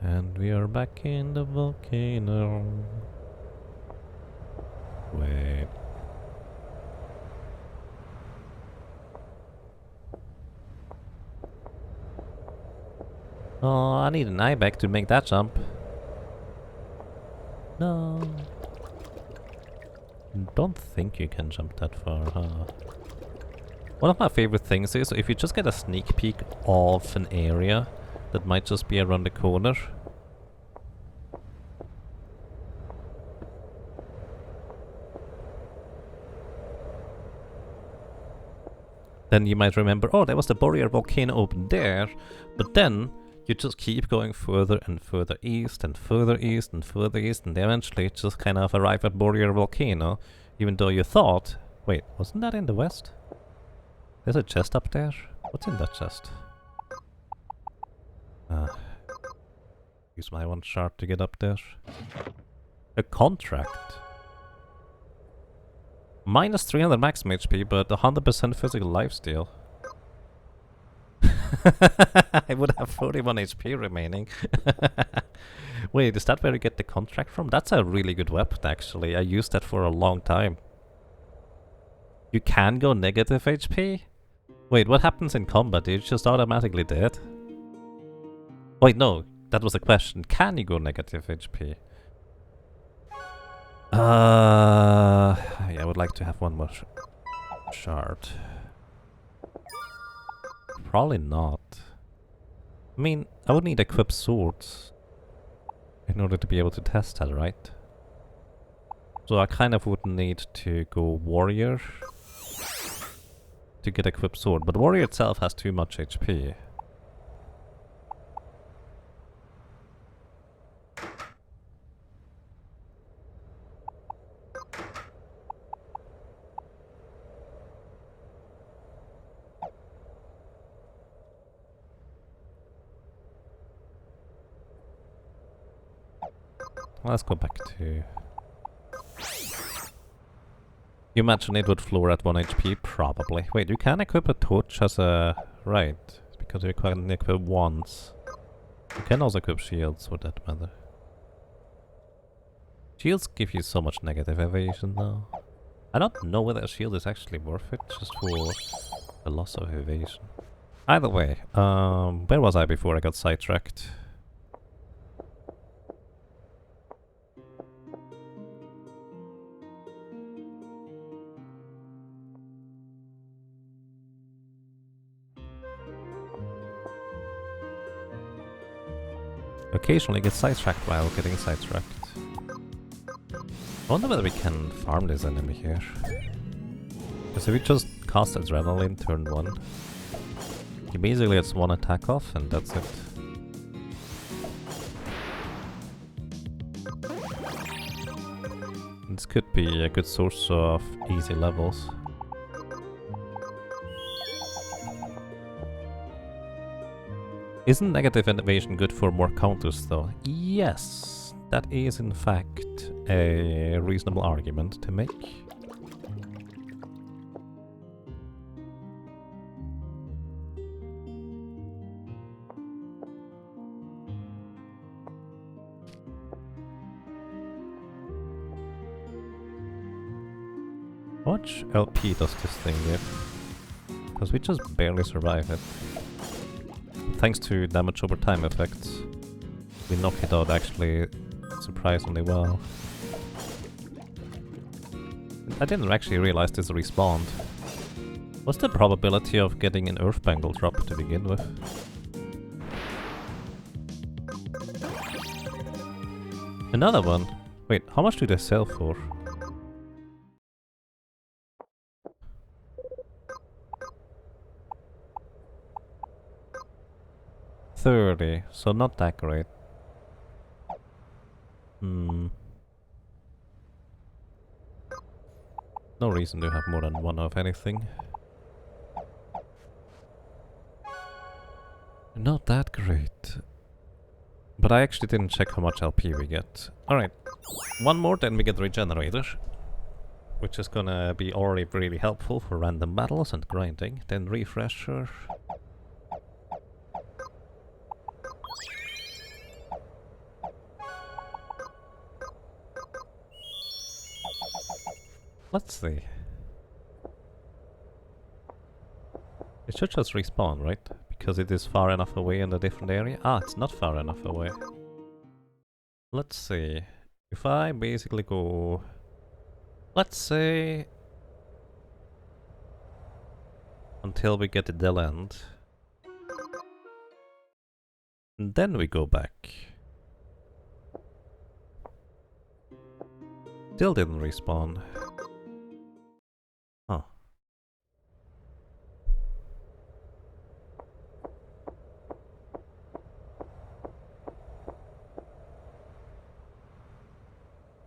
And we are back in the volcano. Wait. Oh, I need an eye back to make that jump. No. Don't think you can jump that far, huh? One of my favorite things is if you just get a sneak peek of an area that might just be around the corner. Then you might remember, oh, there was the Boreal volcano over there, but then you just keep going further and further east and further east and further east, and eventually just kind of arrive at Boreal volcano, even though you thought, wait, wasn't that in the west? There's a chest up there? What's in that chest? Use my one shard to get up there. A contract. Minus 300 maximum HP, but 100% physical lifesteal. I would have 41 HP remaining. Wait, is that where you get the contract from? That's a really good weapon, actually. I used that for a long time. You can go negative HP? Wait, what happens in combat? You're just automatically dead? Wait, no. That was a question. Can you go negative HP? I would like to have one more shard. Probably not. I mean, I would need equipped swords in order to be able to test that, right? So I kind of would need to go warrior to get equipped sword, but warrior itself has too much HP. Let's go back to... You imagine it would floor at 1 HP? Probably. Wait, you can equip a torch as a... Right, because you can equip once. You can also equip shields, for that matter. Shields give you so much negative evasion now. I don't know whether a shield is actually worth it, just for the loss of evasion. Either way, where was I before I got sidetracked? Occasionally get sidetracked while getting sidetracked. I wonder whether we can farm this enemy here. Because if we just cast Adrenaline turn 1, he basically gets 1 attack off and that's it. This could be a good source of easy levels. Isn't negative evasion good for more counters though? Yes, that is in fact a reasonable argument to make. How much LP does this thing give? Because we just barely survive it. Thanks to damage over time effects, we knock it out actually surprisingly well. I didn't actually realize this respawned. What's the probability of getting an Earthbangle drop to begin with? Another one? Wait, how much do they sell for? $30, so not that great. No reason to have more than one of anything. Not that great. But I actually didn't check how much LP we get. Alright, one more, then we get Regenerator, which is gonna be already really helpful for random battles and grinding. Then Refresher. Let's see. It should just respawn, right? Because it is far enough away in a different area. Ah, it's not far enough away. Let's see. If I basically go... Let's say... until we get to the land. And then we go back. Still didn't respawn. Huh.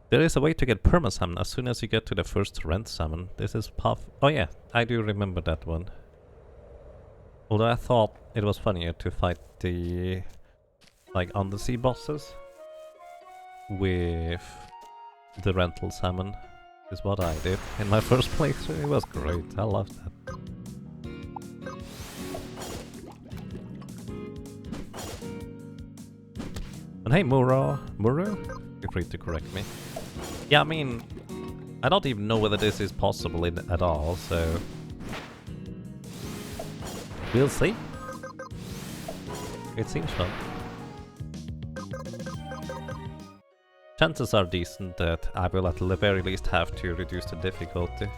There is a way to get perma-summon as soon as you get to the first rent summon. This is path... Oh yeah, I do remember that one. Although I thought it was funnier to fight the... like undersea bosses with the rental summon. Is what I did in my first playthrough. It was great. I loved that. And hey, Muro, feel free to correct me. Yeah, I mean, I don't even know whether this is possible at all, so we'll see. It seems fun. Chances are decent that I will at the very least have to reduce the difficulty.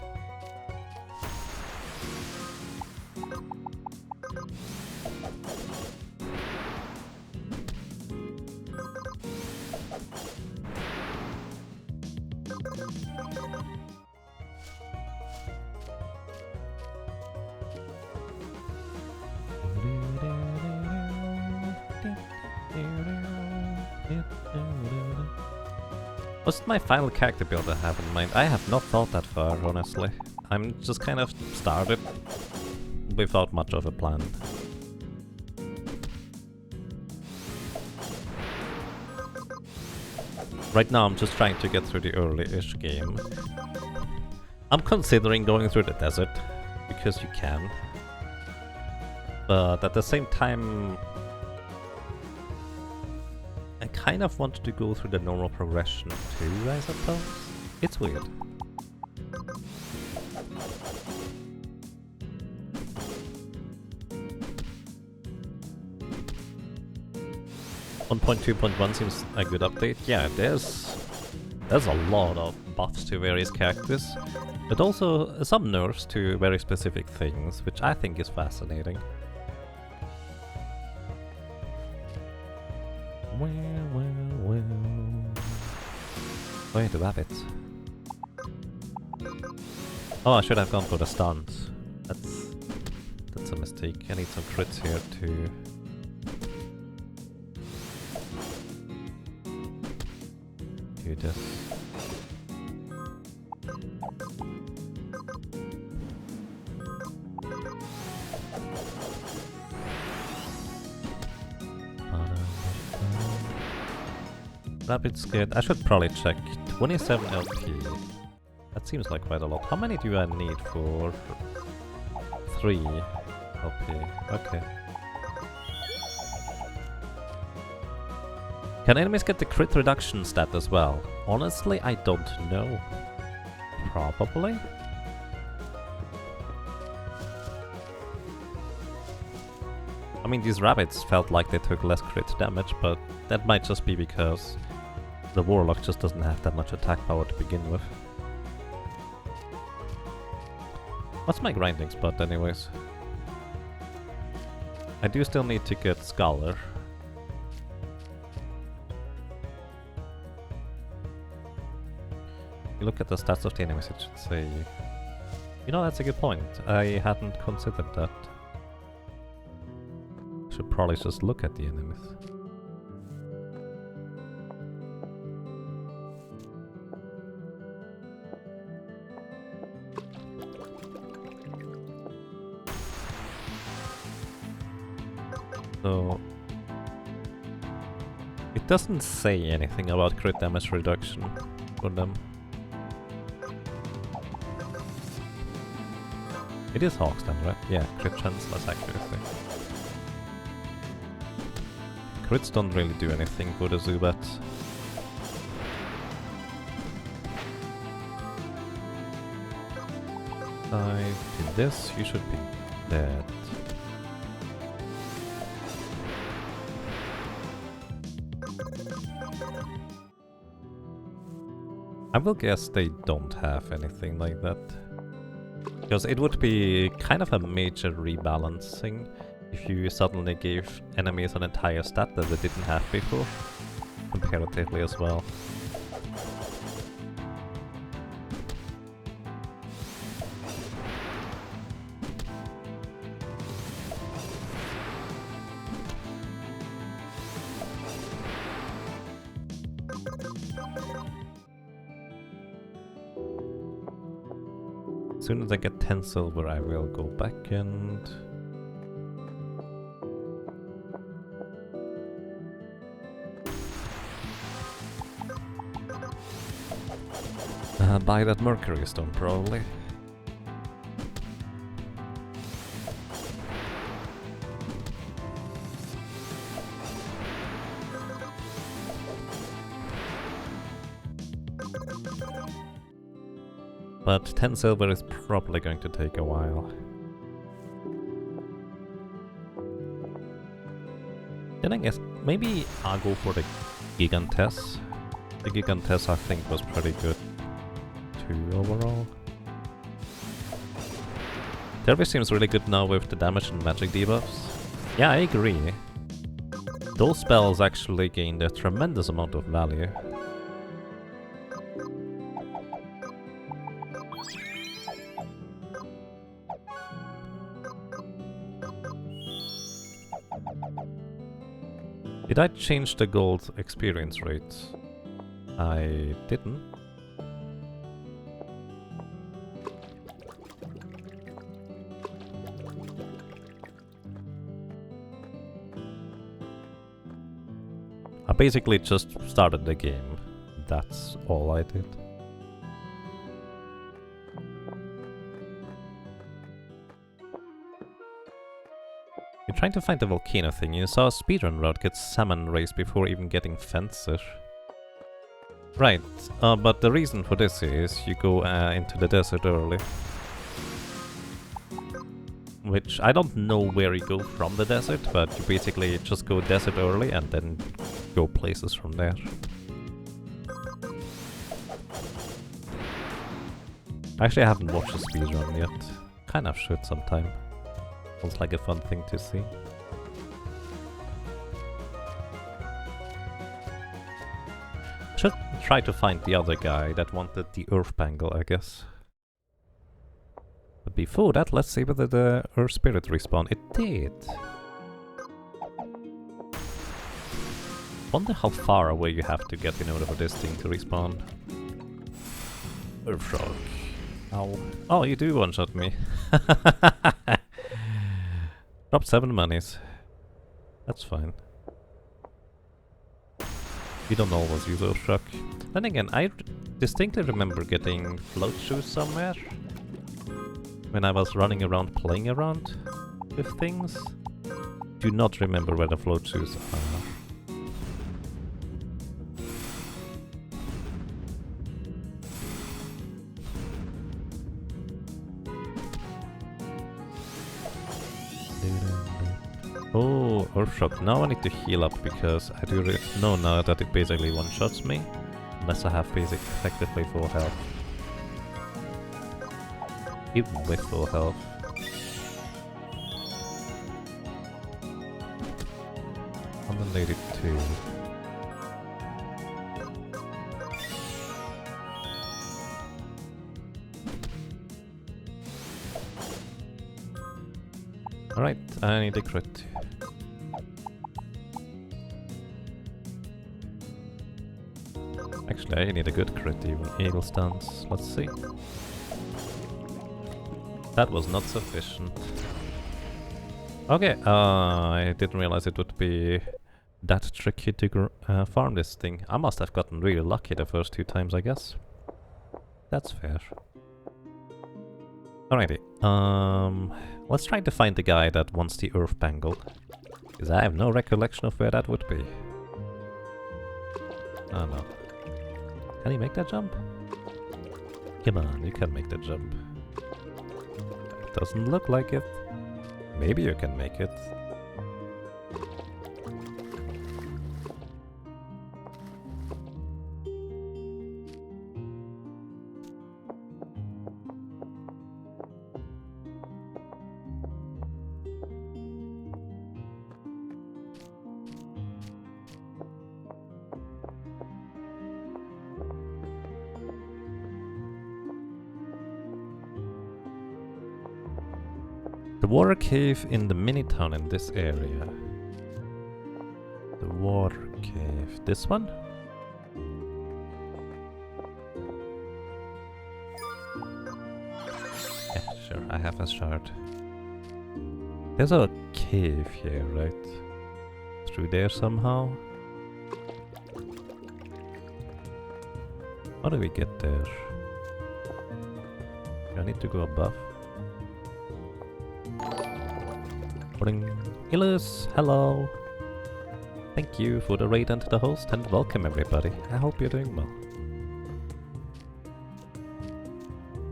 What's my final character build I have in mind? I have not thought that far, honestly. I'm just kind of started without much of a plan. Right now I'm just trying to get through the early-ish game. I'm considering going through the desert, because you can. But at the same time, I kind of want to go through the normal progression too, I suppose. It's weird. One 1.2.1 seems a good update. Yeah, there's a lot of buffs to various characters, but also some nerfs to very specific things, which I think is fascinating. Well. Wait, the rabbit. Oh, I should have gone for the stuns. That's a mistake. I need some crits here to... do this. Rabbit's good. I should probably check. 27 LP. That seems like quite a lot. How many do I need for 3 LP? Okay. Can enemies get the crit reduction stat as well? Honestly, I don't know. Probably? I mean, these rabbits felt like they took less crit damage, but that might just be because the warlock just doesn't have that much attack power to begin with. What's my grinding spot anyways? I do still need to get Scholar. You look at the stats of the enemies, it should say... You know, that's a good point. I hadn't considered that. Should probably just look at the enemies. So... It doesn't say anything about crit damage reduction for them. It is Hawks then, right? Yeah, crit chance, that's accuracy. Crits don't really do anything for the Zubats. I did this, you should be dead. I will guess they don't have anything like that. Because it would be kind of a major rebalancing if you suddenly gave enemies an entire stat that they didn't have before, comparatively as well. As soon as I get 10 silver, I will go back and... buy that Mercury Stone, probably. But 10 silver is probably going to take a while. Then I guess maybe I'll go for the Gigantess. The Gigantess I think was pretty good too overall. Derby seems really good now with the damage and magic debuffs. Yeah, I agree. Those spells actually gained a tremendous amount of value. Did I change the gold experience rate? I didn't. I basically just started the game. That's all I did. You're trying to find the volcano thing. You saw a speedrun route get salmon raised before even getting fencer. Right, but the reason for this is you go into the desert early. Which I don't know where you go from the desert, but you basically just go desert early and then go places from there. Actually, I haven't watched a speedrun yet. Kind of should sometime. Sounds like a fun thing to see. Should try to find the other guy that wanted the earth bangle, I guess. But before that, let's see whether the earth spirit respawned. It did. Wonder how far away you have to get in order for this thing to respawn. Earth shock. Ow. Oh, you do one-shot me. Drop 7 monies. That's fine. You don't always use Earth shock. Then again, I distinctly remember getting float shoes somewhere when I was running around playing around with things. Do not remember where the float shoes are. Oh, Earth shock. Now I need to heal up because I do know now that it basically one-shots me. Unless I have basic effectively full health. Even with full health. Unrelated too. Alright, I need a crit. Actually, I need a good crit even. Eagle stance. Let's see. That was not sufficient. Okay, I didn't realize it would be that tricky to farm this thing. I must have gotten really lucky the first 2 times, I guess. That's fair. Alrighty, let's try to find the guy that wants the earth bangle. Because I have no recollection of where that would be. Oh no. Can he make that jump? Come on, you can make that jump. Doesn't look like it. Maybe you can make it. The water cave in the mini town in this area. The water cave. This one? Yeah, sure, I have a shard. There's a cave here, right? Through there somehow? How do we get there? I need to go above. Illus, hello! Thank you for the raid and the host, and welcome everybody. I hope you're doing well.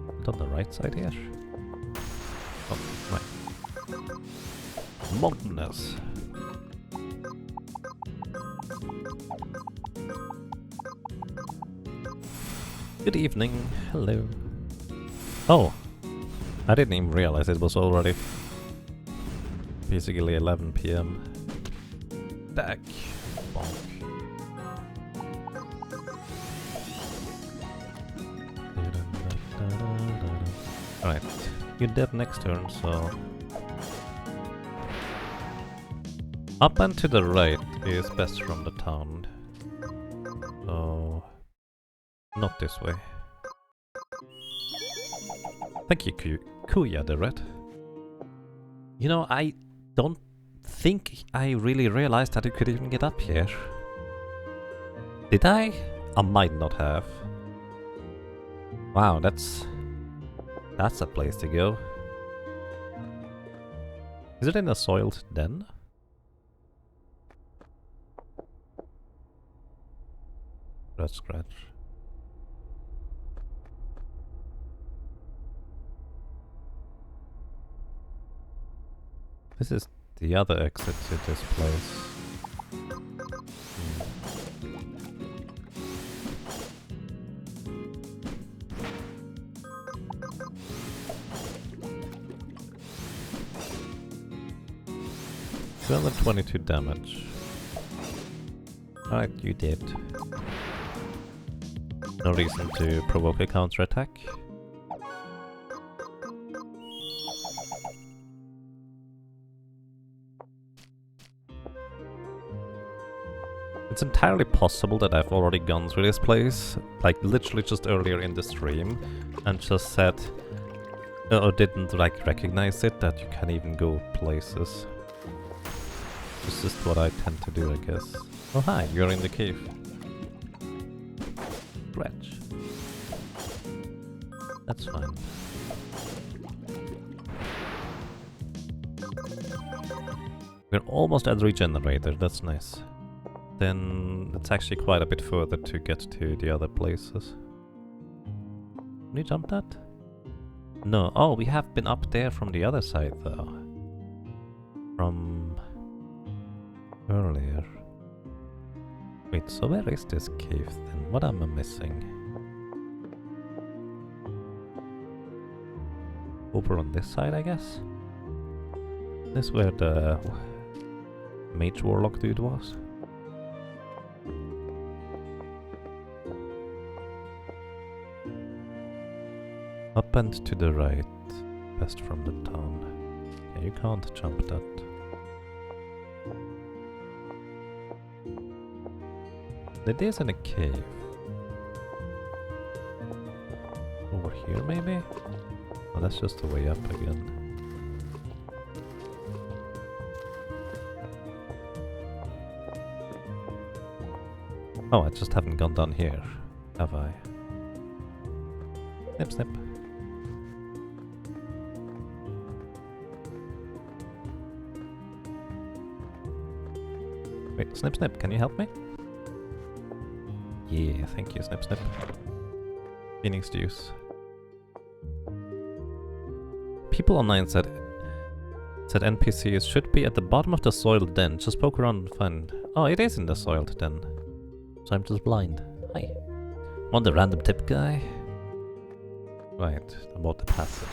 And on the right side here? Oh, right. Mountainous. Good evening, hello. Oh, I didn't even realize it was already basically 11 PM. Back. Bonk. Alright, you're dead next turn, so... Up and to the right is best from the town. So... Not this way. Thank you, Kuya the Red. You know, I don't think I really realized that you could even get up here. Did I? I might not have. Wow, that's a place to go. Is it in a soiled den? Scratch. This is the other exit to this place. $222 damage. Alright, you did. No reason to provoke a counterattack. It's entirely possible that I've already gone through this place, like literally just earlier in the stream, and just said, or didn't like recognize it, that you can even go places. It's just what I tend to do, I guess. Oh hi, you're in the cave. Scratch. That's fine. We're almost at the regenerator, that's nice. Then it's actually quite a bit further to get to the other places. Can you jump that? No. Oh, we have been up there from the other side though. From earlier. Wait, so where is this cave then? What am I missing? Over on this side, I guess? This is where the mage warlock dude was. Up and to the right, best from the town. Yeah, you can't jump that. It is in a cave. Over here, maybe? Oh, that's just the way up again. Oh, I just haven't gone down here, have I? Snip, snip. Wait, Snip Snip, can you help me? Yeah, thank you, Snip Snip. Phoenix juice. People online said NPCs should be at the bottom of the soiled den. Just poke around and find... Oh, it is in the soiled den. So I'm just blind. Hi. Want the random tip guy? Right, about the passive.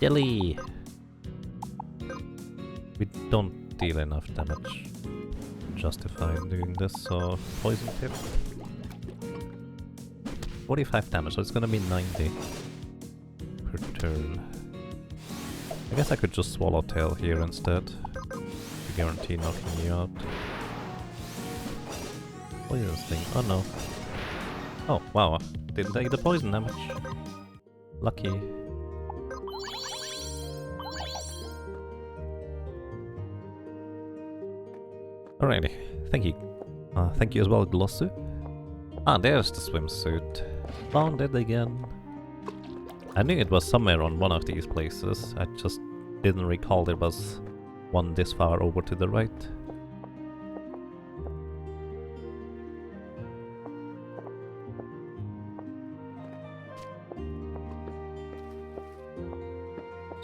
Jelly! We don't deal enough damage to justify doing this, so poison tip. 45 damage, so it's gonna be 90 per turn. I guess I could just swallowtail here instead to guarantee knocking you out. Poison thing. Oh no. Oh wow, didn't take the poison damage. Lucky. Alrighty, thank you. Thank you as well, Glossu. Ah, there's the swimsuit. Found it again. I knew it was somewhere on one of these places. I just didn't recall there was one this far over to the right.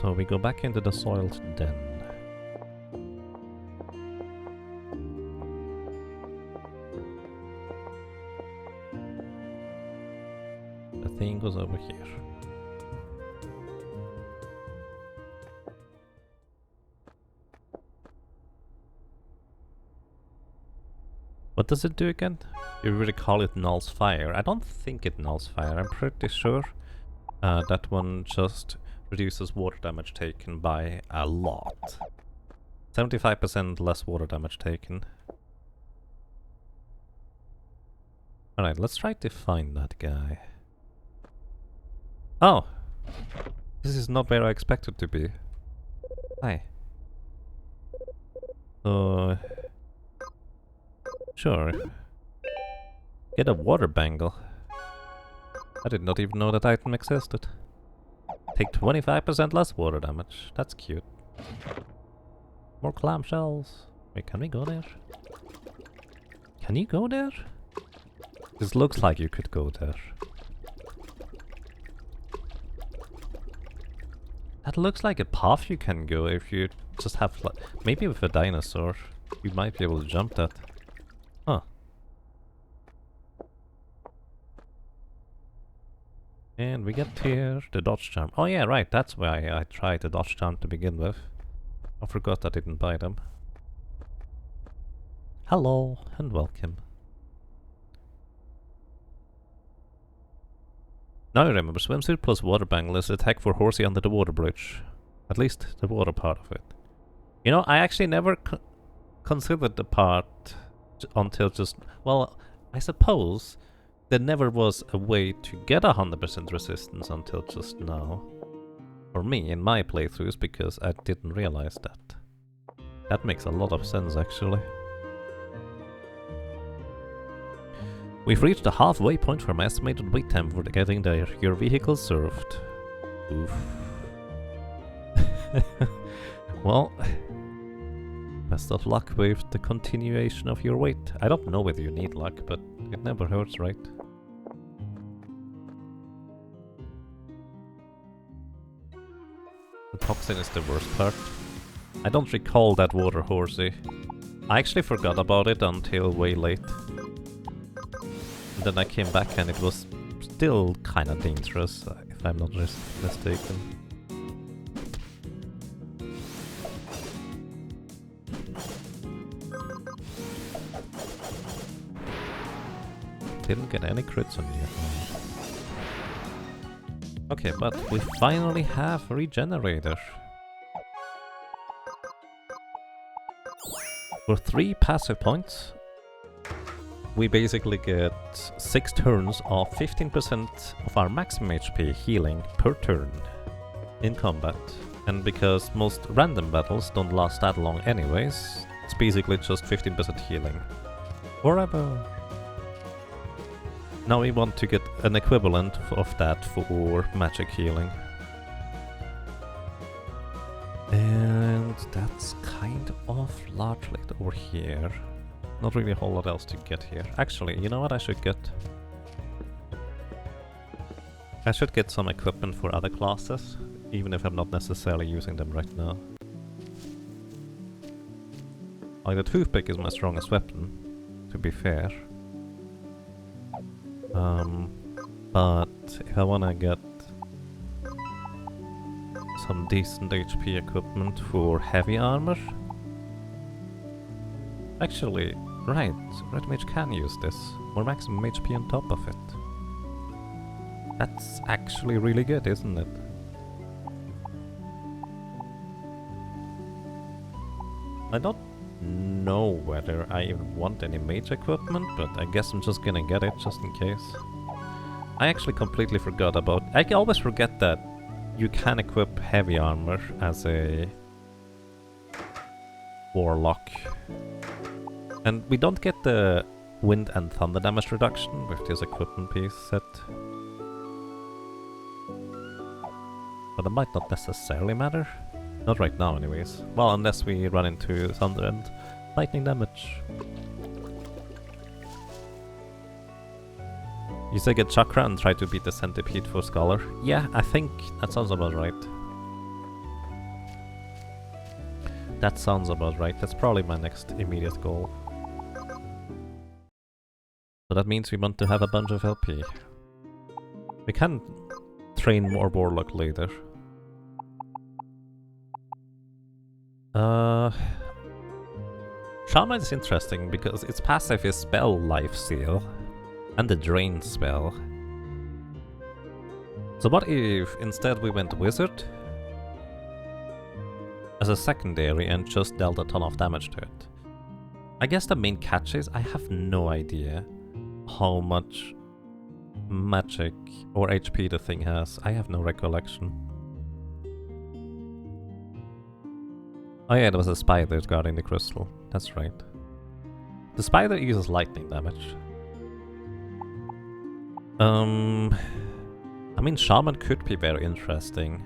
So we go back into the soiled den. The thing goes over here. What does it do again? You really call it nulls fire. I don't think it nulls fire. I'm pretty sure that one just reduces water damage taken by a lot. 75% less water damage taken. Alright, let's try to find that guy. Oh! This is not where I expected to be. Hi. Sure. Get a water bangle. I did not even know that item existed. Take 25% less water damage. That's cute. More clamshells. Wait, can we go there? Can you go there? This looks like you could go there. That looks like a path you can go if you just have... Maybe with a dinosaur. You might be able to jump that. Huh. And we get here the dodge charm. Oh yeah, right, that's why I tried the dodge charm to begin with. I forgot I didn't buy them. Hello and welcome. Now I remember, swimsuit plus water bangle is attack for horsey under the water bridge. At least the water part of it. You know, I actually never considered the part until just... Well, I suppose there never was a way to get 100% resistance until just now. For me, in my playthroughs, because I didn't realize that. That makes a lot of sense, actually. We've reached the halfway point for my estimated wait time for getting your vehicle served. Oof. Well, best of luck with the continuation of your wait. I don't know whether you need luck, but it never hurts, right? The toxin is the worst part. I don't recall that water horsey. I actually forgot about it until way late. And then I came back and it was still kinda dangerous, if I'm not mistaken. Didn't get any crits on you. Okay, but we finally have a regenerator. For 3 passive points, we basically get 6 turns of 15% of our maximum HP healing per turn in combat. And because most random battles don't last that long anyways, it's basically just 15% healing. Forever! Now we want to get an equivalent of that for magic healing. And that's kind of largely over here. Not really a whole lot else to get here. Actually, you know what I should get? I should get some equipment for other classes, even if I'm not necessarily using them right now. Like the toothpick is my strongest weapon, to be fair. But if I wanna get some decent HP equipment for heavy armor... Actually, right, Red Mage can use this. More maximum HP on top of it. That's actually really good, isn't it? I don't know whether I even want any mage equipment, but I guess I'm just gonna get it just in case. I actually completely forgot about... I always forget that you can equip heavy armor as a warlock. And we don't get the wind and thunder damage reduction with this equipment piece set. But it might not necessarily matter. Not right now anyways. Well, unless we run into thunder and lightning damage. You say get chakra and try to beat the centipede for scholar. Yeah, I think that sounds about right. That sounds about right. That's probably my next immediate goal. So that means we want to have a bunch of LP. We can train more warlock later. Shaman is interesting because its passive is spell life seal and the drain spell. So what if instead we went wizard as a secondary and just dealt a ton of damage to it? I guess the main catch is I have no idea how much magic or HP the thing has. I have no recollection. Oh yeah, there was a spider guarding the crystal. That's right. The spider uses lightning damage. I mean, Shaman could be very interesting.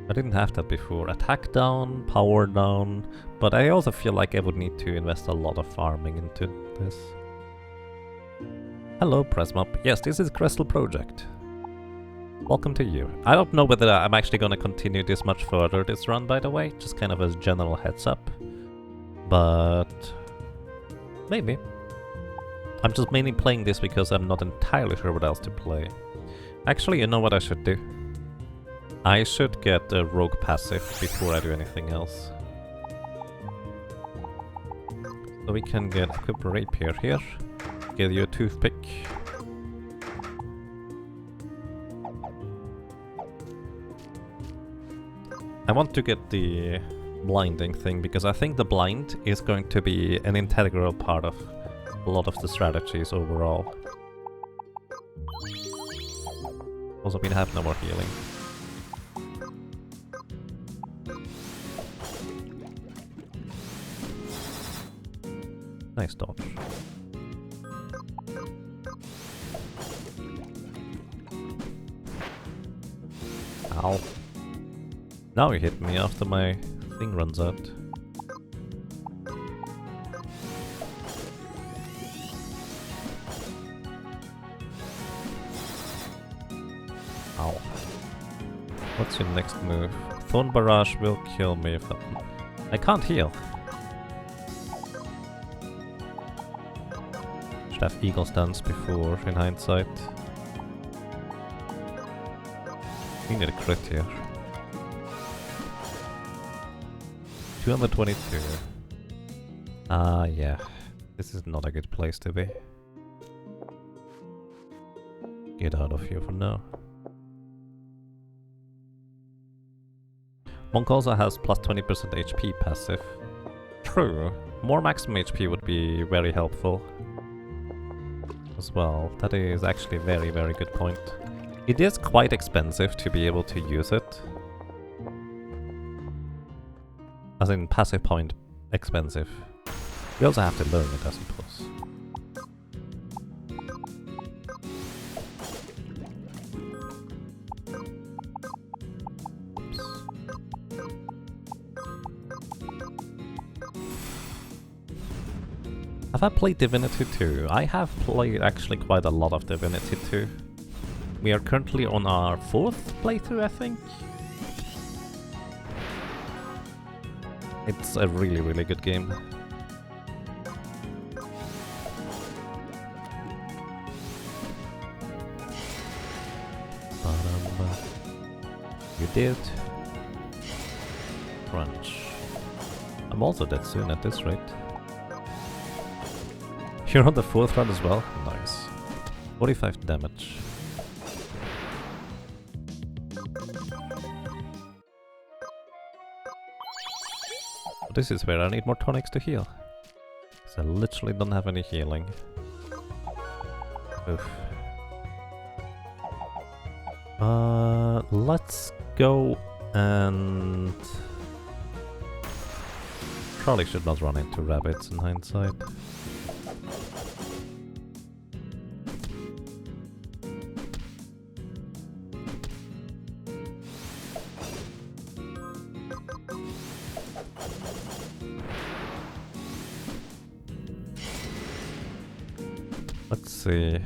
I didn't have that before. Attack down, power down, but I also feel like I would need to invest a lot of farming into this. Hello, Presmop. Yes, this is Crystal Project. Welcome to you. I don't know whether I'm actually gonna continue this much further this run, by the way, just kind of as general heads up. But maybe. I'm just mainly playing this because I'm not entirely sure what else to play. Actually, you know what I should do? I should get a rogue passive before I do anything else. So we can get equip rapier here. Get you a toothpick. I want to get the blinding thing because I think the blind is going to be an integral part of a lot of the strategies overall. Also, we have no more healing. Nice dodge. Ow. Now you hit me after my thing runs out. Ow. What's your next move? Thorn Barrage will kill me if I can't heal. Should have Eagle Stance before, in hindsight. We need a crit here. 222. Yeah. This is not a good place to be. Get out of here for now. Monk also has plus 20% HP passive. True. More maximum HP would be very helpful as well. That is actually a very, very good point. It is quite expensive to be able to use it. As in passive point expensive. You also have to learn it, I suppose. Have I played Divinity 2? I have played actually quite a lot of Divinity 2. We are currently on our 4th playthrough, I think. It's a really, really good game. You did. Crunch. I'm also dead soon at this rate. You're on the 4th run as well? Nice. 45 damage. This is where I need more tonics to heal. Because I literally don't have any healing. Oof. Let's go and... Probably should not run into rabbits in hindsight. Let's see.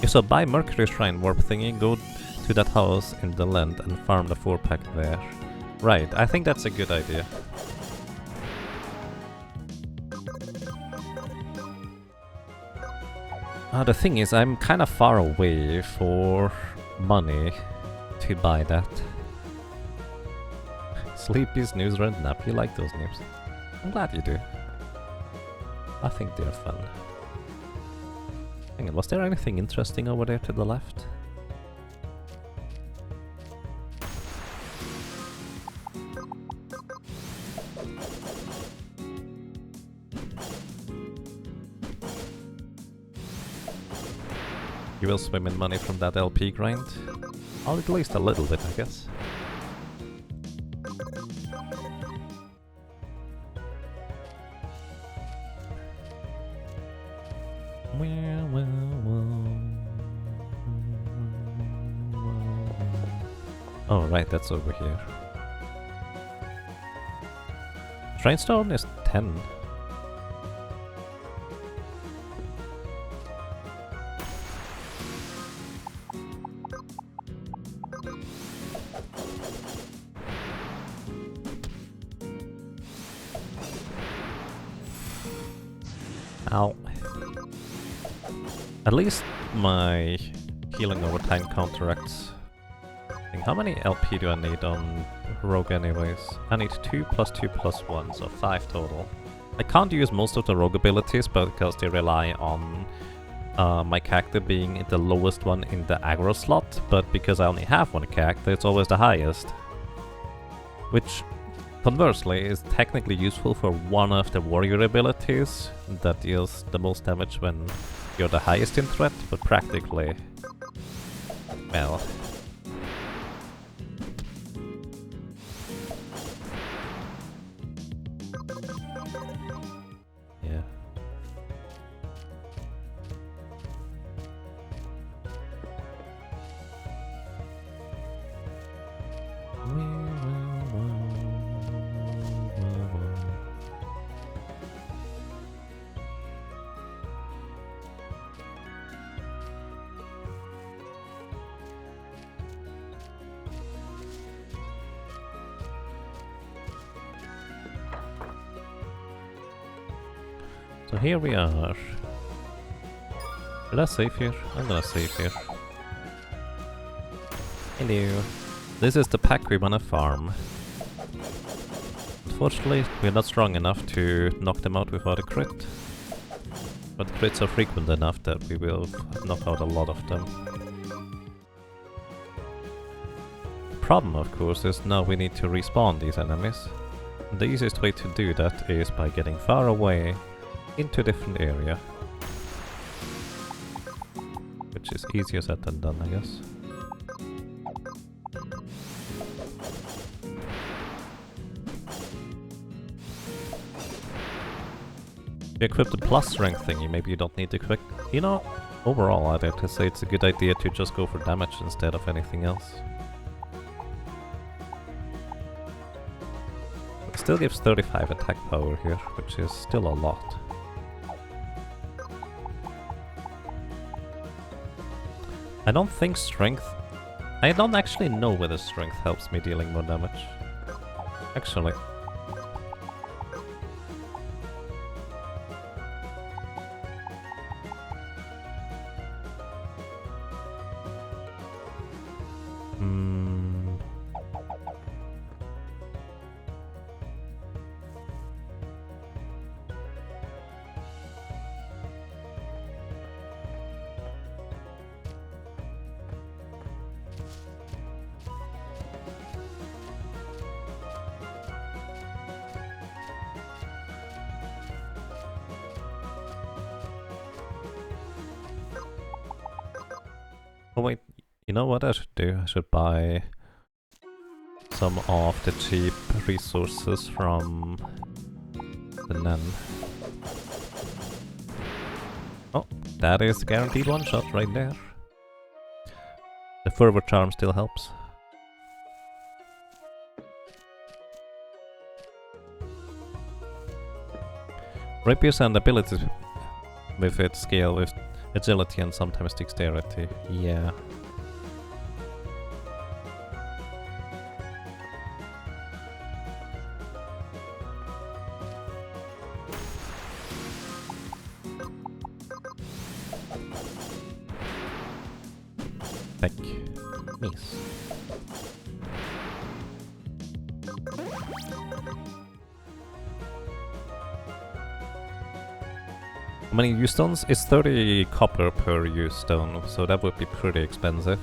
So buy Mercury Shrine Warp thingy, go to that house in the land and farm the 4-pack there. Right, I think that's a good idea. The thing is, I'm kind of far away for money to buy that. Sleepy, snooze, and nap. You like those names. I'm glad you do. I think they're fun. Hang on, was there anything interesting over there to the left? You will swim in money from that LP grind? Or at least a little bit, I guess. Oh, right, that's over here. Shrine Stone is 10. Ow. At least my healing over time counteracts. How many LP do I need on Rogue anyways? I need 2 plus 2 plus 1, so 5 total. I can't use most of the Rogue abilities because they rely on my character being the lowest one in the aggro slot, but because I only have one character, it's always the highest. Which, conversely, is technically useful for one of the warrior abilities that deals the most damage when you're the highest in threat, but practically, well... yeah. So here we are. Should I save here? I'm gonna save here. Hello. This is the pack we wanna farm. Unfortunately, we're not strong enough to knock them out without a crit. But crits are frequent enough that we will knock out a lot of them. The problem, of course, is now we need to respawn these enemies. And the easiest way to do that is by getting far away into a different area. Which is easier said than done, I guess. You equip the plus strength thingy, maybe you don't need to equip... You know, overall I'd have to say it's a good idea to just go for damage instead of anything else. It still gives 35 attack power here, which is still a lot. I don't think strength... I don't actually know whether strength helps me dealing more damage. Actually. Oh wait, you know what I should do? I should buy some of the cheap resources from the Nen. Oh, that is guaranteed one shot right there. The fervor charm still helps. Rapiers and abilities with its scale with agility and sometimes dexterity, yeah. Heck, miss. How many use stones? It's 30 copper per use stone, so that would be pretty expensive.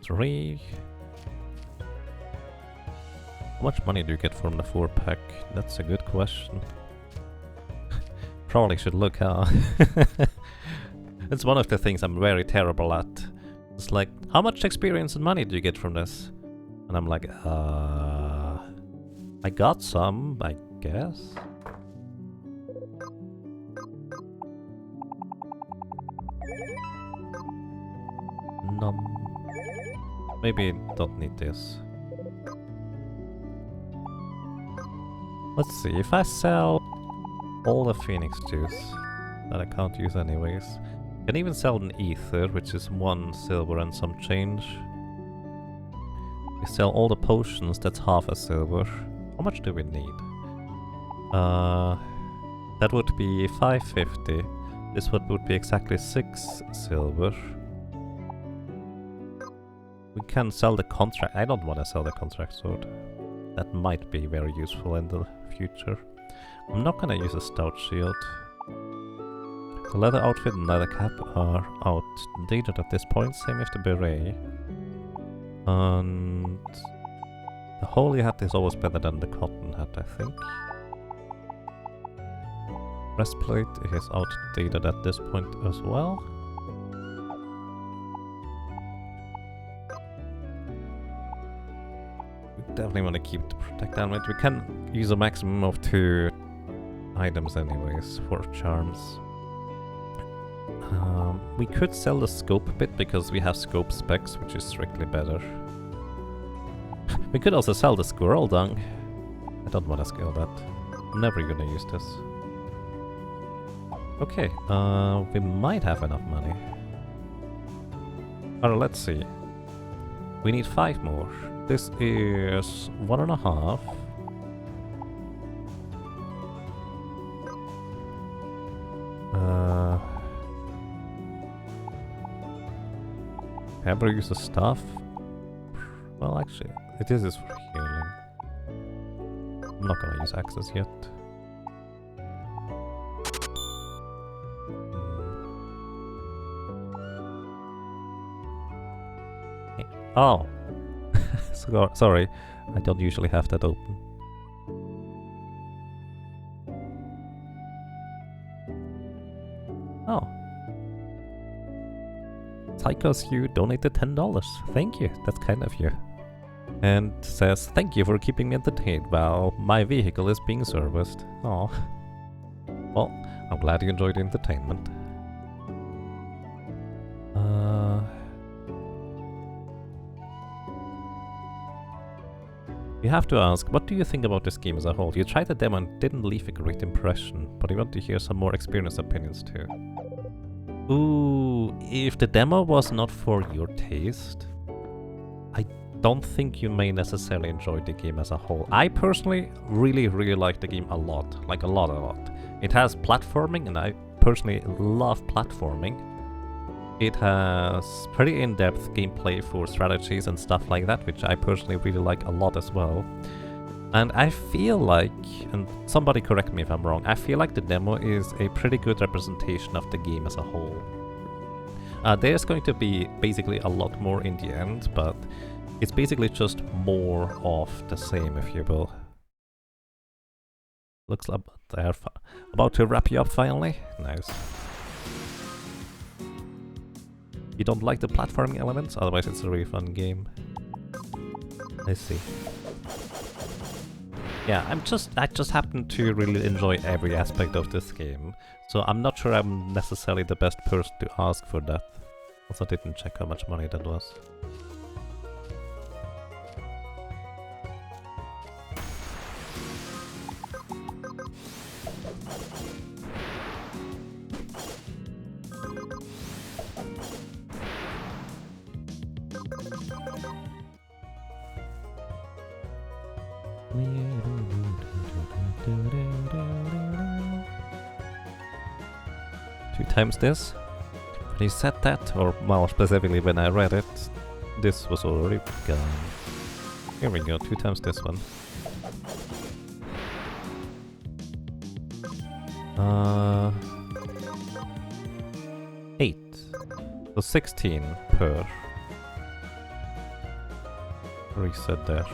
Three. How much money do you get from the 4-pack? That's a good question. Probably should look, huh? It's one of the things I'm very terrible at. It's like, how much experience and money do you get from this? And I'm like, I got some, I guess. Maybe don't need this. Let's see, if I sell all the Phoenix juice that I can't use anyways. I can even sell an ether, which is 1 silver and some change. We sell all the potions, that's half a silver. How much do we need? That would be 550. This would be exactly 6 silver. We can sell the contract. I don't want to sell the contract sword. that might be very useful in the future. I'm not gonna use a stout shield. The leather outfit and leather cap are outdated at this point, same with the beret. And the holy hat is always better than the cotton hat, I think. Breastplate is outdated at this point as well. We definitely want to keep the protect damage. We can use a maximum of 2 items anyways for charms. We could sell the scope a bit because we have scope specs, which is strictly better. We could also sell the squirrel dung. I don't want to scale that. I'm never gonna use this. Okay, we might have enough money. Alright, let's see. We need 5 more. This is 1.5. Ever use the staff? Well, actually, it is for healing. I'm not gonna use axes yet. Oh! Sorry, I don't usually have that open. Oh. Psychos, you donated $10. Thank you, that's kind of you. And says, thank you for keeping me entertained while my vehicle is being serviced. Oh. Well, I'm glad you enjoyed the entertainment. You have to ask, what do you think about this game as a whole? You tried the demo and didn't leave a great impression, but I want to hear some more experienced opinions too. Ooh, if the demo was not for your taste, I don't think you may necessarily enjoy the game as a whole. I personally really like the game a lot, like a lot. It has platforming, and I personally love platforming. It has pretty in-depth gameplay for strategies and stuff like that, which I personally really like a lot as well. And I feel like, and somebody correct me if I'm wrong, I feel like the demo is a pretty good representation of the game as a whole. There's going to be basically a lot more in the end, but it's basically just more of the same, if you will. Looks like they're about to wrap you up finally. Nice. You don't like the platforming elements? Otherwise it's a really fun game. I see. Yeah, I just happen to really enjoy every aspect of this game, so I'm not sure I'm necessarily the best person to ask for that. Also didn't check how much money that was. Two times this. When he said that, or more specifically when I read it, this was already gone. Here we go, 2 times this one. 8. So 16 per. Reset there.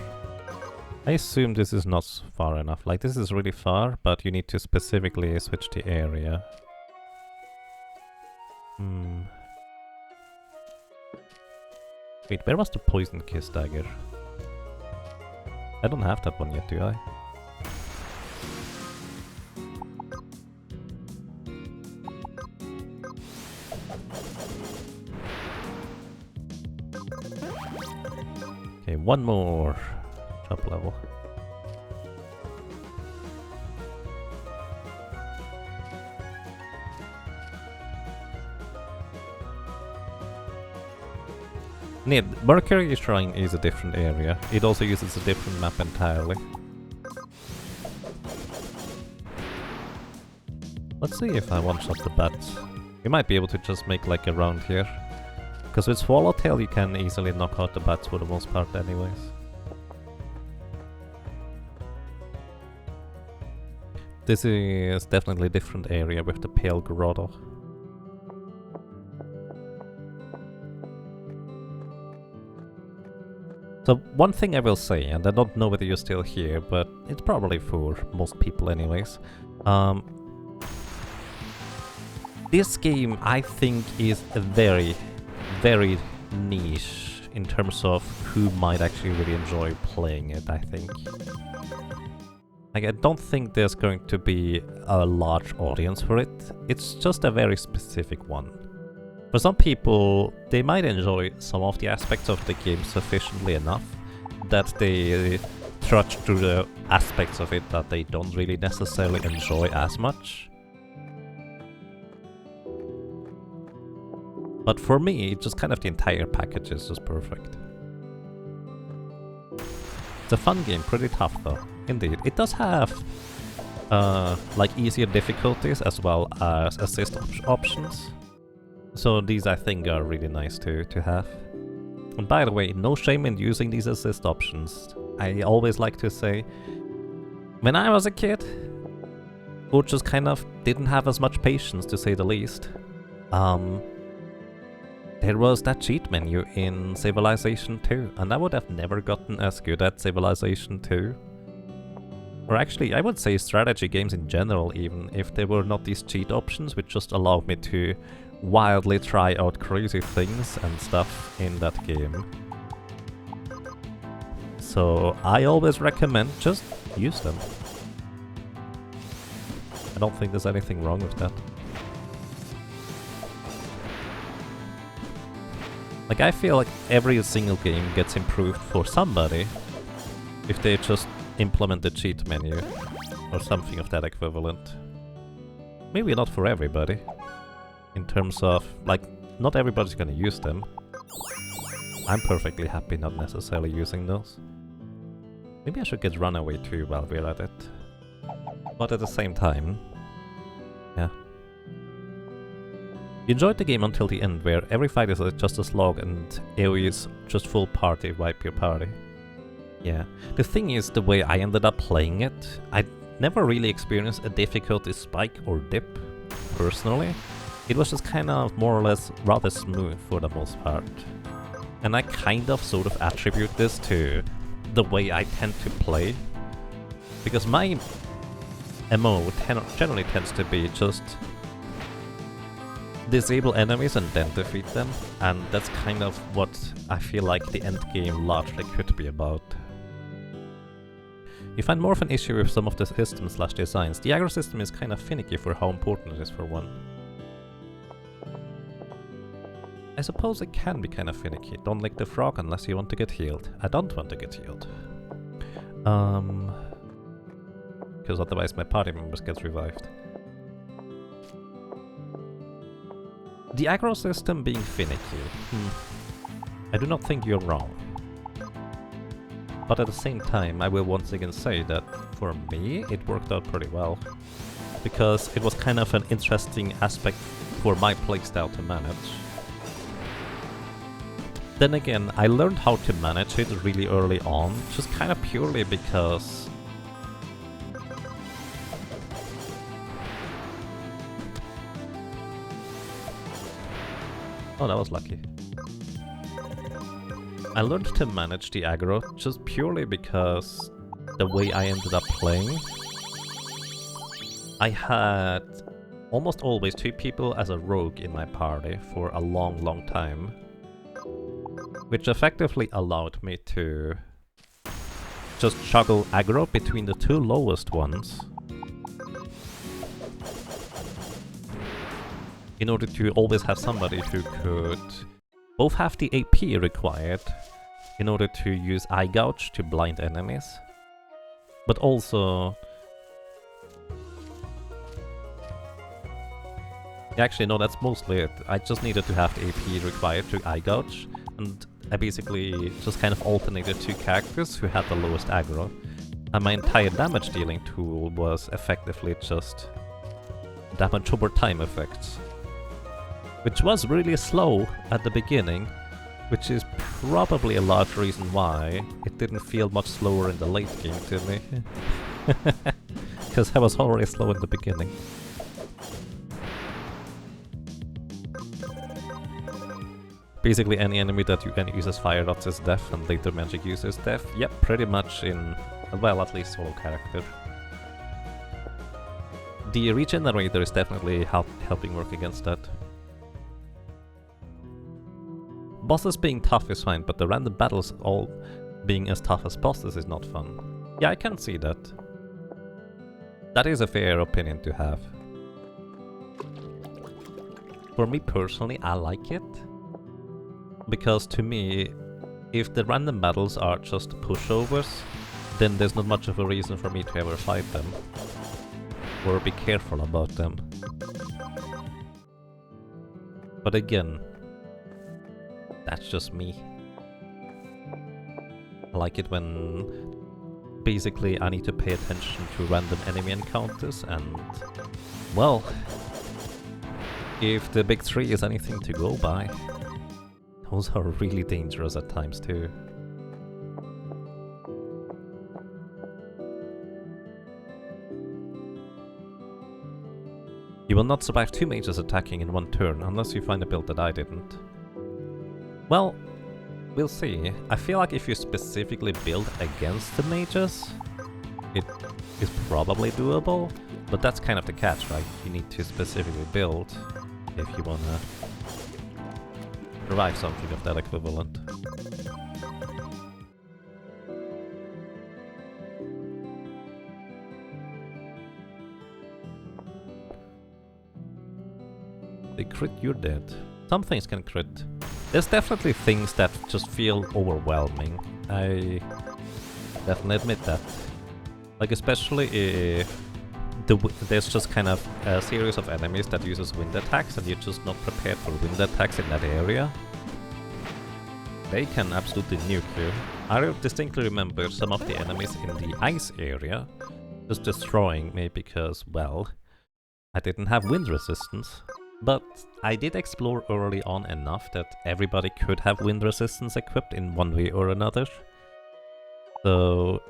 I assume this is not far enough. Like, this is really far, but you need to specifically switch the area. Wait, where was the poison kiss dagger? I don't have that one yet, do I? Okay, one more jump level. Yeah, Mercury Shrine is a different area. It also uses a different map entirely. Let's see if I one-shot the bats. You might be able to just make like a round here. Because with Swallowtail you can easily knock out the bats for the most part anyways. This is definitely a different area with the pale grotto. So one thing I will say, and I don't know whether you're still here, but it's probably for most people anyways. This game, I think, is a very, very niche in terms of who might actually really enjoy playing it, I think. Like, I don't think there's going to be a large audience for it. It's just a very specific one. For some people, they might enjoy some of the aspects of the game sufficiently enough that they trudge through the aspects of it that they don't really necessarily enjoy as much. But for me, just kind of the entire package is just perfect. It's a fun game, pretty tough though, indeed. It does have like easier difficulties as well as assist options. So these I think are really nice to have. And by the way, no shame in using these assist options. I always like to say, when I was a kid, who just kind of didn't have as much patience to say the least, there was that cheat menu in Civilization 2, and I would have never gotten as good at Civilization 2. Or actually, I would say strategy games in general, even if there were not these cheat options, which just allowed me to wildly try out crazy things and stuff in that game. So I always recommend just use them. I don't think there's anything wrong with that. Like, I feel like every single game gets improved for somebody if they just implement the cheat menu or something of that equivalent. Maybe not for everybody, in terms of, like, not everybody's gonna use them. I'm perfectly happy not necessarily using those. Maybe I should get Runaway too while we're at it. But at the same time, yeah. You enjoyed the game until the end, where every fight is just a slog and AoE is just full party, wipe your party. Yeah. The thing is, the way I ended up playing it, I never really experienced a difficulty spike or dip, personally. It was just kind of more or less rather smooth for the most part. And I kind of sort of attribute this to the way I tend to play. Because my MO generally tends to be just disable enemies and then defeat them, and that's kind of what I feel like the end game largely could be about. You find more of an issue with some of the systems/designs. The aggro system is kind of finicky for how important it is for one. I suppose it can be kind of finicky. Don't lick the frog unless you want to get healed. I don't want to get healed. Because otherwise my party members get revived. The aggro system being finicky, I do not think you're wrong. But at the same time, I will once again say that for me, it worked out pretty well. Because it was kind of an interesting aspect for my playstyle to manage. Then again, I learned how to manage it really early on, just kind of purely because oh, that was lucky. I learned to manage the aggro just purely because the way I ended up playing, I had almost always 2 people as a rogue in my party for a long time, which effectively allowed me to just juggle aggro between the 2 lowest ones in order to always have somebody who could both have the AP required in order to use Eye Gouge to blind enemies, but also... Actually, no, that's mostly it. I just needed to have the AP required to Eye Gouge, and I basically just kind of alternated 2 characters who had the lowest aggro, and my entire damage dealing tool was effectively just damage over time effects. Which was really slow at the beginning, which is probably a large reason why it didn't feel much slower in the late game to me. because I was already slow in the beginning. Basically any enemy that you can use as fire dots is death, and later magic use is death. Yep, pretty much in, well, at least solo character. The regenerator is definitely helping work against that. Bosses being tough is fine, but the random battles all being as tough as bosses is not fun. Yeah, I can see that. That is a fair opinion to have. For me personally, I like it. Because to me, if the random battles are just pushovers, then there's not much of a reason for me to ever fight them. Or be careful about them. But again, that's just me. I like it when basically I need to pay attention to random enemy encounters and, well, if the big three is anything to go by, those are really dangerous at times too. You will not survive 2 mages attacking in 1 turn unless you find a build that I didn't. Well, we'll see. I feel like if you specifically build against the mages, it is probably doable, but that's kind of the catch, right? You need to specifically build if you wanna derive something of that equivalent. They crit, you're dead. Some things can crit. There's definitely things that just feel overwhelming. I definitely admit that. Like especially if there's just kind of a series of enemies that uses wind attacks and you're just not prepared for wind attacks in that area. They can absolutely nuke you. I distinctly remember some of the enemies in the ice area just destroying me because, well, I didn't have wind resistance. But I did explore early on enough that everybody could have wind resistance equipped in one way or another. So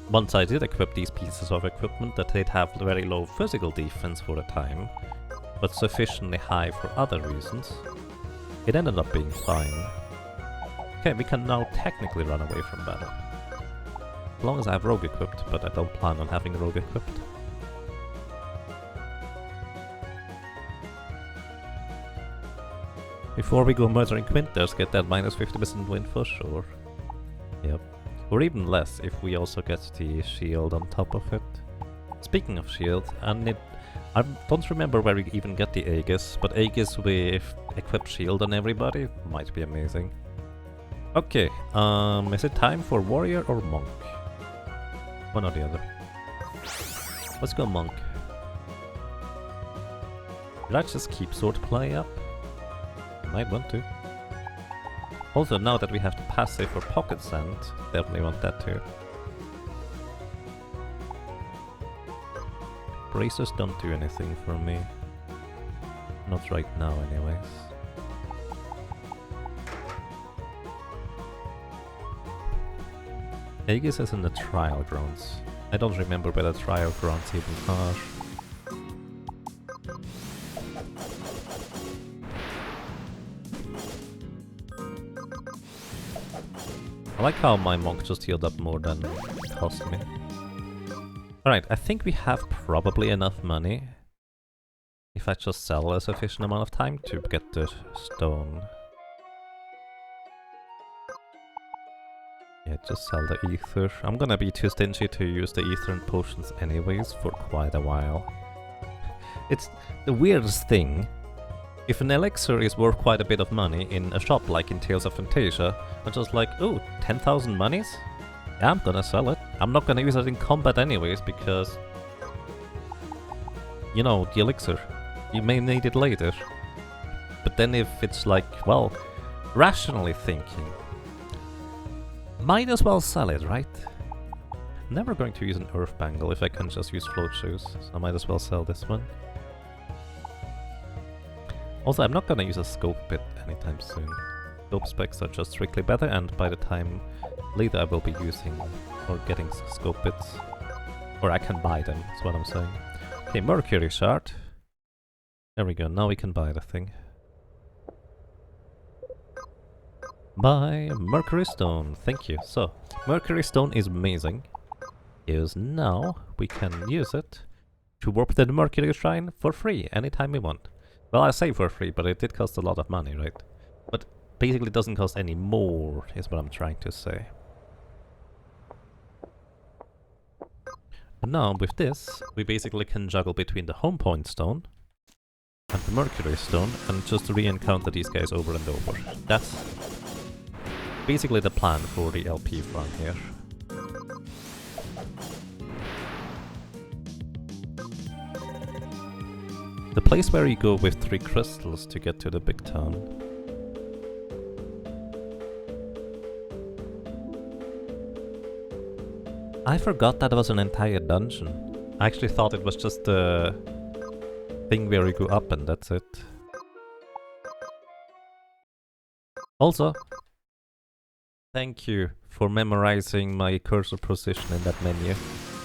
once I did equip these pieces of equipment that they'd have very low physical defense for the time, but sufficiently high for other reasons, it ended up being fine. Okay, we can now technically run away from battle. As long as I have rogue equipped, but I don't plan on having rogue equipped. Before we go murdering Quinters, get that minus 50% win for sure. Yep. Or even less if we also get the shield on top of it. Speaking of shield, I don't remember where we even get the Aegis, but Aegis with equipped shield on everybody might be amazing. Okay, is it time for warrior or monk? One or the other. Let's go monk. Did I just keep swordplay up? Might want to. Also, now that we have the passive for pocket sand, definitely want that too. Bracers don't do anything for me. Not right now anyways. Aegis is in the trial grounds. I don't remember where the trial grounds even are. I like how my monk just healed up more than it cost me. Alright, I think we have probably enough money if I just sell a sufficient amount of time to get the stone. Yeah, just sell the ether. I'm gonna be too stingy to use the ether and potions anyways for quite a while. It's the weirdest thing. If an elixir is worth quite a bit of money in a shop like in Tales of Fantasia, I'm just like, ooh, 10,000 monies? Yeah, I'm gonna sell it. I'm not gonna use it in combat anyways because, you know, the elixir. You may need it later. But then if it's like, well, rationally thinking, might as well sell it, right? Never going to use an earth bangle if I can just use float shoes, so I might as well sell this one. Also, I'm not gonna use a scope bit anytime soon. Scope specs are just strictly better, and by the time later I will be using or getting scope bits. Or I can buy them, that's what I'm saying. Okay, Mercury Shard. There we go, now we can buy the thing. Buy Mercury Stone, thank you. So, Mercury Stone is amazing. Because now we can use it to warp to the Mercury Shrine for free, anytime we want. Well, I say for free, but it did cost a lot of money, right? But basically it doesn't cost any more, is what I'm trying to say. And now, with this, we basically can juggle between the Home Point Stone and the Mercury Stone, and just re-encounter these guys over and over. That's basically the plan for the LP front here. The place where you go with 3 crystals to get to the big town. I forgot that was an entire dungeon. I actually thought it was just the thing where you go up and that's it. Also, thank you for memorizing my cursor position in that menu.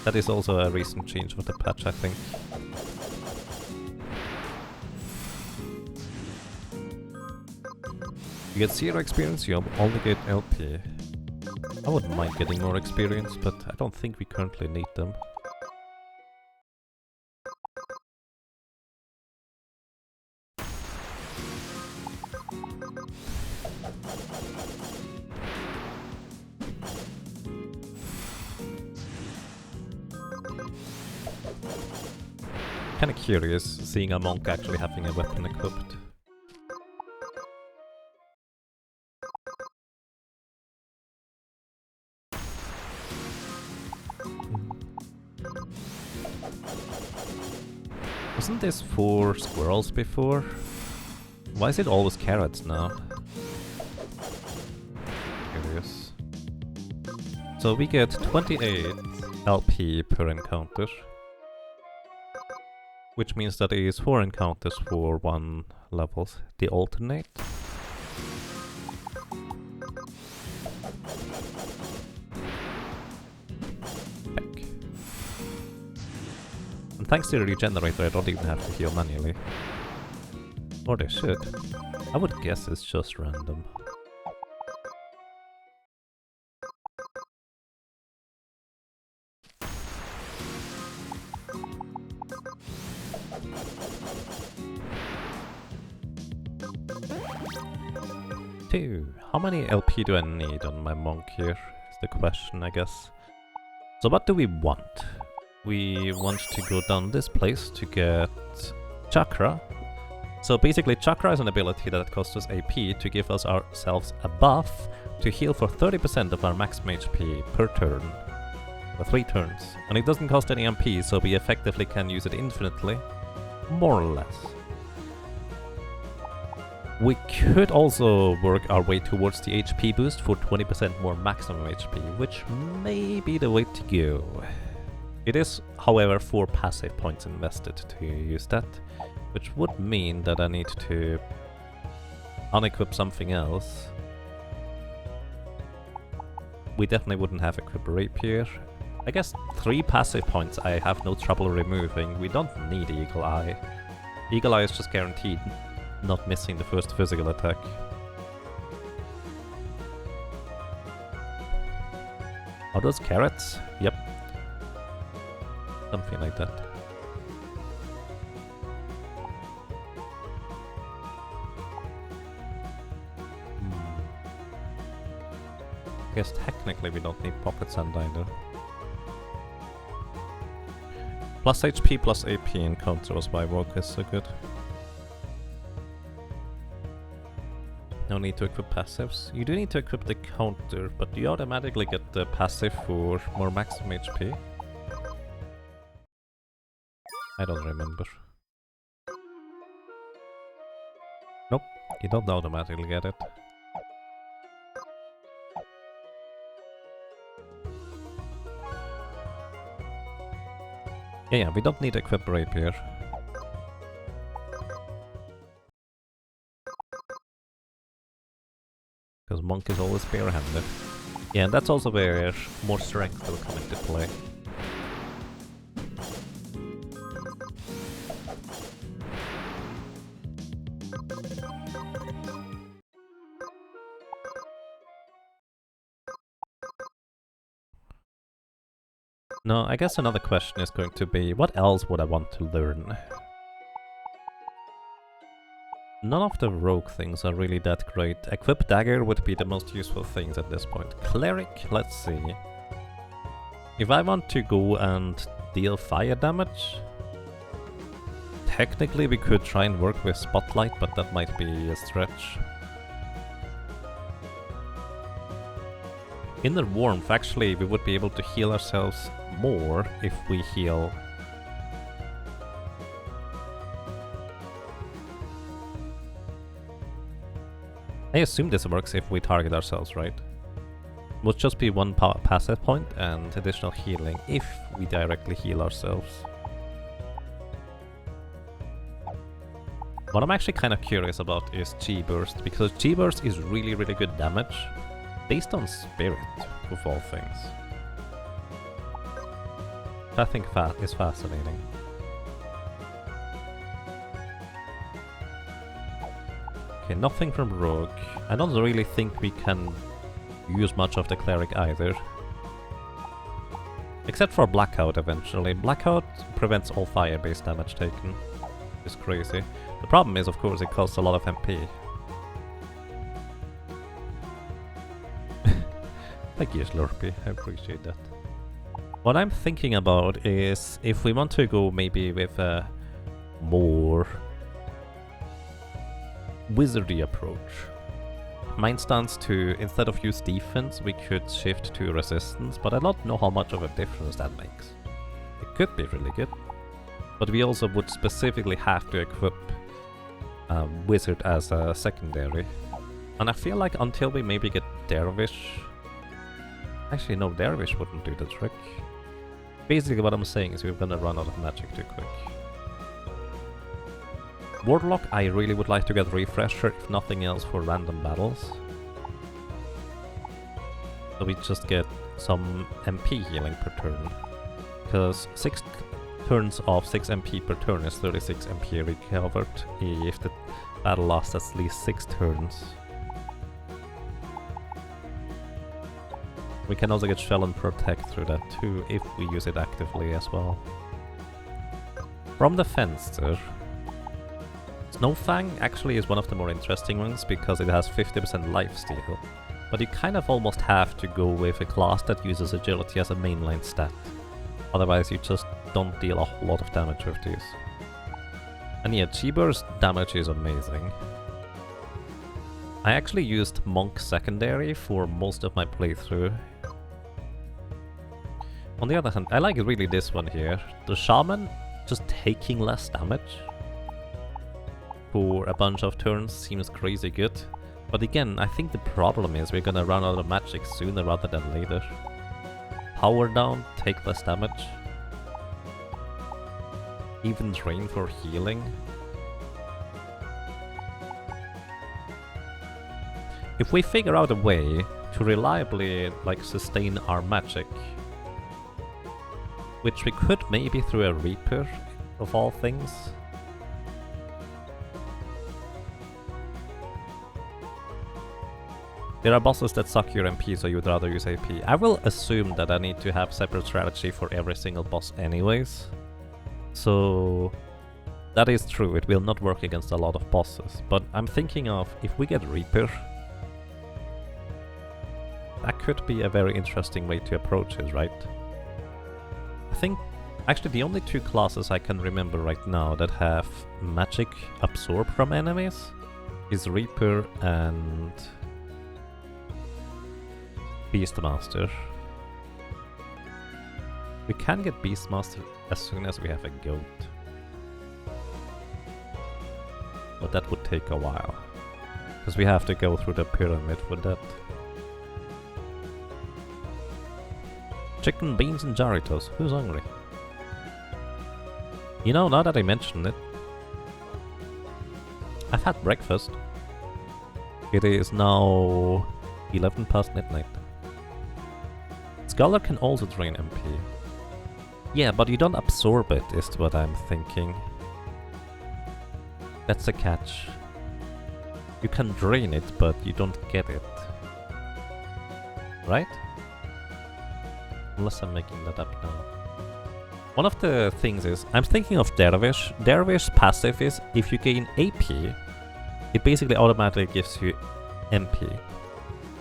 That is also a recent change with the patch, I think. You get 0 experience, you only get LP. I wouldn't mind getting more experience, but I don't think we currently need them. Kinda curious seeing a monk actually having a weapon equipped. Wasn't this 4 squirrels before? Why is it always carrots now? Curious. So we get 28 LP per encounter. Which means that it is 4 encounters for 1 levels. The alternate. Heck. And thanks to the regenerator, I don't even have to heal manually. Or they should. I would guess it's just random. How many LP do I need on my monk here? Is the question, I guess. So what do we want? We want to go down this place to get Chakra. So basically Chakra is an ability that costs us AP to give us ourselves a buff to heal for 30% of our maximum HP per turn. For 3 turns. And it doesn't cost any MP, so we effectively can use it infinitely. More or less. We could also work our way towards the HP boost for 20% more maximum HP, which may be the way to go. It is, however, 4 passive points invested to use that, which would mean that I need to unequip something else. We definitely wouldn't have equip Rapier. I guess 3 passive points I have no trouble removing. We don't need Eagle Eye. Eagle Eye is just guaranteed not missing the first physical attack. Are those carrots? Yep. Something like that. I guess technically we don't need Pocket Sand either. Plus HP plus AP in counter was by walk is so good. No need to equip passives. You do need to equip the counter, but you automatically get the passive for more maximum HP. I don't remember. Nope, you don't automatically get it. Yeah, we don't need to equip Rapier. Because Monk is always barehanded. Yeah, and that's also where more strength will come into play. No, I guess another question is going to be, what else would I want to learn? None of the rogue things are really that great. Equip dagger would be the most useful things at this point. Cleric, let's see. If I want to go and deal fire damage, technically we could try and work with Spotlight, but that might be a stretch. Inner Warmth, actually, we would be able to heal ourselves more if we heal. I assume this works if we target ourselves, right? Would just be one passive point and additional healing if we directly heal ourselves. What I'm actually kind of curious about is G-Burst, because G-Burst is really good damage, based on Spirit, of all things. I think is fascinating. Okay, nothing from Rogue. I don't really think we can use much of the Cleric either. Except for Blackout eventually. Blackout prevents all fire-based damage taken. It's crazy. The problem is, of course, it costs a lot of MP. Thank you, Slurpee. I appreciate that. What I'm thinking about is if we want to go maybe with a more wizardy approach. Mine stands to, instead of use defense, we could shift to resistance, but I don't know how much of a difference that makes. It could be really good, but we also would specifically have to equip wizard as a secondary. And I feel like until we maybe get Dervish... Actually, no, Dervish wouldn't do the trick. Basically what I'm saying is we're gonna run out of magic too quick. Warlock, I really would like to get Refresher, if nothing else, for random battles. So we just get some MP healing per turn. Because 6 turns of 6 MP per turn is 36 MP recovered if the battle lasts at least 6 turns. We can also get Shell and Protect through that too, if we use it actively as well. From the Fenster, Snowfang actually is one of the more interesting ones because it has 50% lifesteal, but you kind of almost have to go with a class that uses agility as a mainline stat. Otherwise you just don't deal a whole lot of damage with these. And yeah, G-Burst damage is amazing. I actually used Monk secondary for most of my playthrough. On the other hand, I like really this one here. The Shaman just taking less damage for a bunch of turns seems crazy good. But again, I think the problem is we're gonna run out of magic sooner rather than later. Power down, take less damage. Even drain for healing. If we figure out a way to reliably sustain our magic, which we could maybe through a Reaper, of all things. There are bosses that suck your MP, so you'd rather use AP. I will assume that I need to have separate strategy for every single boss anyways. So that is true, it will not work against a lot of bosses. But I'm thinking of, if we get Reaper, that could be a very interesting way to approach it, right? I think, actually the only 2 classes I can remember right now that have magic absorbed from enemies is Reaper and Beastmaster. We can get Beastmaster as soon as we have a goat. But that would take a while, because we have to go through the pyramid with that. Chicken, beans and Jarritos. Who's hungry? You know, now that I mentioned it, I've had breakfast. It is now 11 past midnight. Scholar can also drain MP. Yeah, but you don't absorb it, is what I'm thinking. That's a catch. You can drain it, but you don't get it. Right? Unless I'm making that up now. One of the things is, I'm thinking of Dervish. Dervish passive is, if you gain AP, it basically automatically gives you MP.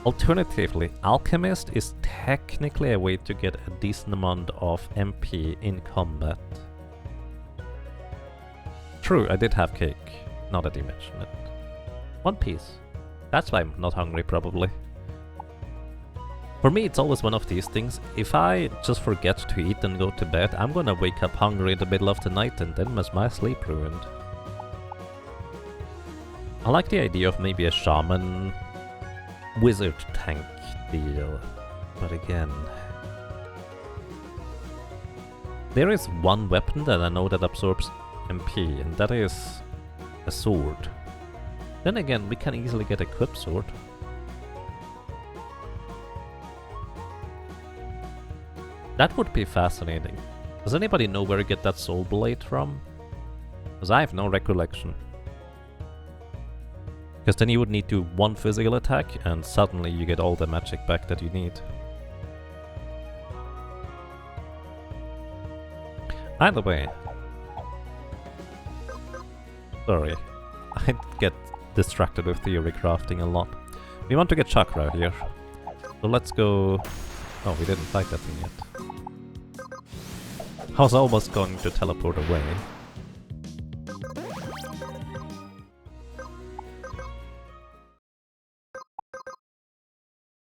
Alternatively, Alchemist is technically a way to get a decent amount of MP in combat. True, I did have cake, now that you mention it. One piece. That's why I'm not hungry, probably. For me, it's always one of these things. If I just forget to eat and go to bed, I'm gonna wake up hungry in the middle of the night and then was my sleep ruined. I like the idea of maybe a shaman wizard tank deal, but again... There is one weapon that I know that absorbs MP, and that is a sword. Then again, we can easily get a equipped sword. That would be fascinating. Does anybody know where to get that soul blade from? Because I have no recollection. Because then you would need to do one physical attack and suddenly you get all the magic back that you need. Either way. Sorry. I get distracted with theory crafting a lot. We want to get chakra here. So let's go... Oh, we didn't fight that thing yet. I was almost going to teleport away.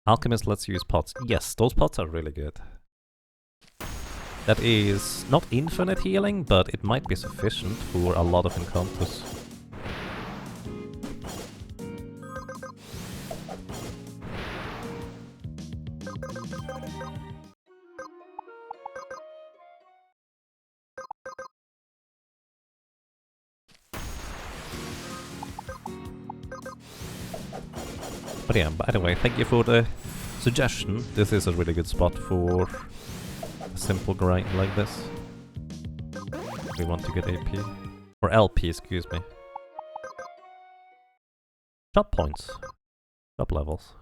Alchemist lets you use pots. Yes, those pots are really good. That is not infinite healing, but it might be sufficient for a lot of encounters. But yeah, by the way, thank you for the suggestion. This is a really good spot for a simple grind like this. We want to get AP. Or LP, excuse me. Shop points. Shop levels.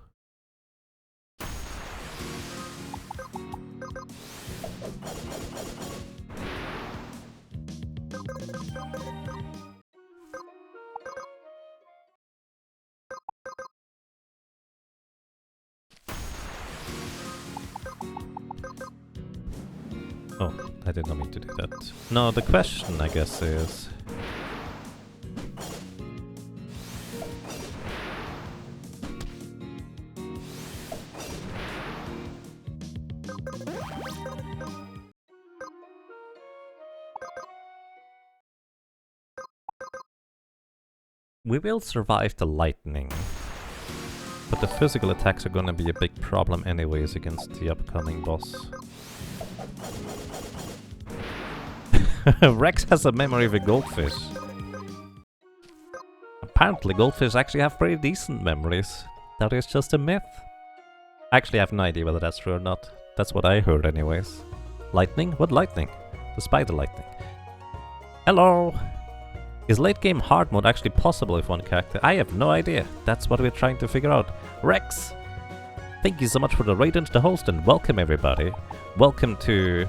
Oh, I did not mean to do that. No, the question, I guess, is... We will survive the lightning. But the physical attacks are gonna be a big problem anyways against the upcoming boss. Rex has a memory of a goldfish. Apparently goldfish actually have pretty decent memories. That is just a myth. Actually, I have no idea whether that's true or not. That's what I heard anyways. Lightning? What lightning? The spider lightning. Hello! Is late game hard mode actually possible with one character? I have no idea. That's what we're trying to figure out. Rex! Thank you so much for the raid into the host and welcome everybody. Welcome to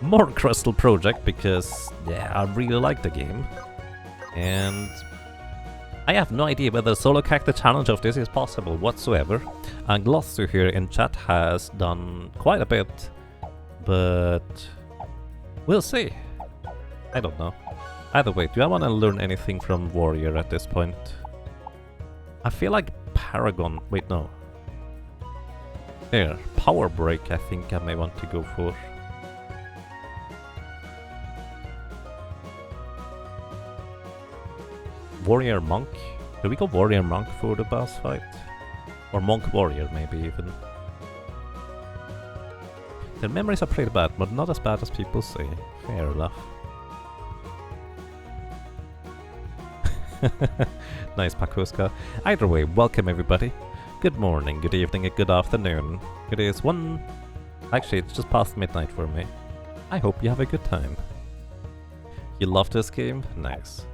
more Crystal Project because, yeah, I really like the game. And I have no idea whether the solo character challenge of this is possible whatsoever. And Glossu here in chat has done quite a bit, but we'll see. I don't know. Either way, do I want to learn anything from Warrior at this point? I feel like Paragon... Wait, no. There, Power Break I think I may want to go for. Warrior Monk? Do we go Warrior Monk for the boss fight? Or Monk Warrior maybe even. Their memories are pretty bad, but not as bad as people say. Fair enough. Nice, Pakuska. Either way, welcome everybody. Good morning, good evening, and good afternoon. It is actually, it's just past midnight for me. I hope you have a good time. You love this game? Nice.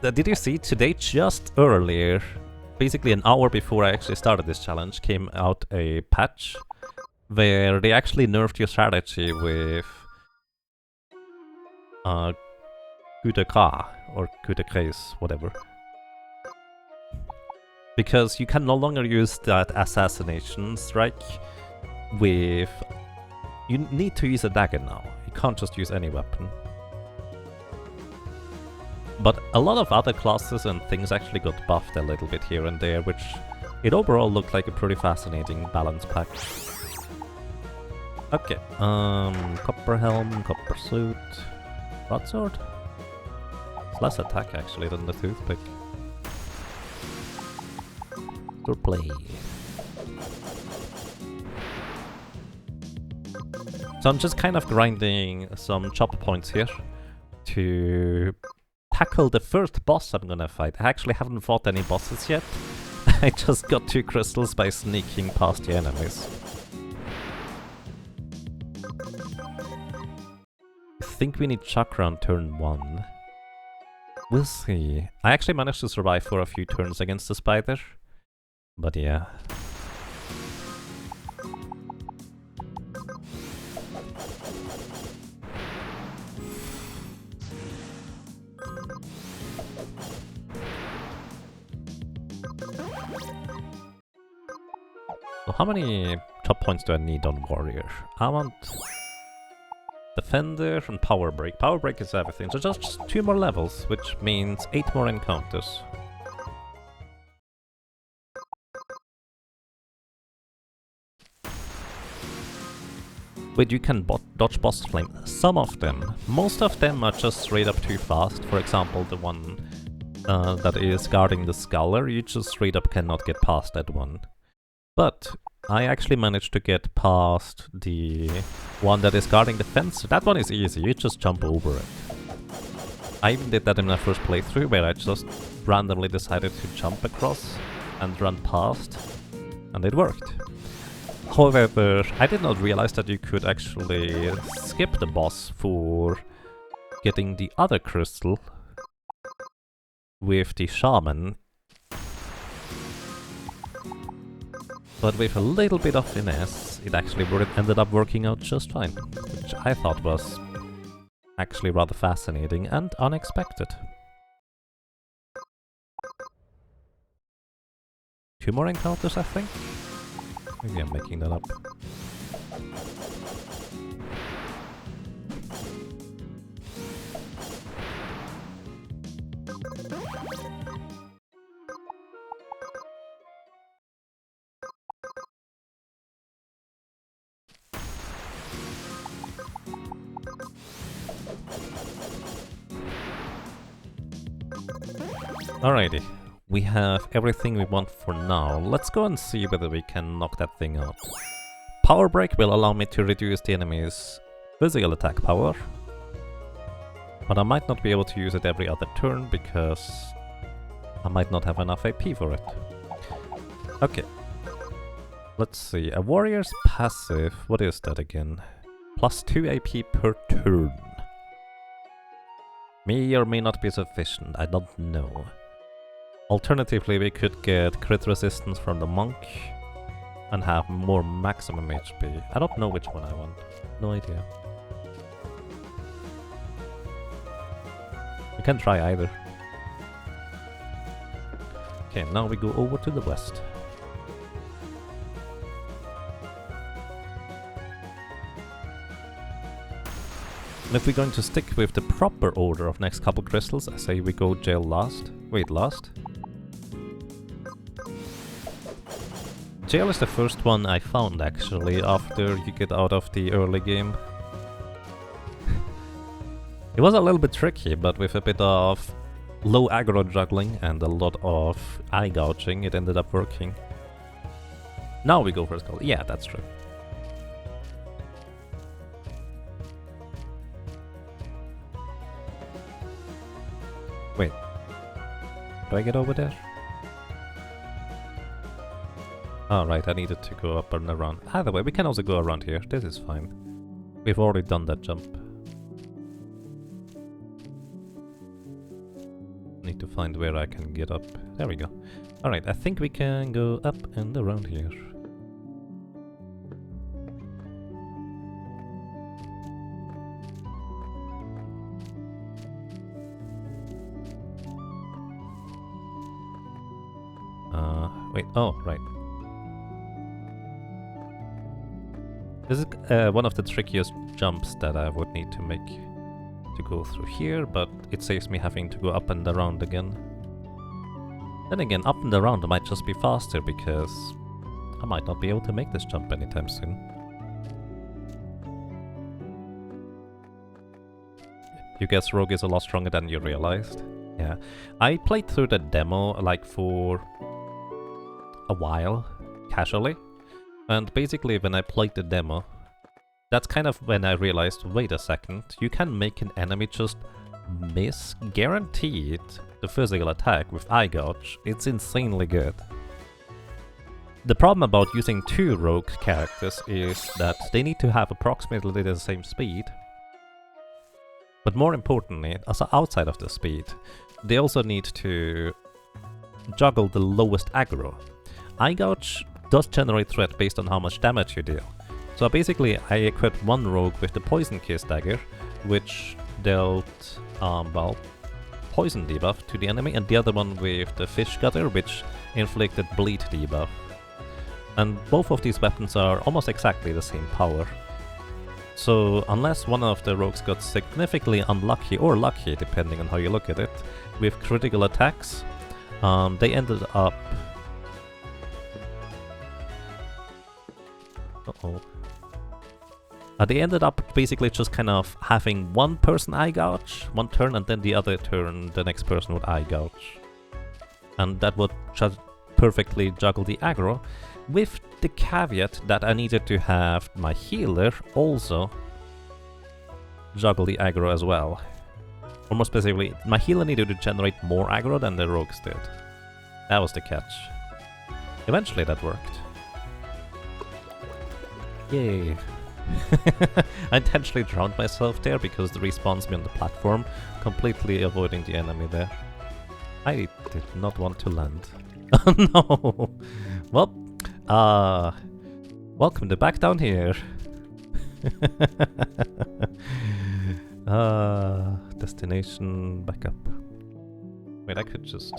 Did you see, today just earlier, basically an hour before I actually started this challenge, came out a patch where they actually nerfed your strategy with coup de grace, or coup de grace, whatever. Because you can no longer use that assassination strike with... You need to use a dagger now. You can't just use any weapon. But a lot of other classes and things actually got buffed a little bit here and there, which it overall looked like a pretty fascinating balance pack. Okay, copper helm, copper suit, broadsword. It's less attack actually than the toothpick. To play. So I'm just kind of grinding some chop points here to tackle the first boss I'm gonna fight. I actually haven't fought any bosses yet. I just got 2 crystals by sneaking past the enemies. I think we need chakra on turn 1. We'll see. I actually managed to survive for a few turns against the spider. But yeah. So how many top points do I need on warrior? I want defender and power break. Power break is everything. So just 2 more levels, which means 8 more encounters. Wait, you can dodge boss flame. Some of them. Most of them are just straight up too fast. For example, the one that is guarding the sculler, you just straight up cannot get past that one. But I actually managed to get past the one that is guarding the fence. That one is easy, you just jump over it. I even did that in my first playthrough, where I just randomly decided to jump across and run past, and it worked. However, I did not realize that you could actually skip the boss for getting the other crystal with the shaman. But with a little bit of finesse, it actually ended up working out just fine, which I thought was actually rather fascinating and unexpected. 2 more encounters, I think? Maybe I'm making that up. Alrighty, we have everything we want for now. Let's go and see whether we can knock that thing out. Power break will allow me to reduce the enemy's physical attack power, but I might not be able to use it every other turn because I might not have enough AP for it. Okay, let's see. A warrior's passive, what is that again? Plus 2 AP per turn. May or may not be sufficient, I don't know. Alternatively, we could get crit resistance from the monk and have more maximum HP. I don't know which one I want. No idea. We can try either. Okay, now we go over to the west. And if we're going to stick with the proper order of next couple crystals, I say we go jail last. Wait, last? Jail is the first one I found actually after you get out of the early game. It was a little bit tricky, but with a bit of low aggro juggling and a lot of eye gouging, it ended up working. Now we go for a skull. Yeah, that's true. Wait. Do I get over there? Oh, right, I needed to go up and around. Either way, we can also go around here. This is fine. We've already done that jump. Need to find where I can get up. There we go. Alright, I think we can go up and around here. Wait, oh, right. This is one of the trickiest jumps that I would need to make to go through here, but it saves me having to go up and around again. Then again, up and around might just be faster because I might not be able to make this jump anytime soon. You guess Rogue is a lot stronger than you realized? Yeah. I played through the demo like for a while, casually. And basically when I played the demo, that's kind of when I realized, wait a second, you can make an enemy just miss, guaranteed, the physical attack with eye gouge. It's insanely good. The problem about using two rogue characters is that they need to have approximately the same speed. But more importantly, also outside of the speed, they also need to juggle the lowest aggro. Eye gouge does generate threat based on how much damage you deal. So basically I equipped one rogue with the Poison Kiss dagger, which dealt, well, poison debuff to the enemy, and the other one with the Fish Gutter, which inflicted bleed debuff. And both of these weapons are almost exactly the same power. So unless one of the rogues got significantly unlucky, or lucky depending on how you look at it, with critical attacks, they ended up... they ended up basically just kind of having one person eye gouge one turn, and then the other turn the next person would eye gouge. And that would just perfectly juggle the aggro, with the caveat that I needed to have my healer also juggle the aggro as well. Or more specifically, my healer needed to generate more aggro than the rogues did. That was the catch. Eventually that worked. Yay. I intentionally drowned myself there because the respawns me on the platform, completely avoiding the enemy there. I did not want to land. Oh no! Well, welcome to back down here. Destination backup. Wait, I could just...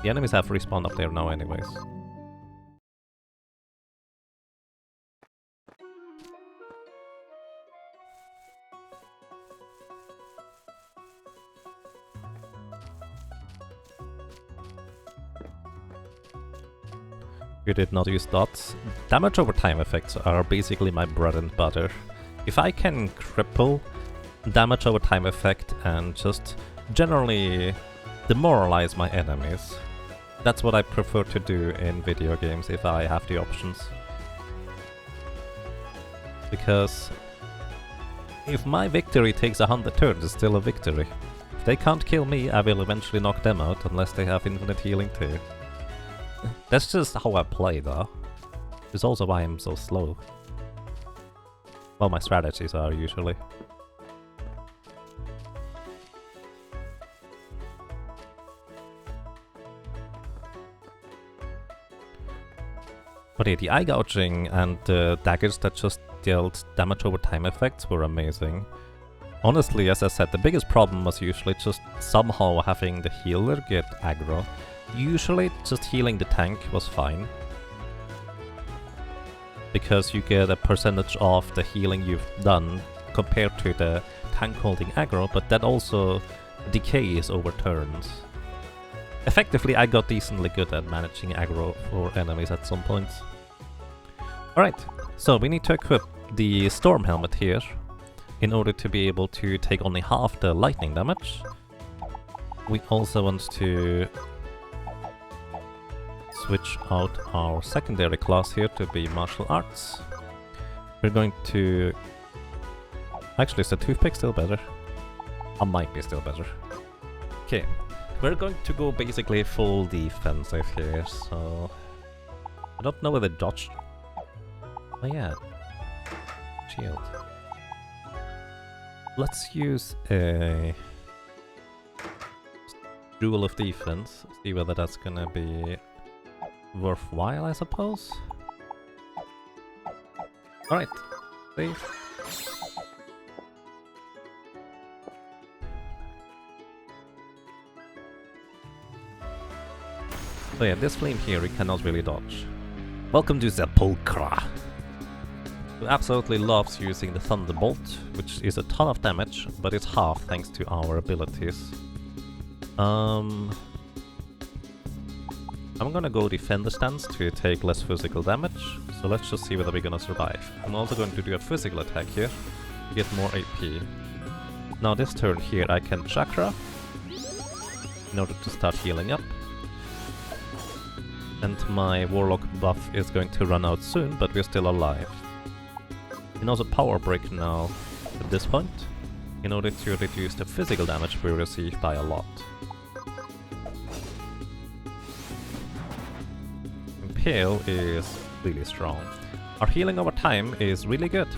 The enemies have respawned up there now anyways. You did not use dots. Damage over time effects are basically my bread and butter. If I can cripple damage over time effect and just generally demoralize my enemies, that's what I prefer to do in video games if I have the options. Because if my victory takes 100 turns, it's still a victory. If they can't kill me, I will eventually knock them out unless they have infinite healing too. That's just how I play though. It's also why I'm so slow. Well, my strategies are usually. But yeah, the eye gouging and the daggers that just dealt damage over time effects were amazing. Honestly, as I said, the biggest problem was usually just somehow having the healer get aggro. Usually just healing the tank was fine, because you get a percentage of the healing you've done compared to the tank holding aggro, but that also decays over turns. Effectively, I got decently good at managing aggro for enemies at some points. Alright, so we need to equip the Storm Helmet here in order to be able to take only half the lightning damage. We also want to switch out our secondary class here to be martial arts. We're going to... Actually, is the toothpick still better? I might be still better. Okay, we're going to go basically full defensive here, so... I don't know whether dodge... Oh yeah. Shield. Let's use a... duel of defense, see whether that's gonna be worthwhile, I suppose. Alright, save. So yeah, this flame here we cannot really dodge. Welcome to Sepulchra, who absolutely loves using the Thunderbolt, which is a ton of damage, but it's half thanks to our abilities. I'm gonna go Defender stance to take less physical damage, so let's just see whether we're gonna survive. I'm also going to do a physical attack here to get more AP. Now this turn here I can Chakra in order to start healing up. And my Warlock buff is going to run out soon, but we're still alive. And also Power Break now at this point, in order to reduce the physical damage we receive by a lot. Impale is really strong. Our healing over time is really good.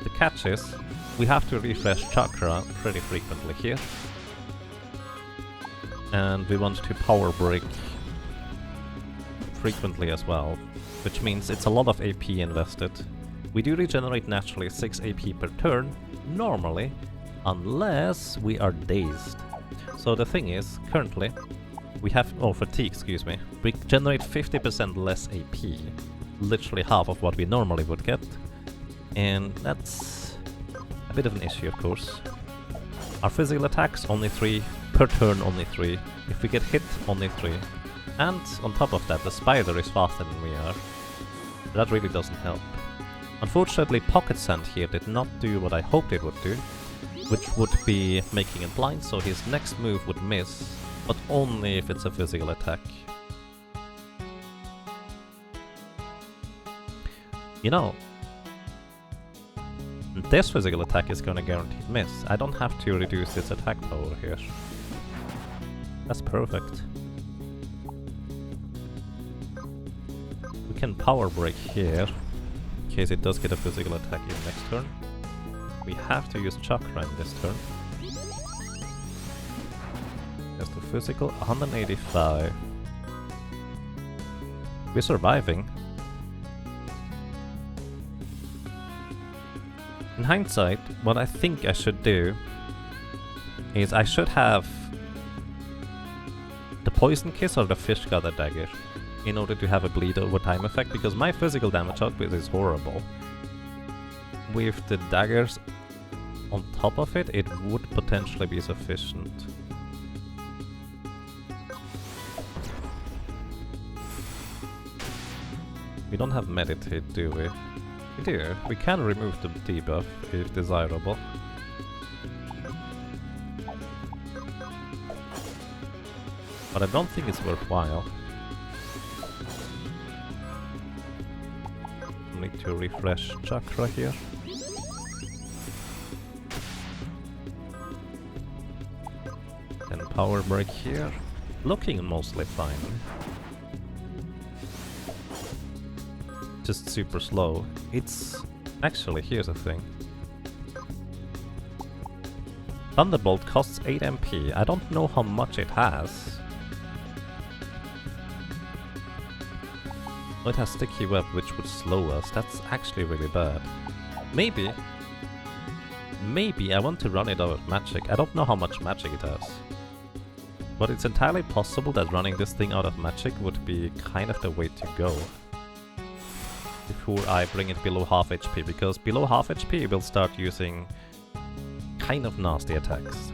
The catch is, we have to refresh Chakra pretty frequently here. And we want to Power Break frequently as well, which means it's a lot of AP invested. We do regenerate naturally 6 AP per turn, normally, unless we are dazed. So the thing is, currently, we have, fatigue, excuse me, we generate 50% less AP, literally half of what we normally would get, and that's a bit of an issue, of course. Our physical attacks, only 3, per turn only 3, if we get hit, only 3. And on top of that, the spider is faster than we are. That really doesn't help. Unfortunately, Pocket Sand here did not do what I hoped it would do, which would be making it blind, so his next move would miss, but only if it's a physical attack. You know, this physical attack is gonna guaranteed miss. I don't have to reduce its attack power here. That's perfect. We can Power Break here, in case it does get a physical attack in next turn. We have to use Chakra in this turn. Just a physical, 185. We're surviving. In hindsight, what I think I should do is I should have the Poison Kiss or the Fish Gather Dagger in order to have a bleed over time effect, because my physical damage output is horrible. With the daggers on top of it, it would potentially be sufficient. We don't have Meditate, do we? We do. We can remove the debuff if desirable. But I don't think it's worthwhile. Need to refresh Chakra here. And Power Break here. Looking mostly fine. Just super slow. It's... actually, here's the thing. Thunderbolt costs 8 MP. I don't know how much it has. Oh, it has Sticky Web, which would slow us. That's actually really bad. Maybe I want to run it out of magic. I don't know how much magic it has. But it's entirely possible that running this thing out of magic would be kind of the way to go. Before I bring it below half HP, because below half HP we'll start using kind of nasty attacks.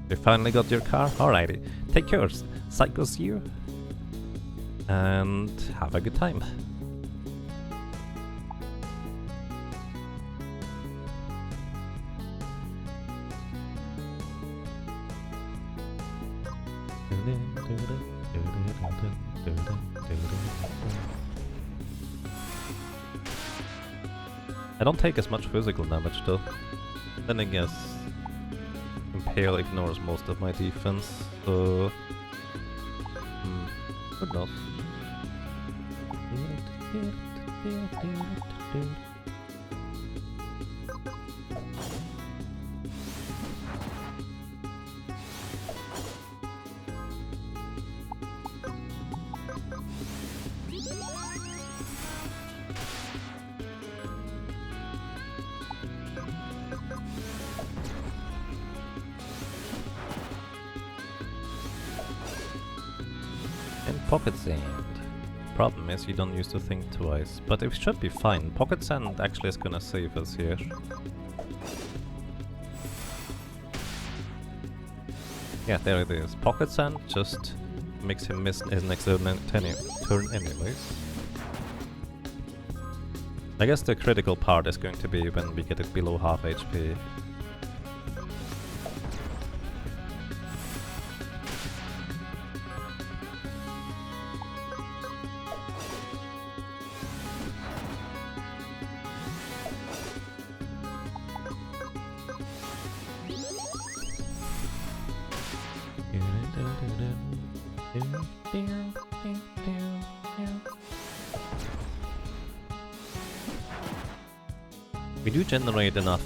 You finally got your car? Alrighty. Take yours. Psychos you. And have a good time. I don't take as much physical damage though. Then I guess Impale ignores most of my defense, so... who knows? And pocket sand. Problem is you don't use the thing twice, but it should be fine. Pocket sand actually is gonna save us here. Yeah, there it is. Pocket sand just makes him miss his next turn anyways. I guess the critical part is going to be when we get it below half HP. We do generate enough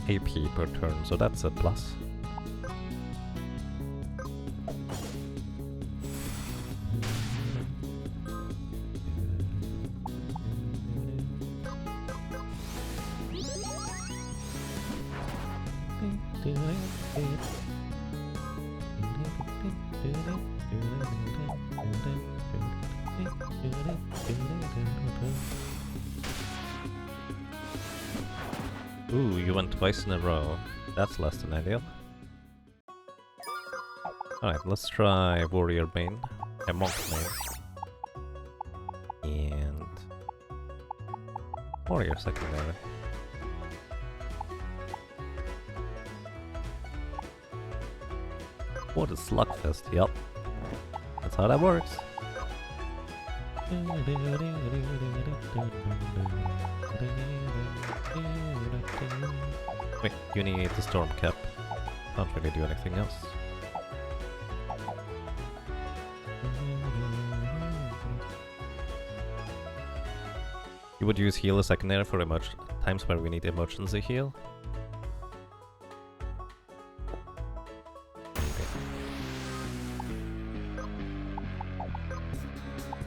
AP per turn, so that's a plus. Ooh, you went twice in a row. That's less than ideal. Alright, let's try Warrior Main. Monk Main. And... Warrior Secondary. What a slugfest, yup. That's how that works. Wait, you need the storm cap. Can't really do anything else. You would use heal a secondary for times where we need emergency heal.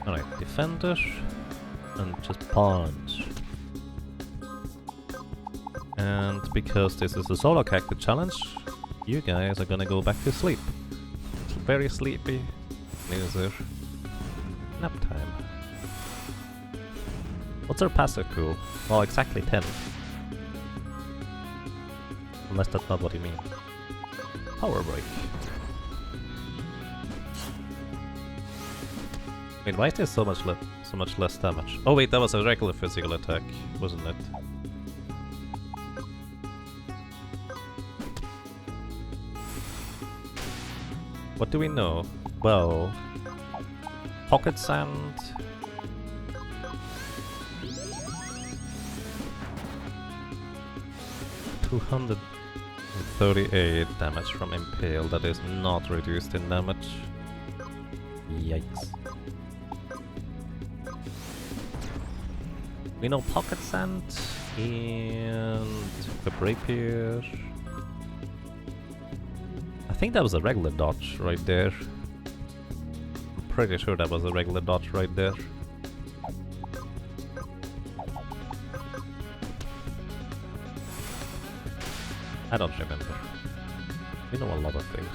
Alright, defender and just punch. And because this is a solo character challenge, you guys are gonna go back to sleep. It's very sleepy. Loser. Nap time. What's our passive cool? Well, exactly 10. Unless that's not what you mean. Power break. Wait, why is there so much less damage? Oh wait, that was a regular physical attack, wasn't it? What do we know? Well, pocket sand. $238 damage from impale. That is not reduced in damage. Yikes. We know pocket sand and the rapier. I think that was a regular dodge right there. I'm pretty sure that was a regular dodge right there. I don't remember. We know a lot of things.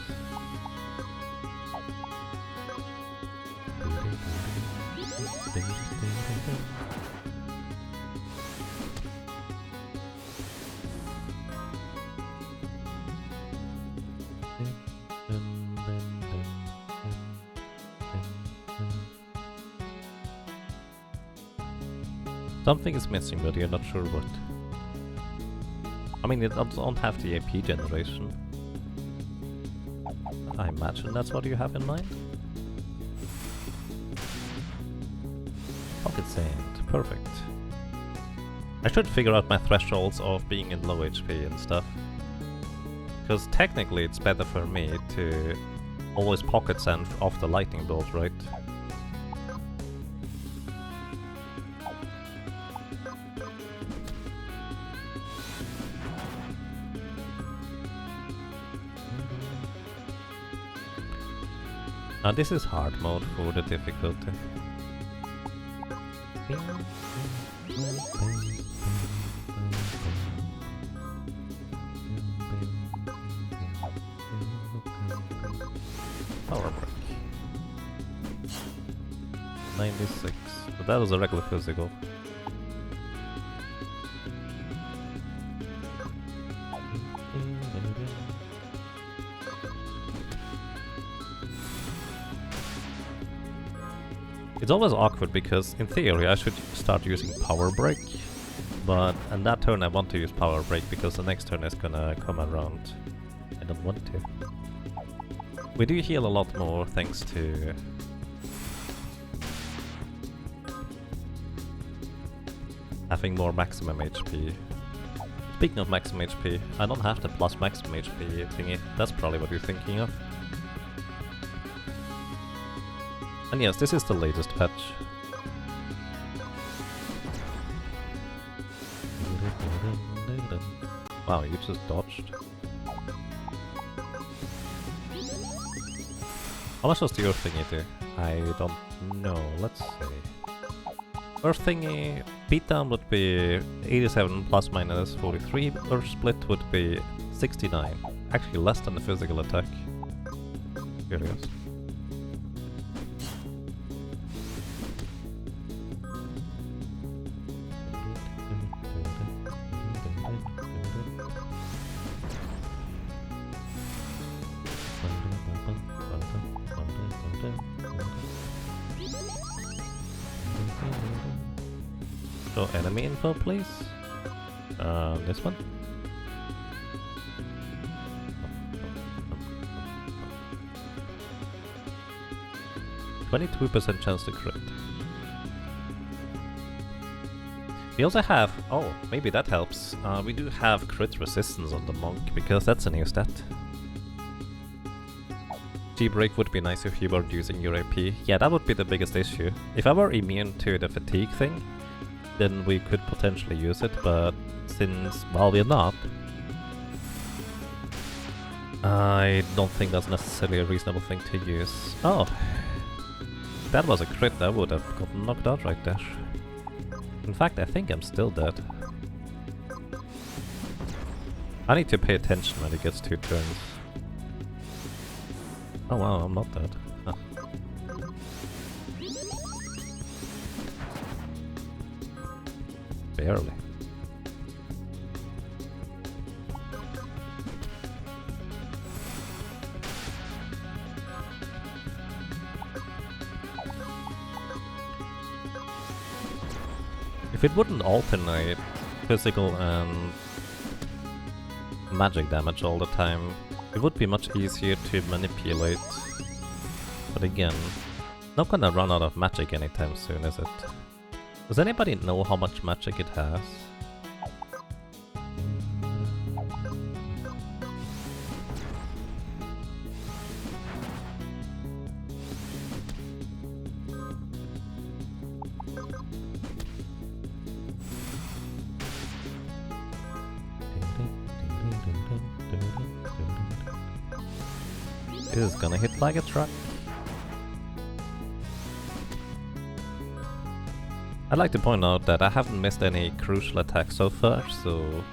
Something is missing, but you're not sure what. I mean, it don't have the AP generation. I imagine that's what you have in mind. Pocket sand, perfect. I should figure out my thresholds of being in low HP and stuff. Because technically it's better for me to always pocket sand off the lightning bolt, right? Now this is hard mode for the difficulty. Power break. 96. But that was a regular physical. It's always awkward because in theory I should start using power break, but on that turn I want to use power break because the next turn is gonna come around. I don't want to. We do heal a lot more thanks to having more maximum HP. Speaking of maximum HP, I don't have the plus maximum HP thingy. That's probably what you're thinking of. And yes, this is the latest patch. Wow, you just dodged. How much does your thingy do? I don't know, let's see. Earth thingy, beatdown would be 87 plus minus 43, Earth split would be 69. Actually less than the physical attack. Curious. So enemy info, please. This one. 22% chance to crit. We also have, oh, maybe that helps. We do have crit resistance on the monk because that's a new stat. G-break would be nice if you weren't using your AP. Yeah, that would be the biggest issue. If I were immune to the fatigue thing, then we could potentially use it, but since, well, we're not, I don't think that's necessarily a reasonable thing to use. Oh, if that was a crit, I would have gotten knocked out right there. In fact, I think I'm still dead. I need to pay attention when it gets 2 turns. Oh wow, I'm not dead. Huh. Barely. If it wouldn't alternate physical and magic damage all the time, it would be much easier to manipulate. But again, not gonna run out of magic anytime soon, is it? Does anybody know how much magic it has? This is gonna hit like a truck. I'd like to point out that I haven't missed any crucial attacks so far, so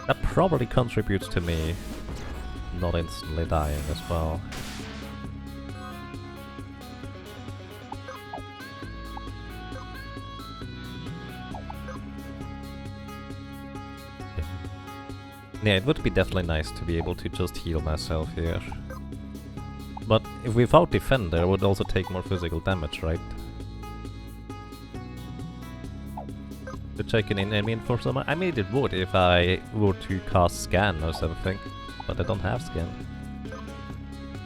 that probably contributes to me not instantly dying as well. Yeah, it would be definitely nice to be able to just heal myself here. But if without Defender, I would also take more physical damage, right? To check in enemy info somewhere? I mean, it would if I were to cast Scan or something, but I don't have Scan.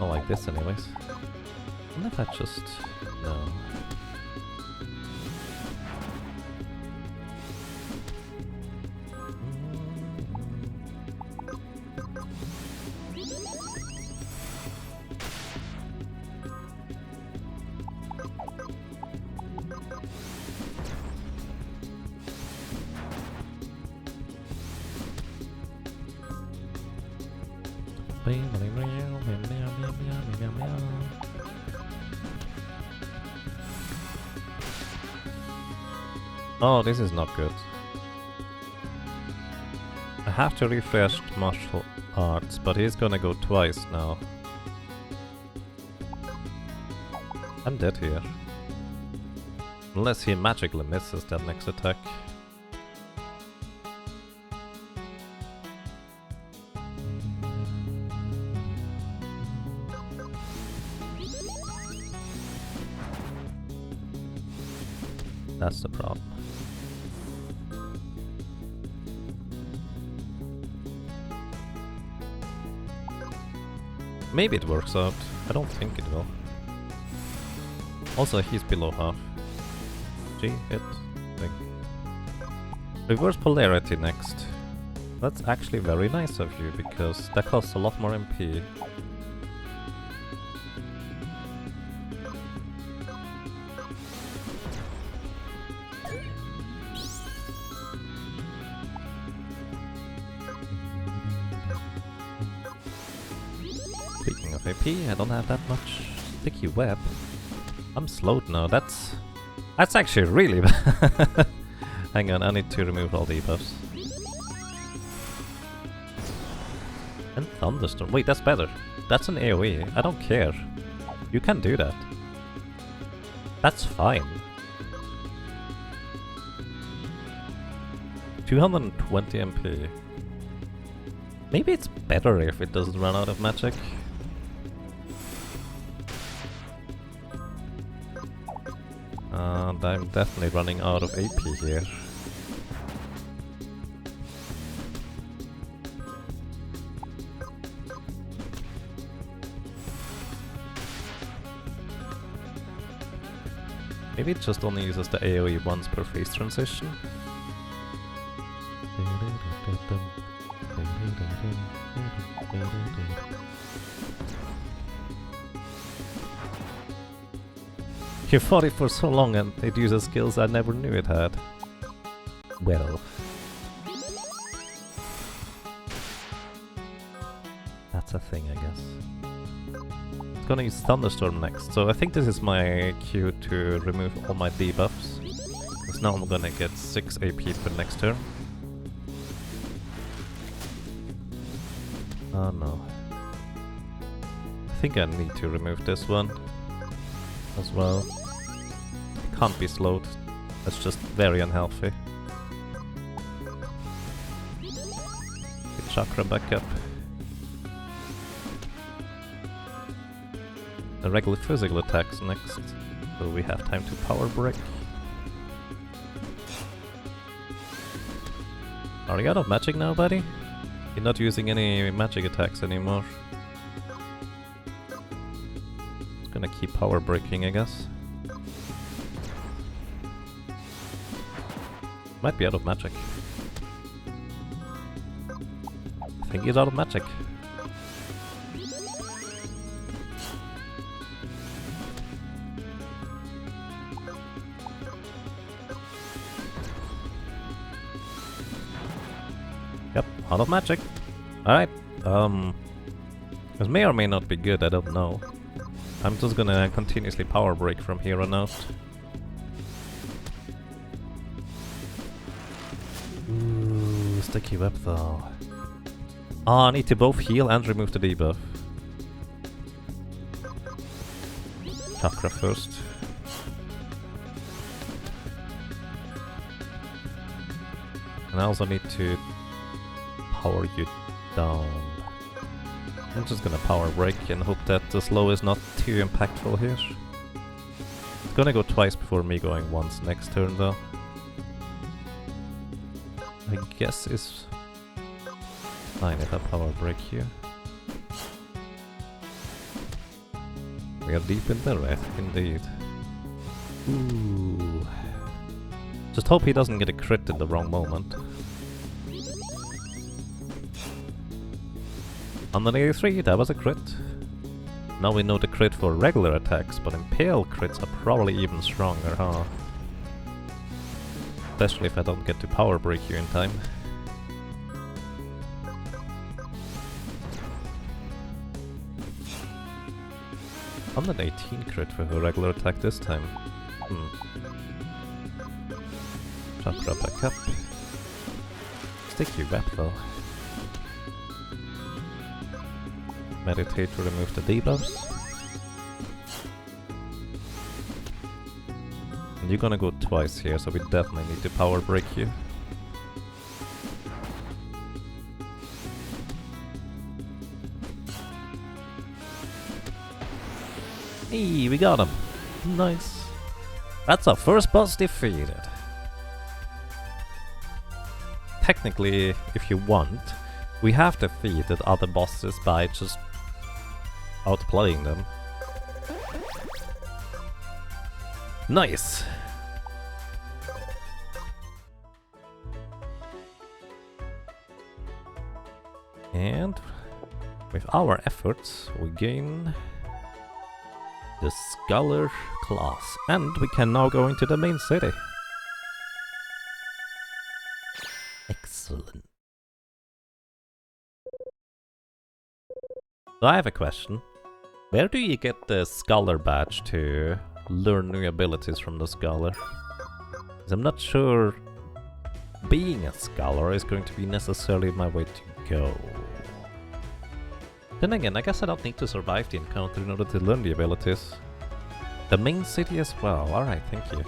Not like this anyways. I wonder if I just... no. Oh, this is not good. I have to refresh martial arts, but he's gonna go twice now. I'm dead here. Unless he magically misses that next attack. That's the problem. Maybe it works out. I don't think it will. Also, he's below half. G, hit, thing. Reverse polarity next. That's actually very nice of you, because that costs a lot more MP. Speaking of AP, I don't have that much sticky web. I'm slowed now, that's actually really bad. Hang on, I need to remove all the debuffs. And Thunderstorm. Wait, that's better. That's an AoE. I don't care. You can do that. That's fine. 220 MP. Maybe it's better if it doesn't run out of magic. And I'm definitely running out of AP here. Maybe it just only uses the AoE once per phase transition. You fought it for so long and it uses skills I never knew it had. Well. That's a thing, I guess. It's gonna use Thunderstorm next, so I think this is my cue to remove all my debuffs. Because now I'm gonna get 6 AP per next turn. Oh no. I think I need to remove this one as well. Can't be slowed. That's just very unhealthy. Get chakra back up. The regular physical attacks next, so we have time to power break. Are you out of magic now, buddy? You're not using any magic attacks anymore. Just gonna keep power breaking, I guess. Might be out of magic. I think he's out of magic. Yep, out of magic. Alright, this may or may not be good, I don't know. I'm just gonna continuously power break from here on out. Ooh, sticky web though. Oh, I need to both heal and remove the debuff. Chakra first. And I also need to power you down. I'm just gonna power break and hope that the slow is not too impactful here. It's gonna go twice before me going once next turn though. I guess it's fine if I power break here. We are deep in the red, indeed. Ooh. Just hope he doesn't get a crit in the wrong moment. On the 83, that was a crit. Now we know the crit for regular attacks, but Impale crits are probably even stronger, huh? Especially if I don't get to power break you in time. I'm an 18 crit for a regular attack this time. Chakra back up. Sticky web though. Meditate to remove the debuffs. And you're gonna go twice here, so we definitely need to power break you. Hey, we got him! Nice! That's our first boss defeated! Technically, if you want, we have defeated other bosses by just outplaying them. Nice! And with our efforts, we gain the Scholar class, and we can now go into the main city. Excellent. So I have a question. Where do you get the Scholar badge to learn new abilities from the Scholar? 'Cause I'm not sure being a Scholar is going to be necessarily my way to go. Then again, I guess I don't need to survive the encounter in order to learn the abilities. The main city as well, alright, thank you.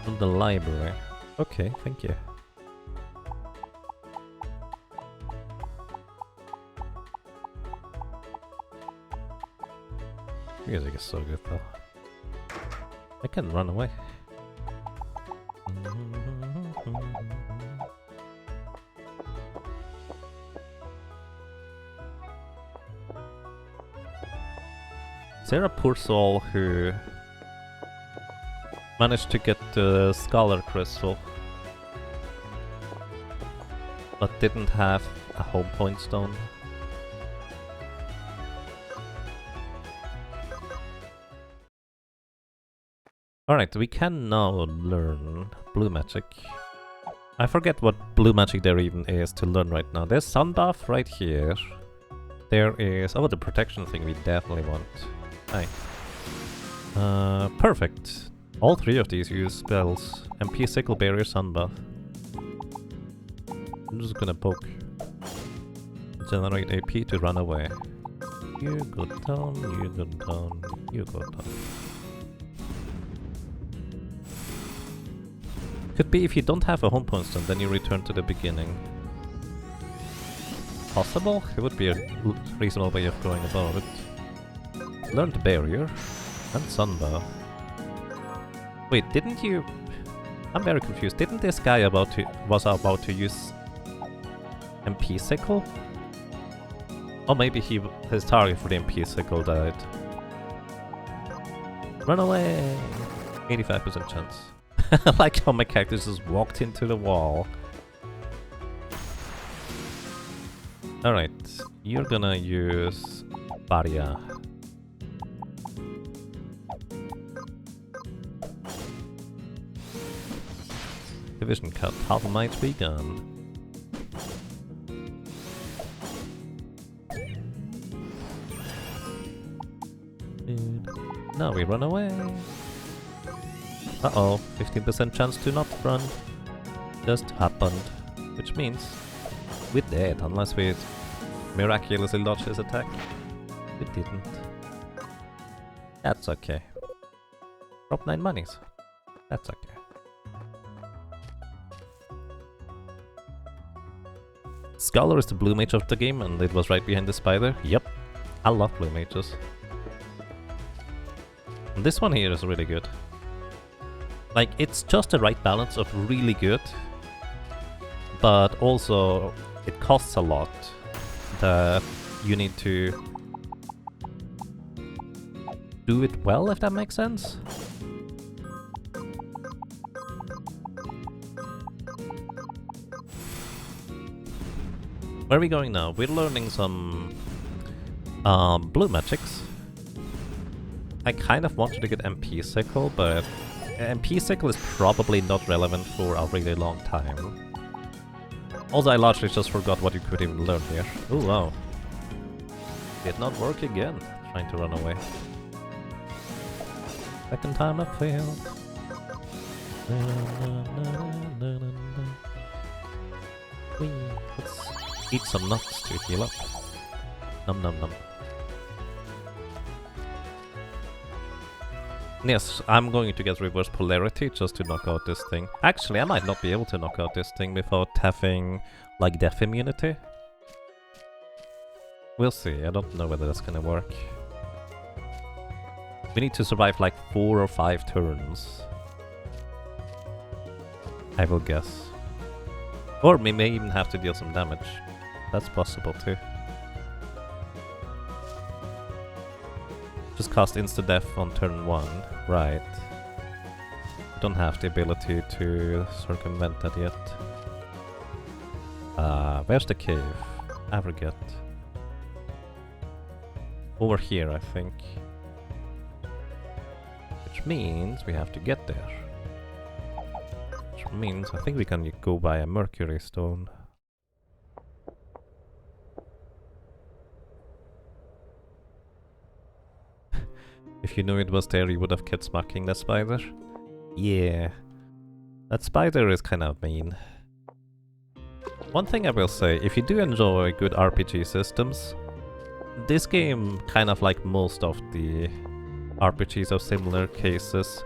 From the library. Okay, thank you. Music is so good though. I can run away. Is there a poor soul who managed to get the Scholar Crystal but didn't have a home point stone? Alright, we can now learn blue magic. I forget what blue magic there even is to learn right now. There's sun buff right here. There is... oh, the protection thing we definitely want. Hi. Perfect. All three of these use spells. MP, Sickle, Barrier, sun buff. I'm just gonna poke. Generate AP to run away. You go down, you go down, you go down. Could be if you don't have a home point stone, then you return to the beginning. Possible? It would be a reasonable way of going about it. Learn the barrier and sun buff. Wait, didn't you... I'm very confused. Didn't this guy was about to use MP sickle? Or maybe his target for the MP sickle died. Run away! 85% chance. I like how my character just walked into the wall. Alright, you're gonna use Barrier. Division cut, half might be gone. Now we run away. Uh-oh, 15% chance to not run. Just happened. Which means we're dead unless we miraculously dodge his attack. We didn't. That's okay. Drop 9 monies. That's okay. Scholar is the blue mage of the game, and it was right behind the spider. Yep, I love blue mages. And this one here is really good. Like, it's just the right balance of really good, but also it costs a lot that you need to do it well, if that makes sense. Where are we going now? We're learning some blue magics. I kind of wanted to get MP sickle, but MP sickle is probably not relevant for a really long time. Also, I largely just forgot what you could even learn here. Oh wow. Did not work again, trying to run away. Second time I failed. Whee. Let's eat some nuts to heal up. Num num num. Yes, I'm going to get reverse polarity just to knock out this thing. Actually, I might not be able to knock out this thing without having, like, death immunity. We'll see, I don't know whether that's gonna work. We need to survive like 4 or 5 turns. I will guess. Or we may even have to deal some damage. That's possible too. Just cast insta-death on turn 1, right. Don't have the ability to circumvent that yet. Where's the cave? I forget. Over here, I think. Which means we have to get there. Which means I think we can go buy a mercury stone. If you knew it was there, you would have kept smacking that spider. Yeah. That spider is kind of mean. One thing I will say, if you do enjoy good RPG systems, this game, kind of like most of the RPGs of similar cases,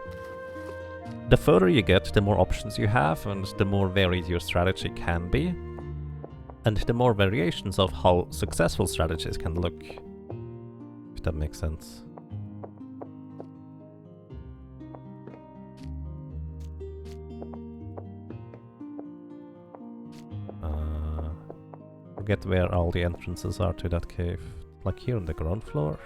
the further you get, the more options you have, and the more varied your strategy can be, and the more variations of how successful strategies can look. If that makes sense. Forget where all the entrances are to that cave. Like here on the ground floor.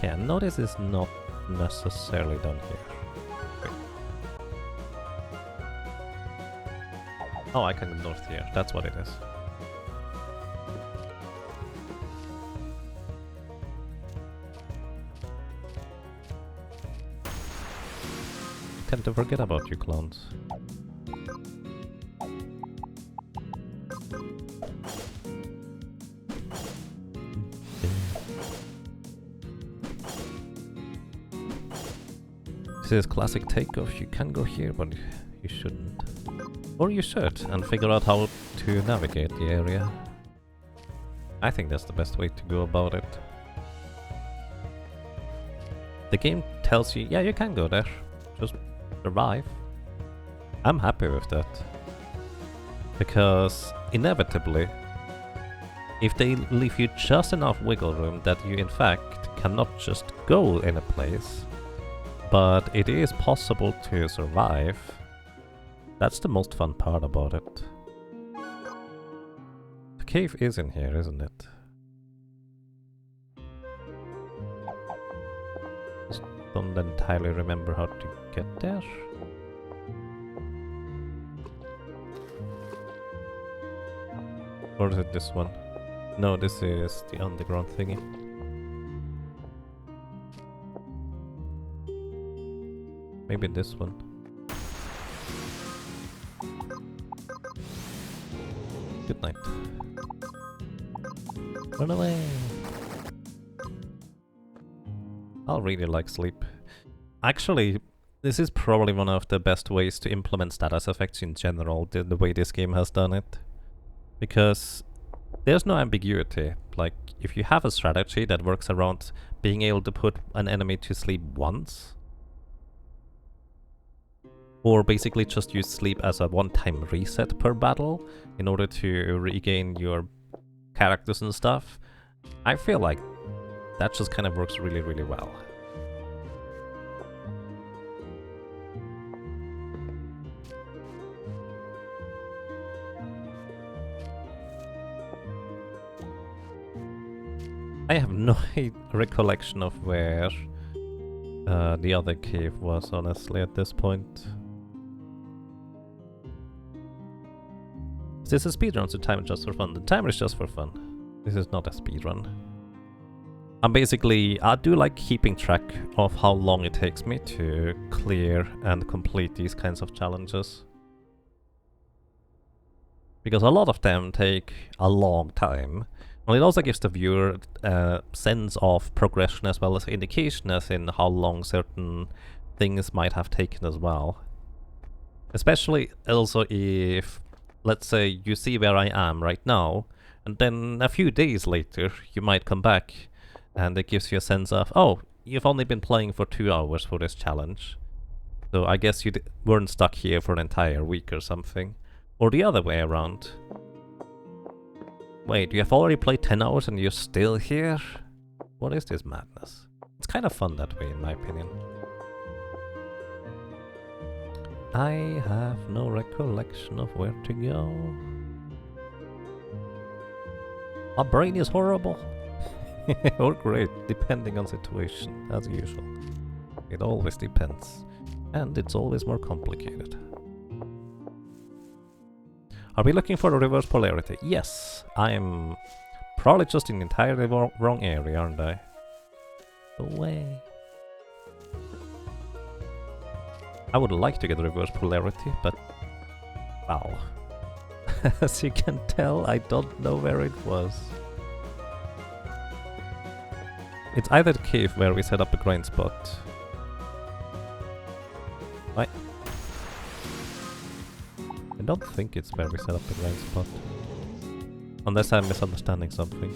Yeah, notice is not necessarily done here. Oh, I can go north here. That's what it is. Tend to forget about you clowns. This is classic takeoff. You can go here, but you shouldn't. Or you should, and figure out how to navigate the area. I think that's the best way to go about it. The game tells you, yeah, you can go there. Just survive. I'm happy with that. Because, inevitably, if they leave you just enough wiggle room that you in fact cannot just go in a place, but it is possible to survive, that's the most fun part about it. The cave is in here, isn't it? Just don't entirely remember how to get there. Or is it this one? No, this is the underground thingy. Maybe this one. Good night. Run away! I'll really like sleep. Actually, this is probably one of the best ways to implement status effects in general, the way this game has done it. Because there's no ambiguity. Like, if you have a strategy that works around being able to put an enemy to sleep once, or basically just use sleep as a one-time reset per battle in order to regain your characters and stuff, I feel like that just kind of works really, really well. I have no recollection of where the other cave was, honestly, at this point. Is this a speedrun, so time is just for fun? The timer is just for fun. This is not a speedrun. I do like keeping track of how long it takes me to clear and complete these kinds of challenges. Because a lot of them take a long time. And it also gives the viewer a sense of progression as well as indication as in how long certain things might have taken as well. Especially also if, let's say, you see where I am right now, and then a few days later you might come back and it gives you a sense of, oh, you've only been playing for 2 hours for this challenge. So I guess you weren't stuck here for an entire week or something. Or the other way around. Wait, you have already played 10 hours and you're still here? What is this madness? It's kind of fun that way, in my opinion. I have no recollection of where to go. My brain is horrible. Or great, depending on situation, as usual. It always depends. And it's always more complicated. Are we looking for the reverse polarity? Yes, I'm probably just in the entirely wrong area, aren't I? Away. I would like to get reverse polarity, but wow. As you can tell, I don't know where it was. It's either the cave where we set up a grind spot. I don't think it's where we set up the grind spot. Unless I'm misunderstanding something.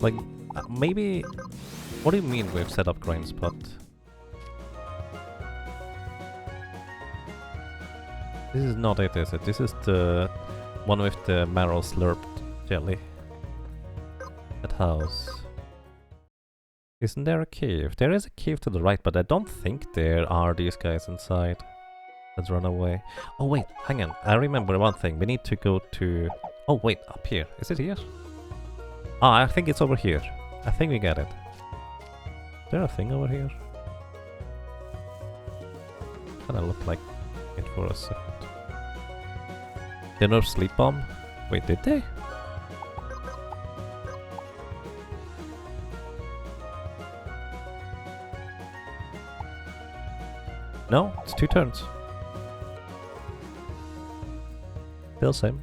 Like, maybe... What do you mean we've set up grind spot? This is not it, is it? This is the one with the marrow slurped jelly. That house. Isn't there a cave? There is a cave to the right, but I don't think there are these guys inside. Let's run away. Oh wait, hang on. I remember one thing. We need to go to... Oh wait, up here. Is it here? Ah, I think it's over here. I think we get it. Is there a thing over here? Kinda look like it for a second. They nerfed sleep bomb? Wait, did they? No, it's 2 turns. Still same.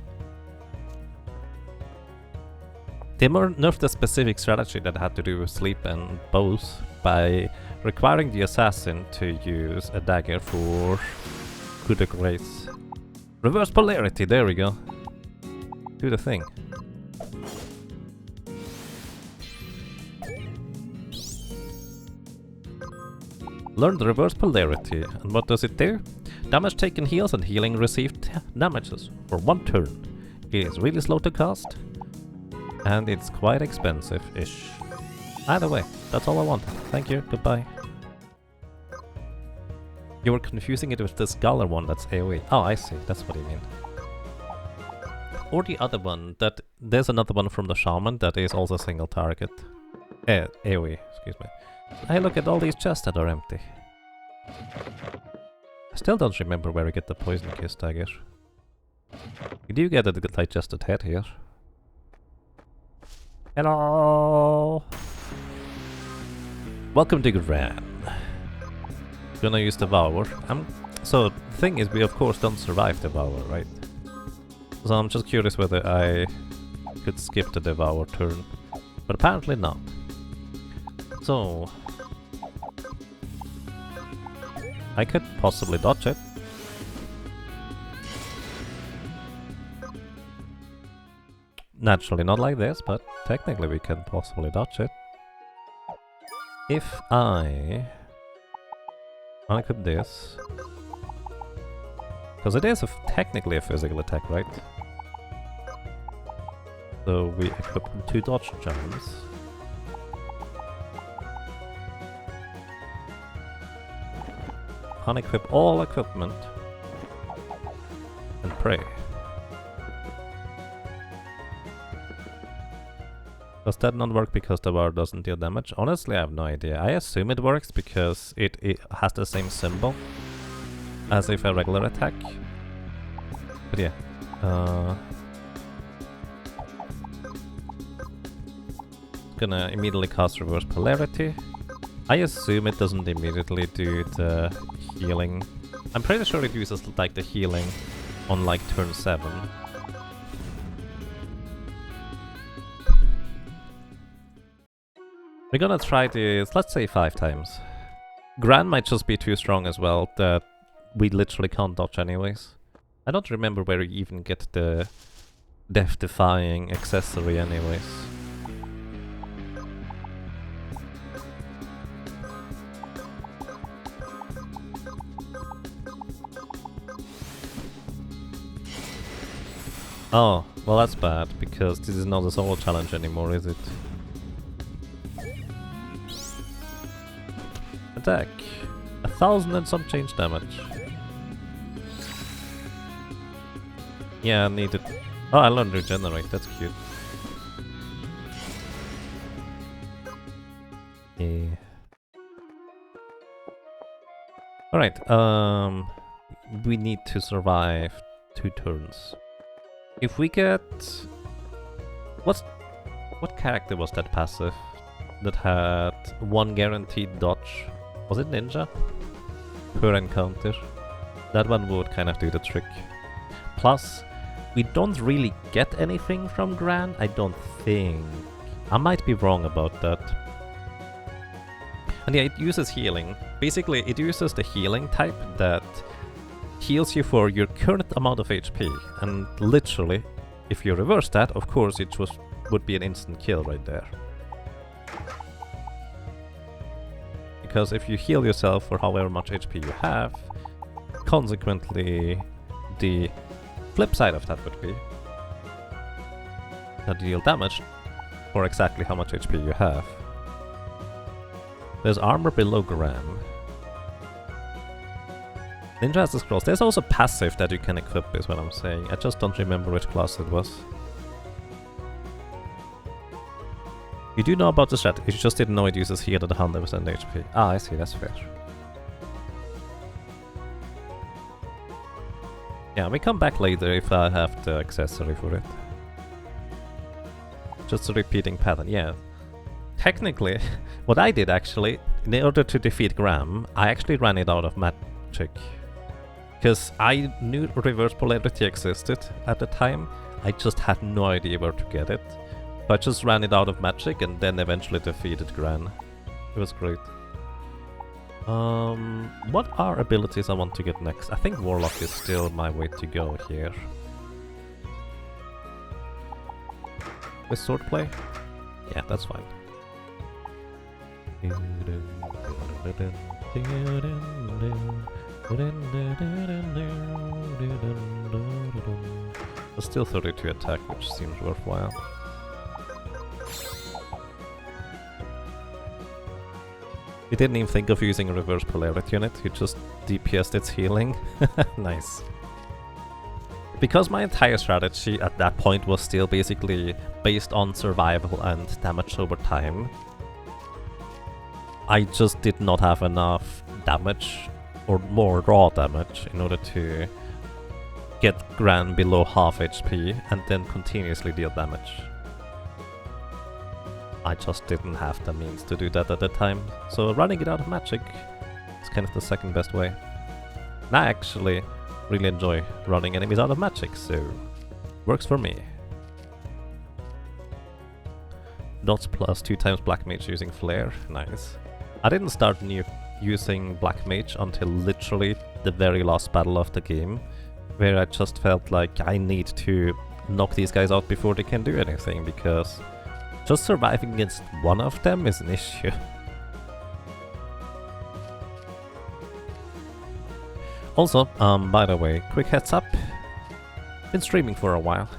They nerfed a specific strategy that had to do with sleep and bows by requiring the assassin to use a dagger for coup de grace. Reverse polarity, there we go. Do the thing. Learn the reverse polarity, and what does it do? Damage taken heals and healing received damages for 1 turn. It is really slow to cast, and it's quite expensive-ish. Either way, that's all I wanted. Thank you, goodbye. You were confusing it with the Scholar one that's AoE. Oh, I see, that's what you mean. Or the other one, that there's another one from the Shaman that is also single target. AoE, excuse me. Hey, look at all these chests that are empty. I still don't remember where we get the poison kiss dagger. We do get a digested head here. Hello! Welcome to Gran. Gonna use Devour. So, the thing is, we of course don't survive Devour, right? So I'm just curious whether I could skip the Devour turn. But apparently not. So... I could possibly dodge it. Naturally not like this, but technically we can possibly dodge it. If I unequip this... Because it is technically a physical attack, right? So we equip 2 dodge jumps. Unequip all equipment. And pray. Does that not work because the bar doesn't deal damage? Honestly, I have no idea. I assume it works because it has the same symbol as if a regular attack. But yeah, Gonna immediately cast reverse polarity. I assume it doesn't immediately do the healing. I'm pretty sure it uses like the healing on like turn 7. We're gonna try this, let's say 5 times. Gran might just be too strong as well, that we literally can't dodge anyways. I don't remember where you even get the death-defying accessory anyways. Oh, well that's bad, because this is not a solo challenge anymore, is it? Attack. 1000 and some change damage. Yeah, I need it. Oh, I learned regenerate, that's cute. Yeah. Alright, we need to survive 2 turns. If we get... What character was that passive that had 1 guaranteed dodge? Was it Ninja? Per encounter. That one would kind of do the trick. Plus, we don't really get anything from Gran, I don't think. I might be wrong about that. And yeah, it uses healing. Basically, it uses the healing type that heals you for your current amount of HP. And literally, if you reverse that, of course it would be an instant kill right there. Because if you heal yourself for however much HP you have, consequently the flip side of that would be that you deal damage for exactly how much HP you have. There's armor below Gran. Ninja has the scrolls. There's also passive that you can equip is what I'm saying. I just don't remember which class it was. You do know about the strat, you just didn't know it uses heal at 100% HP. Ah, I see, that's fair. Yeah, we come back later if I have the accessory for it. Just a repeating pattern, yeah. Technically, what I did actually, in order to defeat Graham, I actually ran it out of magic. Because I knew reverse polarity existed at the time, I just had no idea where to get it. So I just ran it out of magic and then eventually defeated Gran. It was great. What are abilities I want to get next? I think Warlock is still my way to go here. With swordplay? Yeah, that's fine. There's still 32 attack, which seems worthwhile. You didn't even think of using a reverse polarity on it, you just DPS'd its healing. Nice. Because my entire strategy at that point was still basically based on survival and damage over time, I just did not have enough damage, or more raw damage, in order to get Gran below half HP and then continuously deal damage. I just didn't have the means to do that at the time, so running it out of magic is kind of the second best way. And I actually really enjoy running enemies out of magic, so works for me. Dots plus 2 times Black Mage using Flare, nice. I didn't start using Black Mage until literally the very last battle of the game, where I just felt like I need to knock these guys out before they can do anything, because just surviving against one of them is an issue. Also, by the way, quick heads up. Been streaming for a while.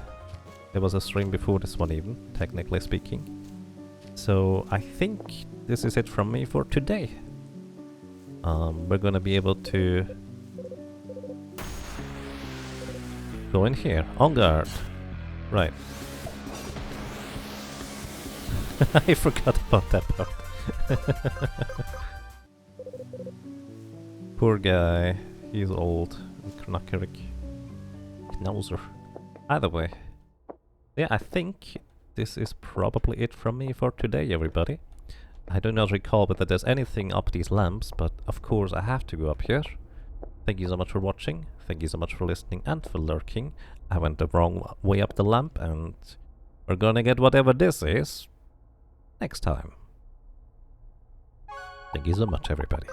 There was a stream before this one even, technically speaking. So I think this is it from me for today. We're gonna be able to go in here, on guard. Right. I forgot about that part. Poor guy. He's old. Knackerig. Knauser. Either way. Yeah, I think this is probably it from me for today, everybody. I do not recall whether there's anything up these lamps, but of course I have to go up here. Thank you so much for watching, thank you so much for listening and for lurking. I went the wrong way up the lamp, and we're gonna get whatever this is next time. Thank you so much, everybody.